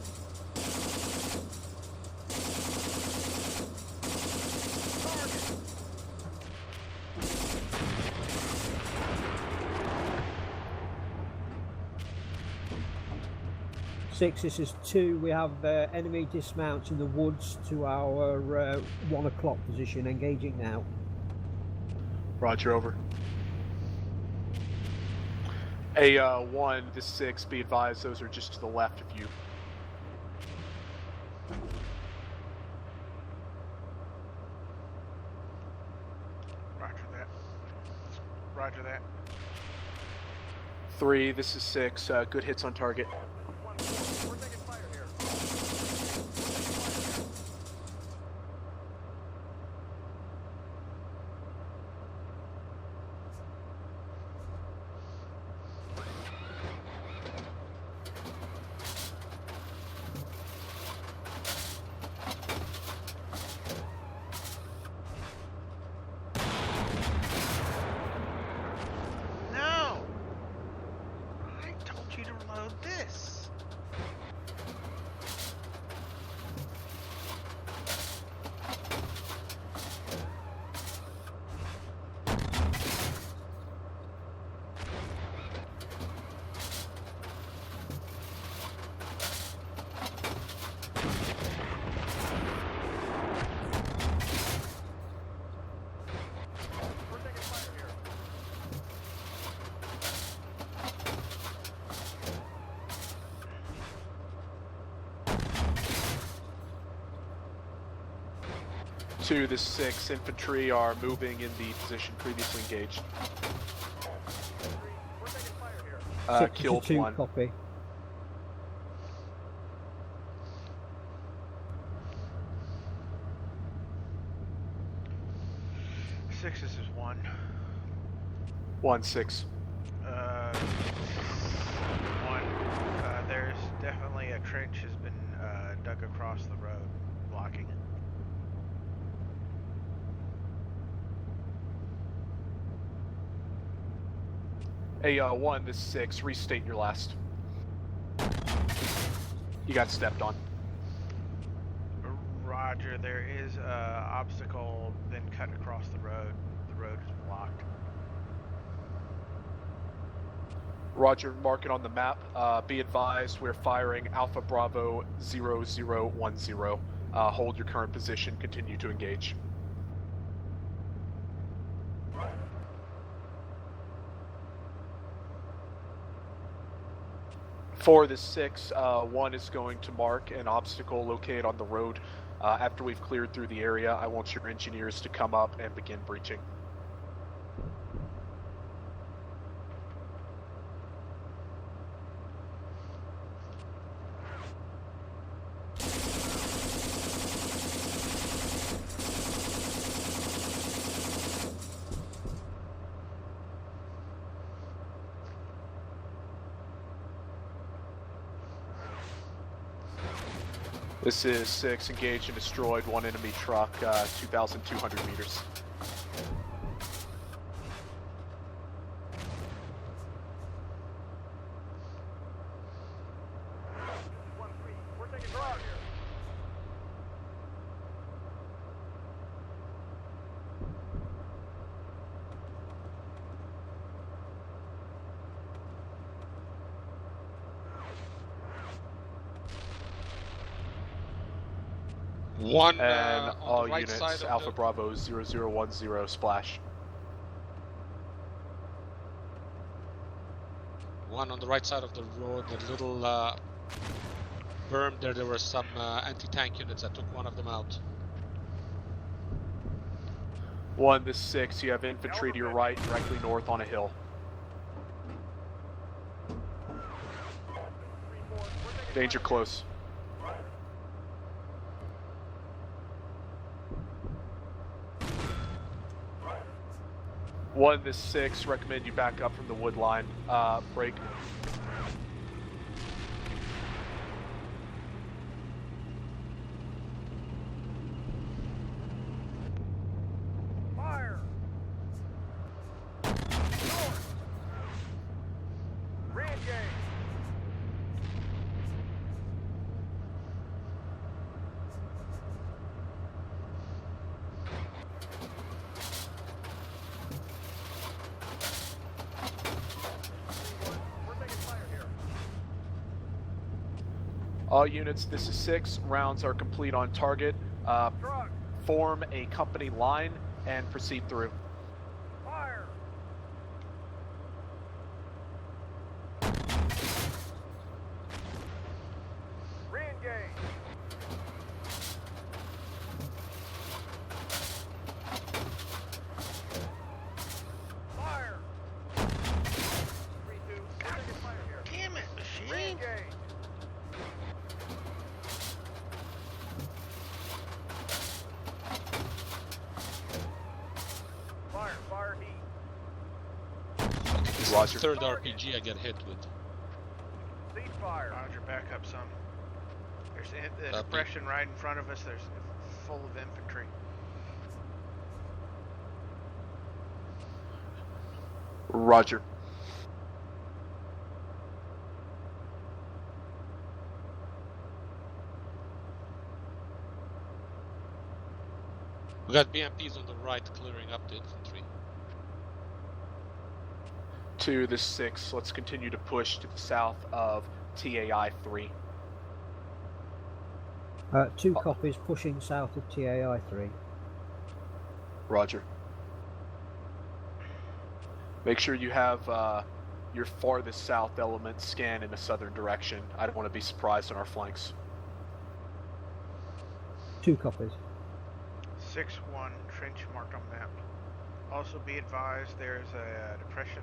Six, this is 2. We have enemy dismounts in the woods to our 1 o'clock position. Engaging now. Roger, over. A1, this 6, be advised, those are just to the left of you. Roger that. Roger that. 3, this is 6, good hits on target. We're taking fire here. No! I told you to load this. We're taking fire here. Two, this 6, infantry are moving in the position previously engaged. We're taking fire here. 6 Killed to 2, 1. copy. Six, this is 1. 1, 6. 1. There's definitely a trench has been dug across the road, blocking it. A1, this 6, restate your last. You got stepped on. Roger, there is a obstacle then cut across the road. The road is blocked. Roger, mark it on the map. Be advised, we're firing Alpha Bravo 0010. Hold your current position, continue to engage. For the 6, 1 is going to mark an obstacle located on the road. After we've cleared through the area, I want your engineers to come up and begin breaching. This is 6, engaged and destroyed, 1 enemy truck, 2,200 meters. We're taking fire here. One And on all the right units, side of Alpha the... Bravo 0010, splash. One on the right side of the road, the little berm there were some anti-tank units. I took one of them out. 1 to 6, you have infantry to your right, directly north on a hill. Danger close. One to 6, recommend you back up from the wood line. Break. Fire! North! Re-engage! We're taking fire here. All units, this is 6. Rounds are complete on target. Truck! Form a company line and proceed through. Fire! Re-engage! Fire! 3-2, we're taking fire here. Damn it, machine! Re-engage! Fire, fire, heat. Okay, this is Roger. the third RPG I get hit with. Cease fire. Roger, back up some. There's Copy. depression right in front of us. There's full of infantry. Roger. We got BMPs on the right clearing up the infantry. 2 to 6, let's continue to push to the south of TAI 3. 2 copies pushing south of TAI 3. Roger. Make sure you have your farthest south element scan in the southern direction. I don't want to be surprised on our flanks. 2 copies. 6-1, trench marked on map. Also be advised there's a depression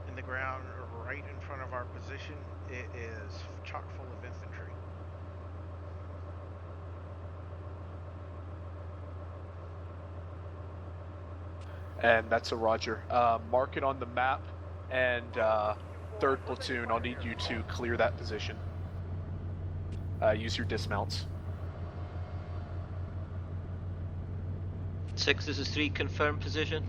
in the ground right in front of our position. It is chock full of infantry. And that's a roger. Mark it on the map, and 3rd platoon, I'll need you to clear that position. Use your dismounts. 6, this is 3, confirm position.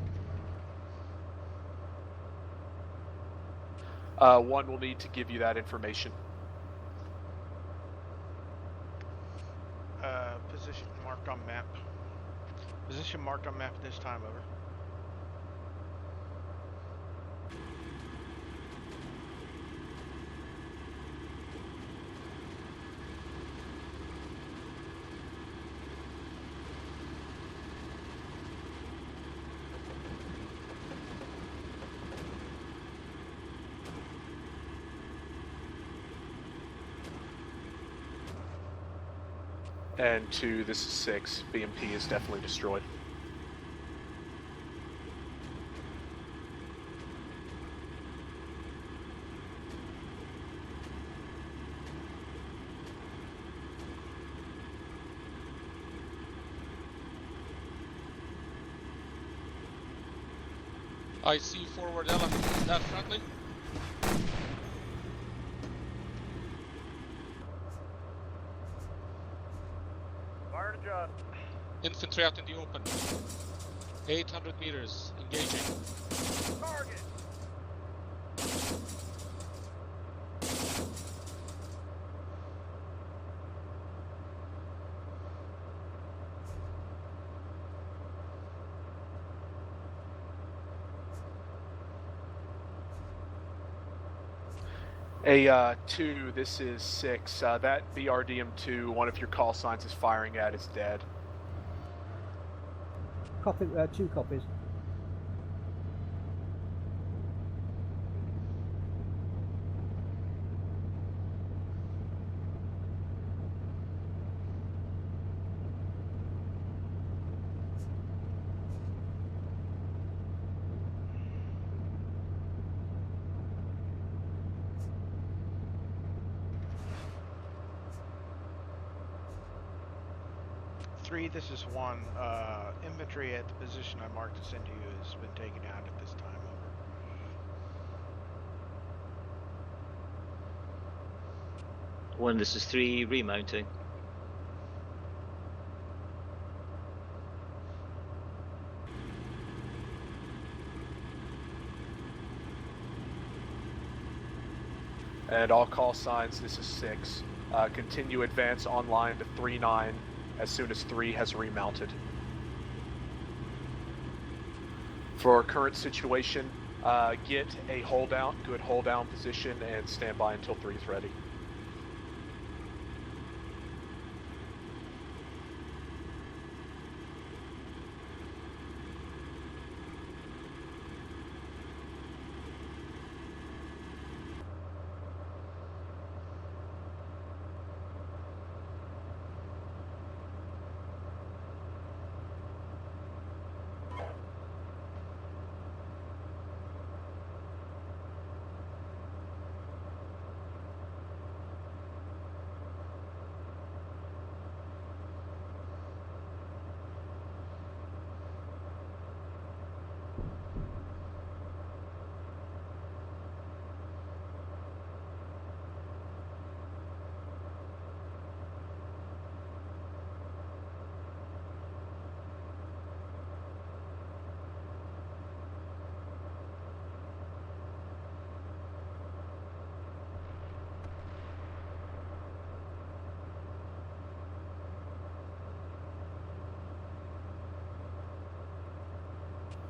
1 will need to give you that information. Position marked on map. Position marked on map this time, over. And 2, this is 6. BMP is definitely destroyed. I see forward element. Is that friendly? Fire to John. Infantry out in the open. 800 meters. Engaging. Target. A2, this is 6. That BRDM2, one of your call signs is firing at, is dead. Copy, 2 copies. Three, this is 1. Infantry at the position I marked to send to you has been taken out at this time. Over. 1, this is 3, remounting. And all call signs, this is 6. Continue advance online to 3-9 as soon as 3 has remounted. For our current situation, get a hold down, good hold down position, and stand by until 3 is ready.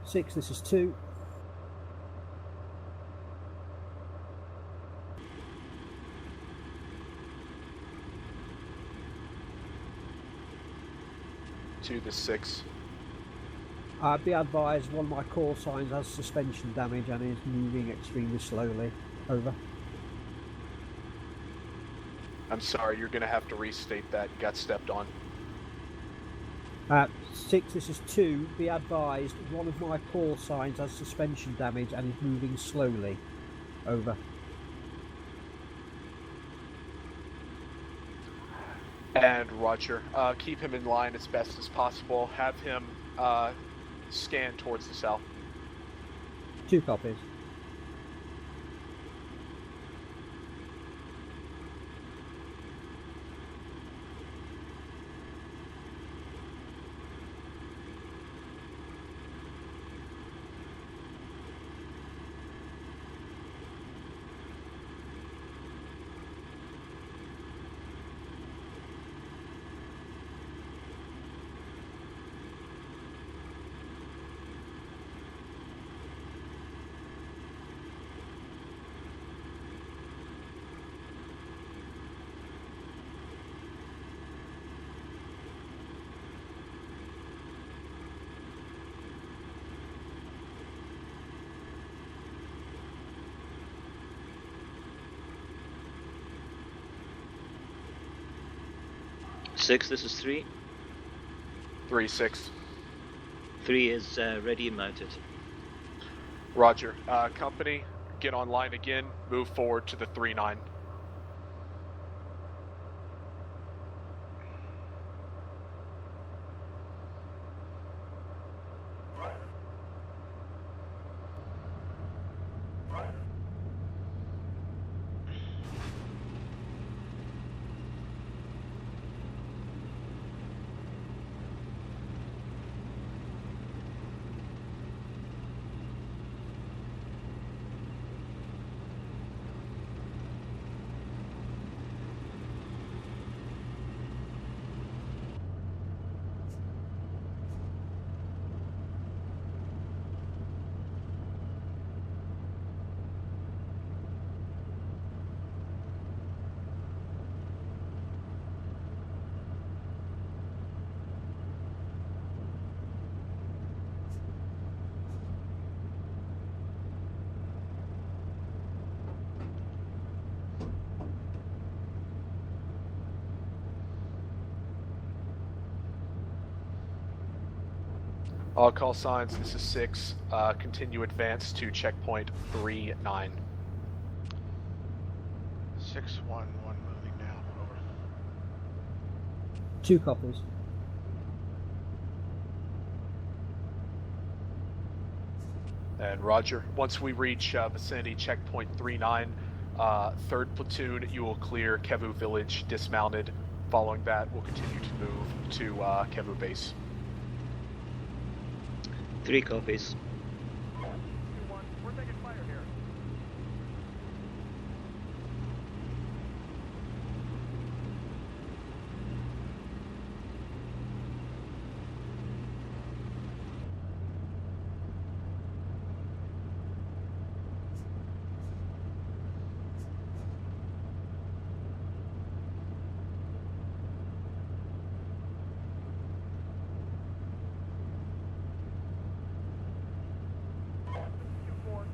Six, this is 2. To the 6. Be advised, one of my call signs has suspension damage and is moving extremely slowly. Over. I'm sorry, you're going to have to restate that. You got stepped on. 6, this is 2. Be advised, one of my call signs has suspension damage and is moving slowly. Over. And Roger, keep him in line as best as possible. Have him scan towards the south. 2 copies. 6, this is 3. 3-6. 3 is ready and mounted. Roger. Company, get online again. Move forward to the 3-9. All call signs, this is 6. Continue advance to checkpoint 3-9. 6-1-1 moving now. Over. 2 copies. And Roger, once we reach vicinity checkpoint 3-9, 3rd platoon, you will clear Kevu village dismounted. Following that, we'll continue to move to Kevu base. 3 copies. 2-1, we're taking fire here.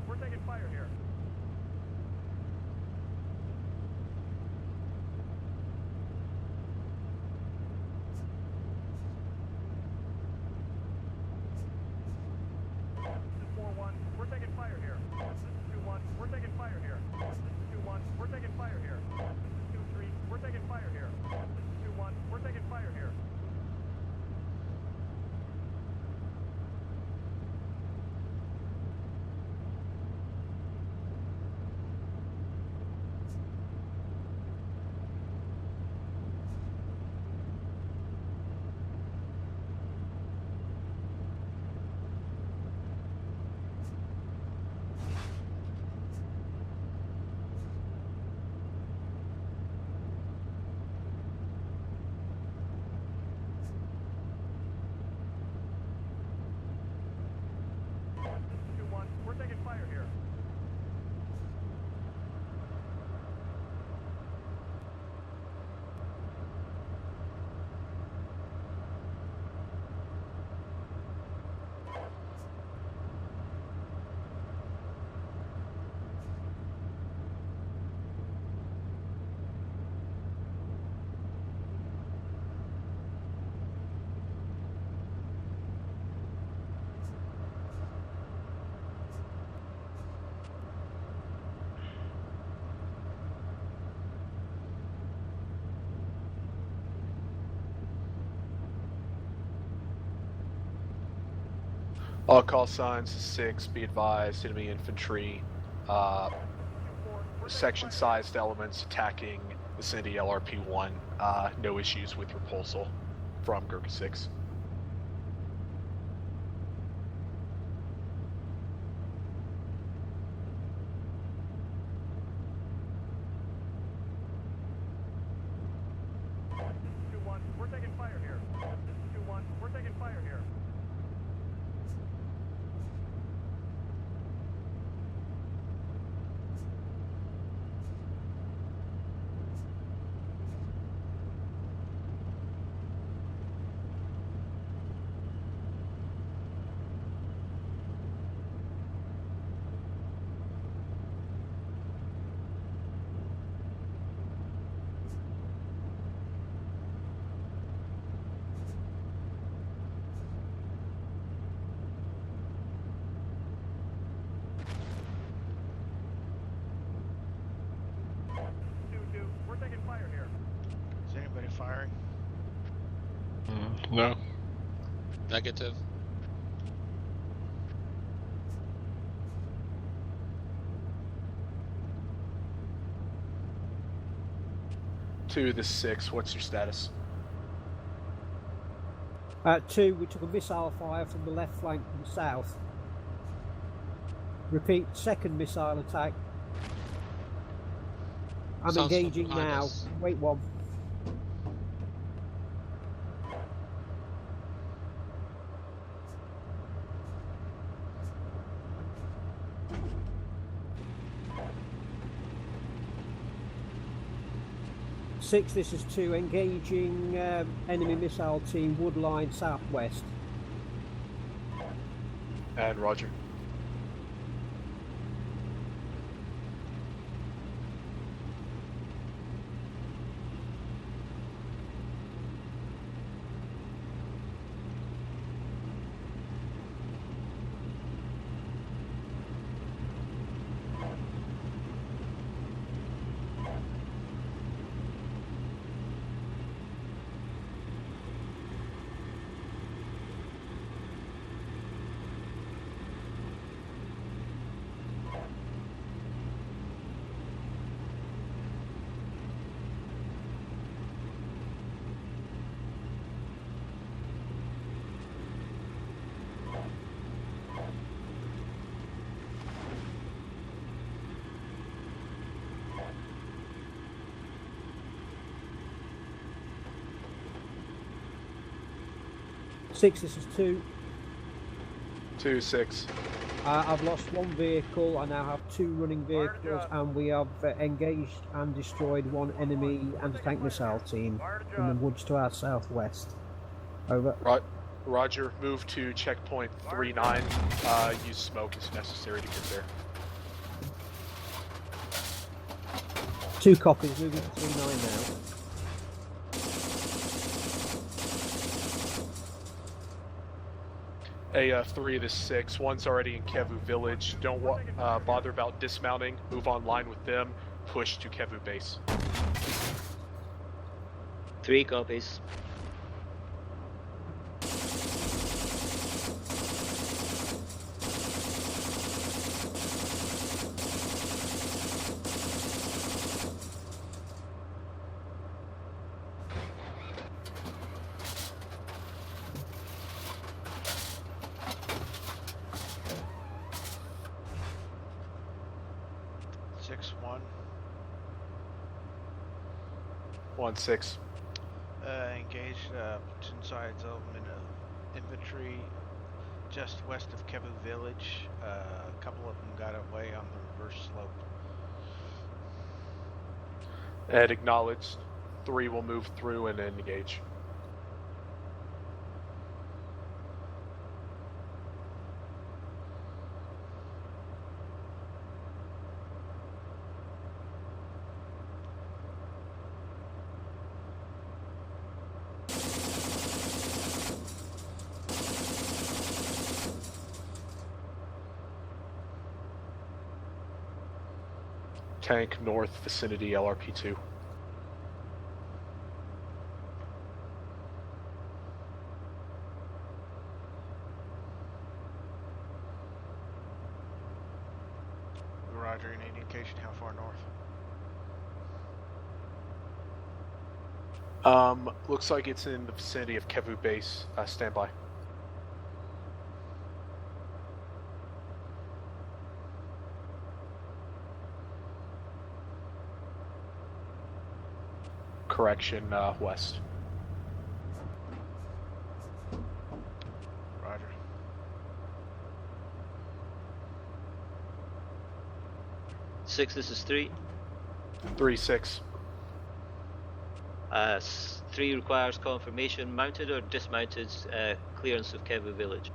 We're taking fire here. This is 4-1, we're taking fire here. This is 2-1, we're taking fire here. This is 2-1, we're taking fire here. This is 2-3, we're taking fire here. This is 2-1, we're taking fire here. We're taking fire here. All call signs 6, be advised, enemy infantry, section-sized elements attacking vicinity LRP-1. No issues with repulsal from Gurkha 6. This is 2-1, we're taking fire here. This is 2-1, we're taking fire here. No. Negative. To the 6, what's your status? 2, we took a missile fire from the left flank from the south. Repeat, second missile attack. I'm Sounds engaging behind now. us. Wait one. Six, this is 2, engaging enemy missile team Woodline southwest. And Roger. Six, this is 2. 2-6. I've lost 1 vehicle. I now have 2 running vehicles, and we have engaged and destroyed 1 enemy anti-tank missile team in the woods to our southwest. Over. Right. Roger, move to checkpoint 39. Use smoke as necessary to get there. 2 copies, moving to 39 now. A 3 to 6. One's already in Kevu village. Don't bother about dismounting. Move on line with them. Push to Kevu base. 3 copies. One 6. Engaged platoon sides element of infantry just west of Kevu village. A couple of them got away on the reverse slope. And acknowledged. 3 will move through and engage. Tank north vicinity LRP2. Roger, any indication how far north? Looks like it's in the vicinity of Kevu base. Stand by. Correction, west. Roger. Six, this is 3. 3-6. 3 requires confirmation, mounted or dismounted clearance of Kevu village.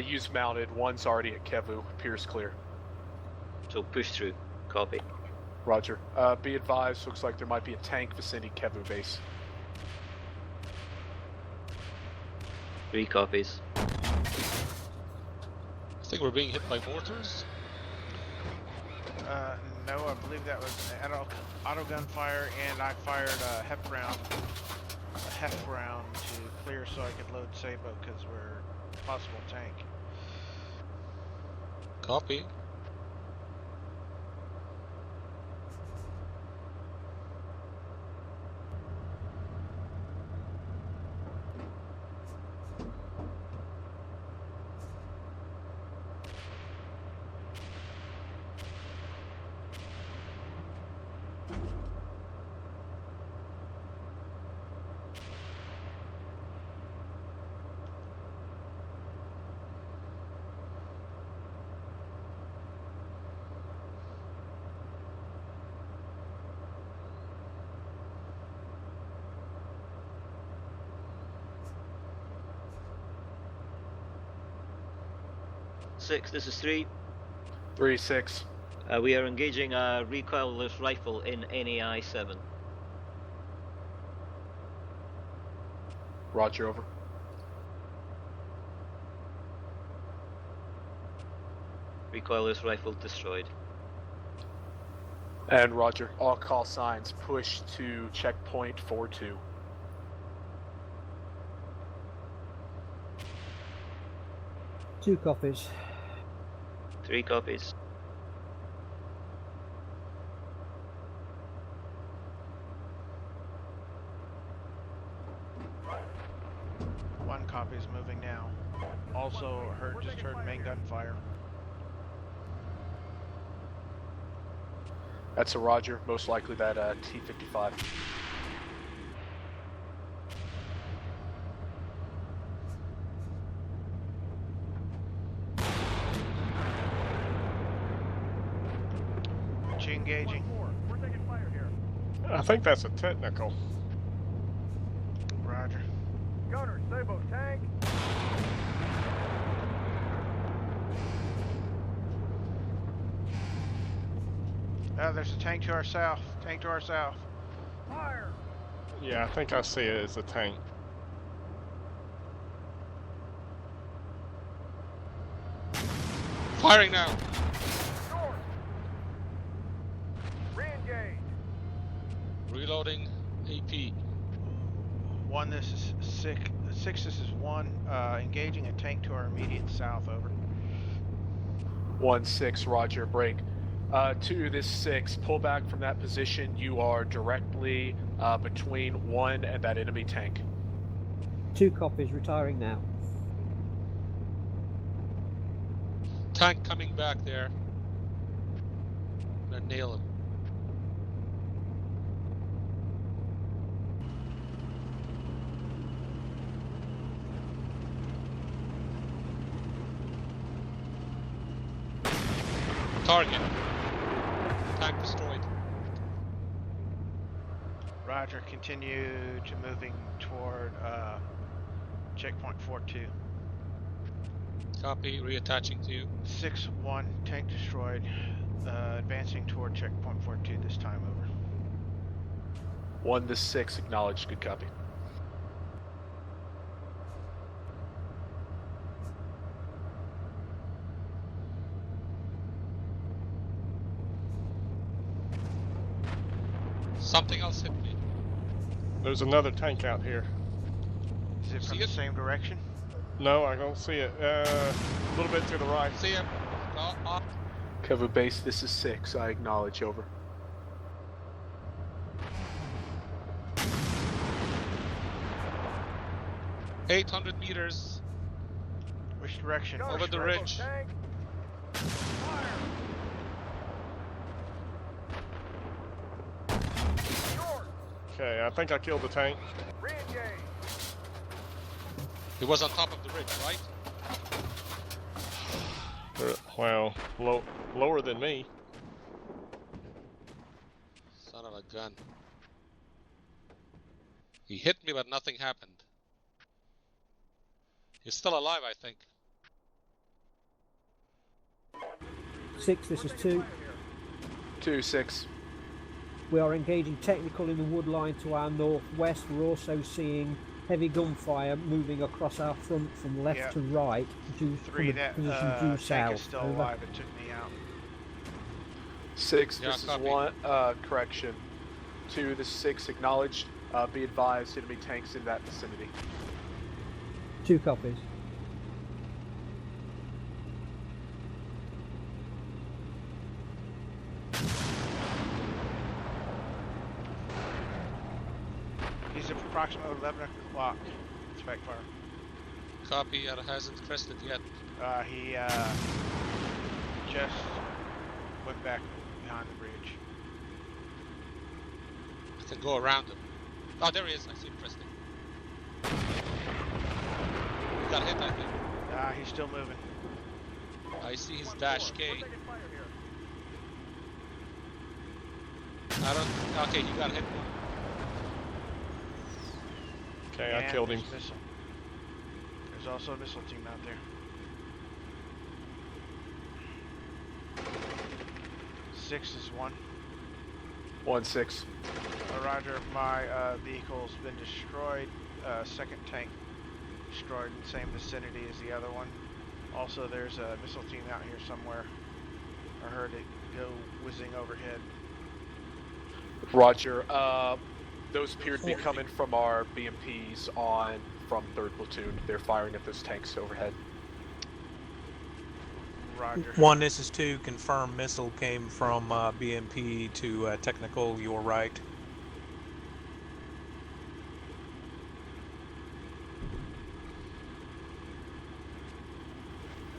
Use mounted. One's already at Kevu. Appears clear. So push through. Copy. Roger. Be advised, looks like there might be a tank vicinity Kevu base. 3 copies. I think we're being hit by mortars. No, I believe that was an auto gunfire, and I fired a HEF round to clear so I could load Sabo because we're possible tank. Copy. Six, this is 3. 3-6. We are engaging a recoilless rifle in NAI 7. Roger, over. Recoilless rifle destroyed. And Roger, all call signs push to checkpoint 4-2. Two copies. 3 copies. One copy is moving now. Also just heard main gun fire. That's a Roger, most likely that T-55. She engaging. We're taking fire here. I think that's a technical. Roger. Gunner, Sabo, tank. There's a tank to our south. Tank to our south. Fire. Yeah, I think I see it as a tank. Firing now. North. Re-engage. Reloading AP. 1, this is 6. 6, this is 1. Engaging a tank to our immediate south, over. 1-6, Roger, break. 2, this 6, pull back from that position. You are directly between 1 and that enemy tank. Two copies, retiring now. Tank coming back there. Gonna nail him. Target. Tank destroyed. Roger, continue to moving toward checkpoint 4-2. Copy, reattaching to you. 6-1, tank destroyed. Advancing toward checkpoint 4-2 this time, over. 1 to 6, acknowledged, good copy. Something else hit me. There's another tank out here. Is it from See the it? same direction? No, I don't see it. A little bit to the right. See him. Cover base, this is 6, I acknowledge, over. $800 meters. Which direction? Over the ridge. Tank. Fire. North. Okay, I think I killed the tank. Re-engage. He was on top of the ridge, right? Well, lower than me. Son of a gun. He hit me, but nothing happened. He's still alive, I think. 6, this is 2. 2-6. We are engaging technical in the wood line to our northwest. We're also seeing heavy gunfire moving across our front from left to right, due 3, from the that position due tank south. is still Over. alive. It took me out. 6, Yeah, this is copy. 1, correction. 2, this is 6, acknowledged. Be advised, enemy tanks in that vicinity. 2 copies. He's approximately 11 o'clock. Expect fire. Copy. Hasn't crested yet. He just went back behind the bridge. I can go around him. Oh, there he is. I see him cresting. He got hit, I think. He's still moving. I see his dash K. I don't. Okay, he got hit. Okay, I And killed him. there's missile. There's also a missile team out there. 6 is 1. 1-6. Roger, my vehicle's been destroyed. Second tank destroyed in the same vicinity as the other one. Also, there's a missile team out here somewhere. I heard it go whizzing overhead. Roger. Those appear to be coming from our BMPs from 3rd Platoon. They're firing at those tanks overhead. Roger. 1, this is 2. Confirmed missile came from BMP to technical, your right.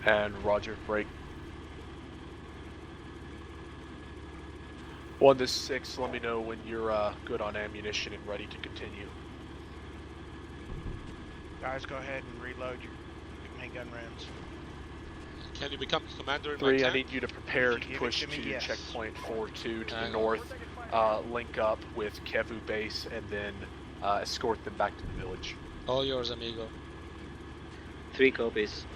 And Roger, break. 1 to 6, let me know when you're good on ammunition and ready to continue. Guys, go ahead and reload your main gun rounds. Can you become commander in 3, my I tank? need you to prepare If to you give push it to to me, yes. checkpoint 4-2 to the Hang on. north, link up with Kevu base, and then escort them back to the village. All yours, amigo. 3 copies.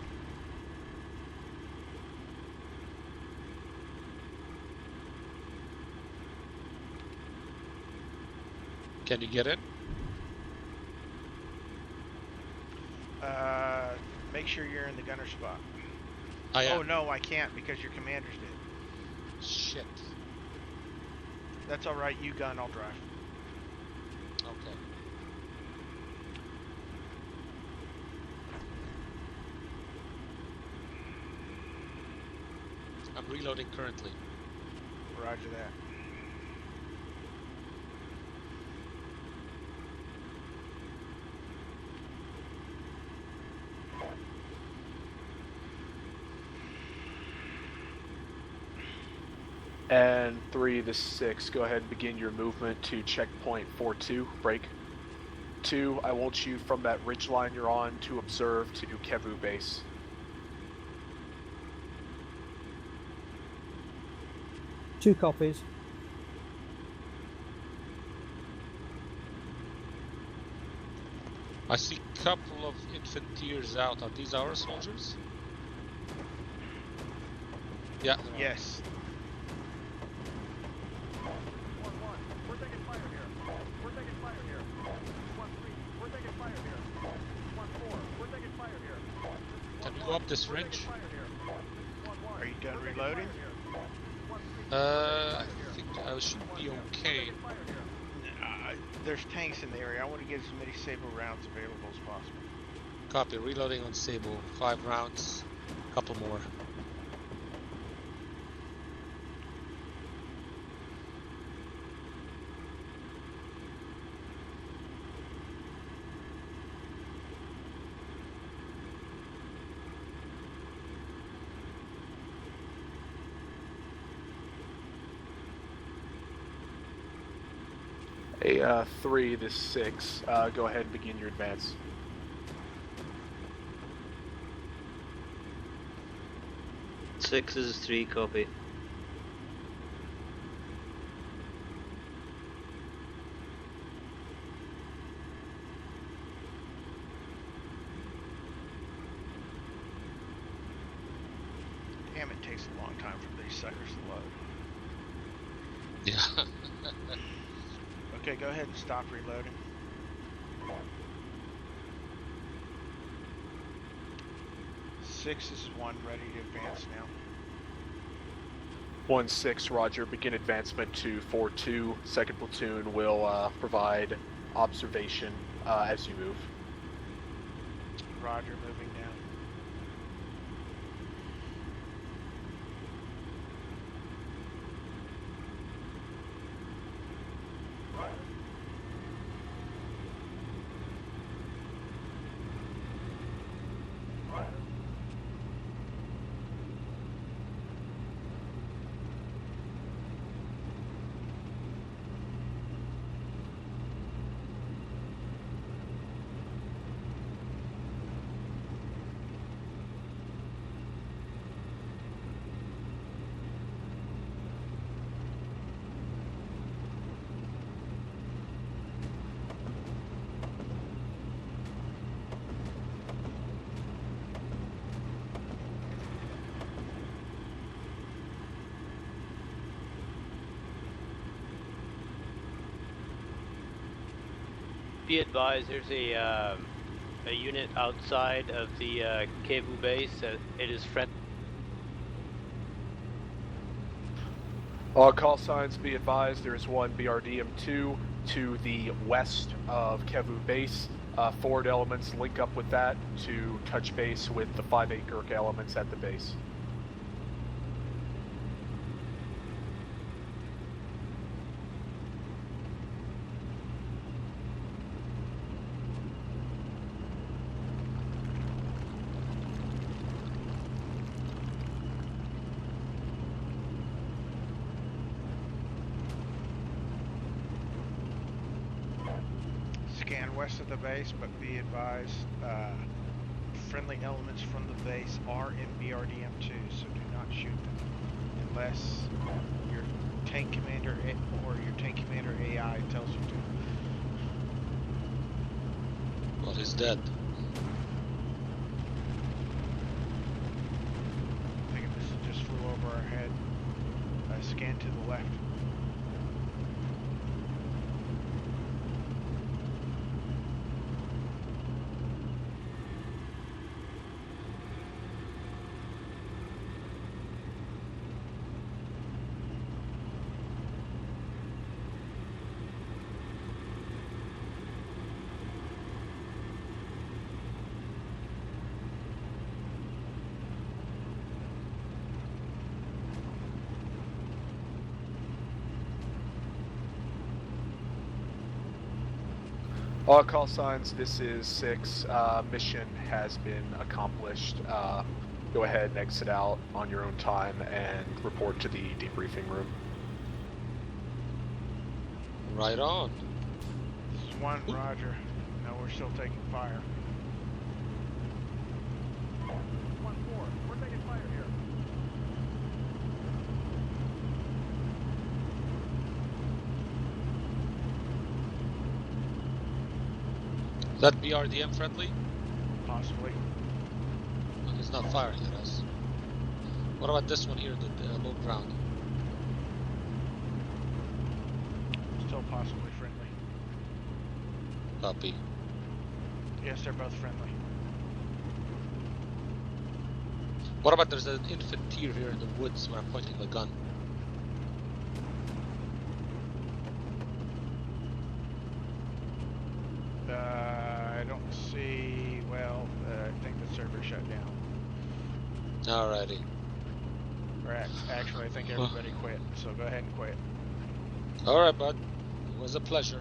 Can you get in? Make sure you're in the gunner spot. I am. Oh no, I can't because your commander's dead. Shit. That's alright, you gun, I'll drive. Okay. I'm reloading currently. Roger that. And 3 to 6, go ahead and begin your movement to checkpoint 4-2, break. 2, I want you from that ridge line you're on to observe to Kevu base. Two copies. I see a couple of infanteers out. Are these our soldiers? Yeah. Yes. We're taking fire here. We're taking fire here. 1-3. We're taking fire here. 1-4. We're taking fire here. Can we go up this ridge? Are you done reloading? I think I should be okay. There's tanks in the area. I want to get as many Sable rounds available as possible. Copy. Reloading on Sable. 5 rounds. Couple more. A 3 to 6, go ahead and begin your advance. Six is 3 copy. Damn, it takes a long time for these suckers to load. Yeah. Okay, go ahead and stop reloading. Six is 1, ready to advance now. 1-6, Roger, begin advancement to 4-2. 2nd Platoon will provide observation as you move. Roger, moving down. Be advised, there's a unit outside of the Kevu base. It is friendly. All call signs be advised, there is one BRDM-2 to the west of Kevu base. Forward elements link up with that to touch base with the 5-8 Gurkha elements at the base. Scan west of the base, but be advised, friendly elements from the base are in BRDM-2, so do not shoot them unless your tank commander or your tank commander AI tells you to. Well, he's dead. I think this just flew over our head. Scan to the left. All call signs, this is 6. Mission has been accomplished. Go ahead and exit out on your own time and report to the debriefing room. Right on. This is 1, Roger. No, we're still taking fire. 1-4, we're taking fire here. Is that BRDM friendly? Possibly. Well, he's not firing at us. What about this one here, the low ground? Still possibly friendly. Copy. Yes, they're both friendly. What about there's an infantry here in the woods where I'm pointing the gun? I don't see. Well, I think the server shut down. Alrighty. Or actually, I think everybody quit. So go ahead and quit. Alright, bud. It was a pleasure.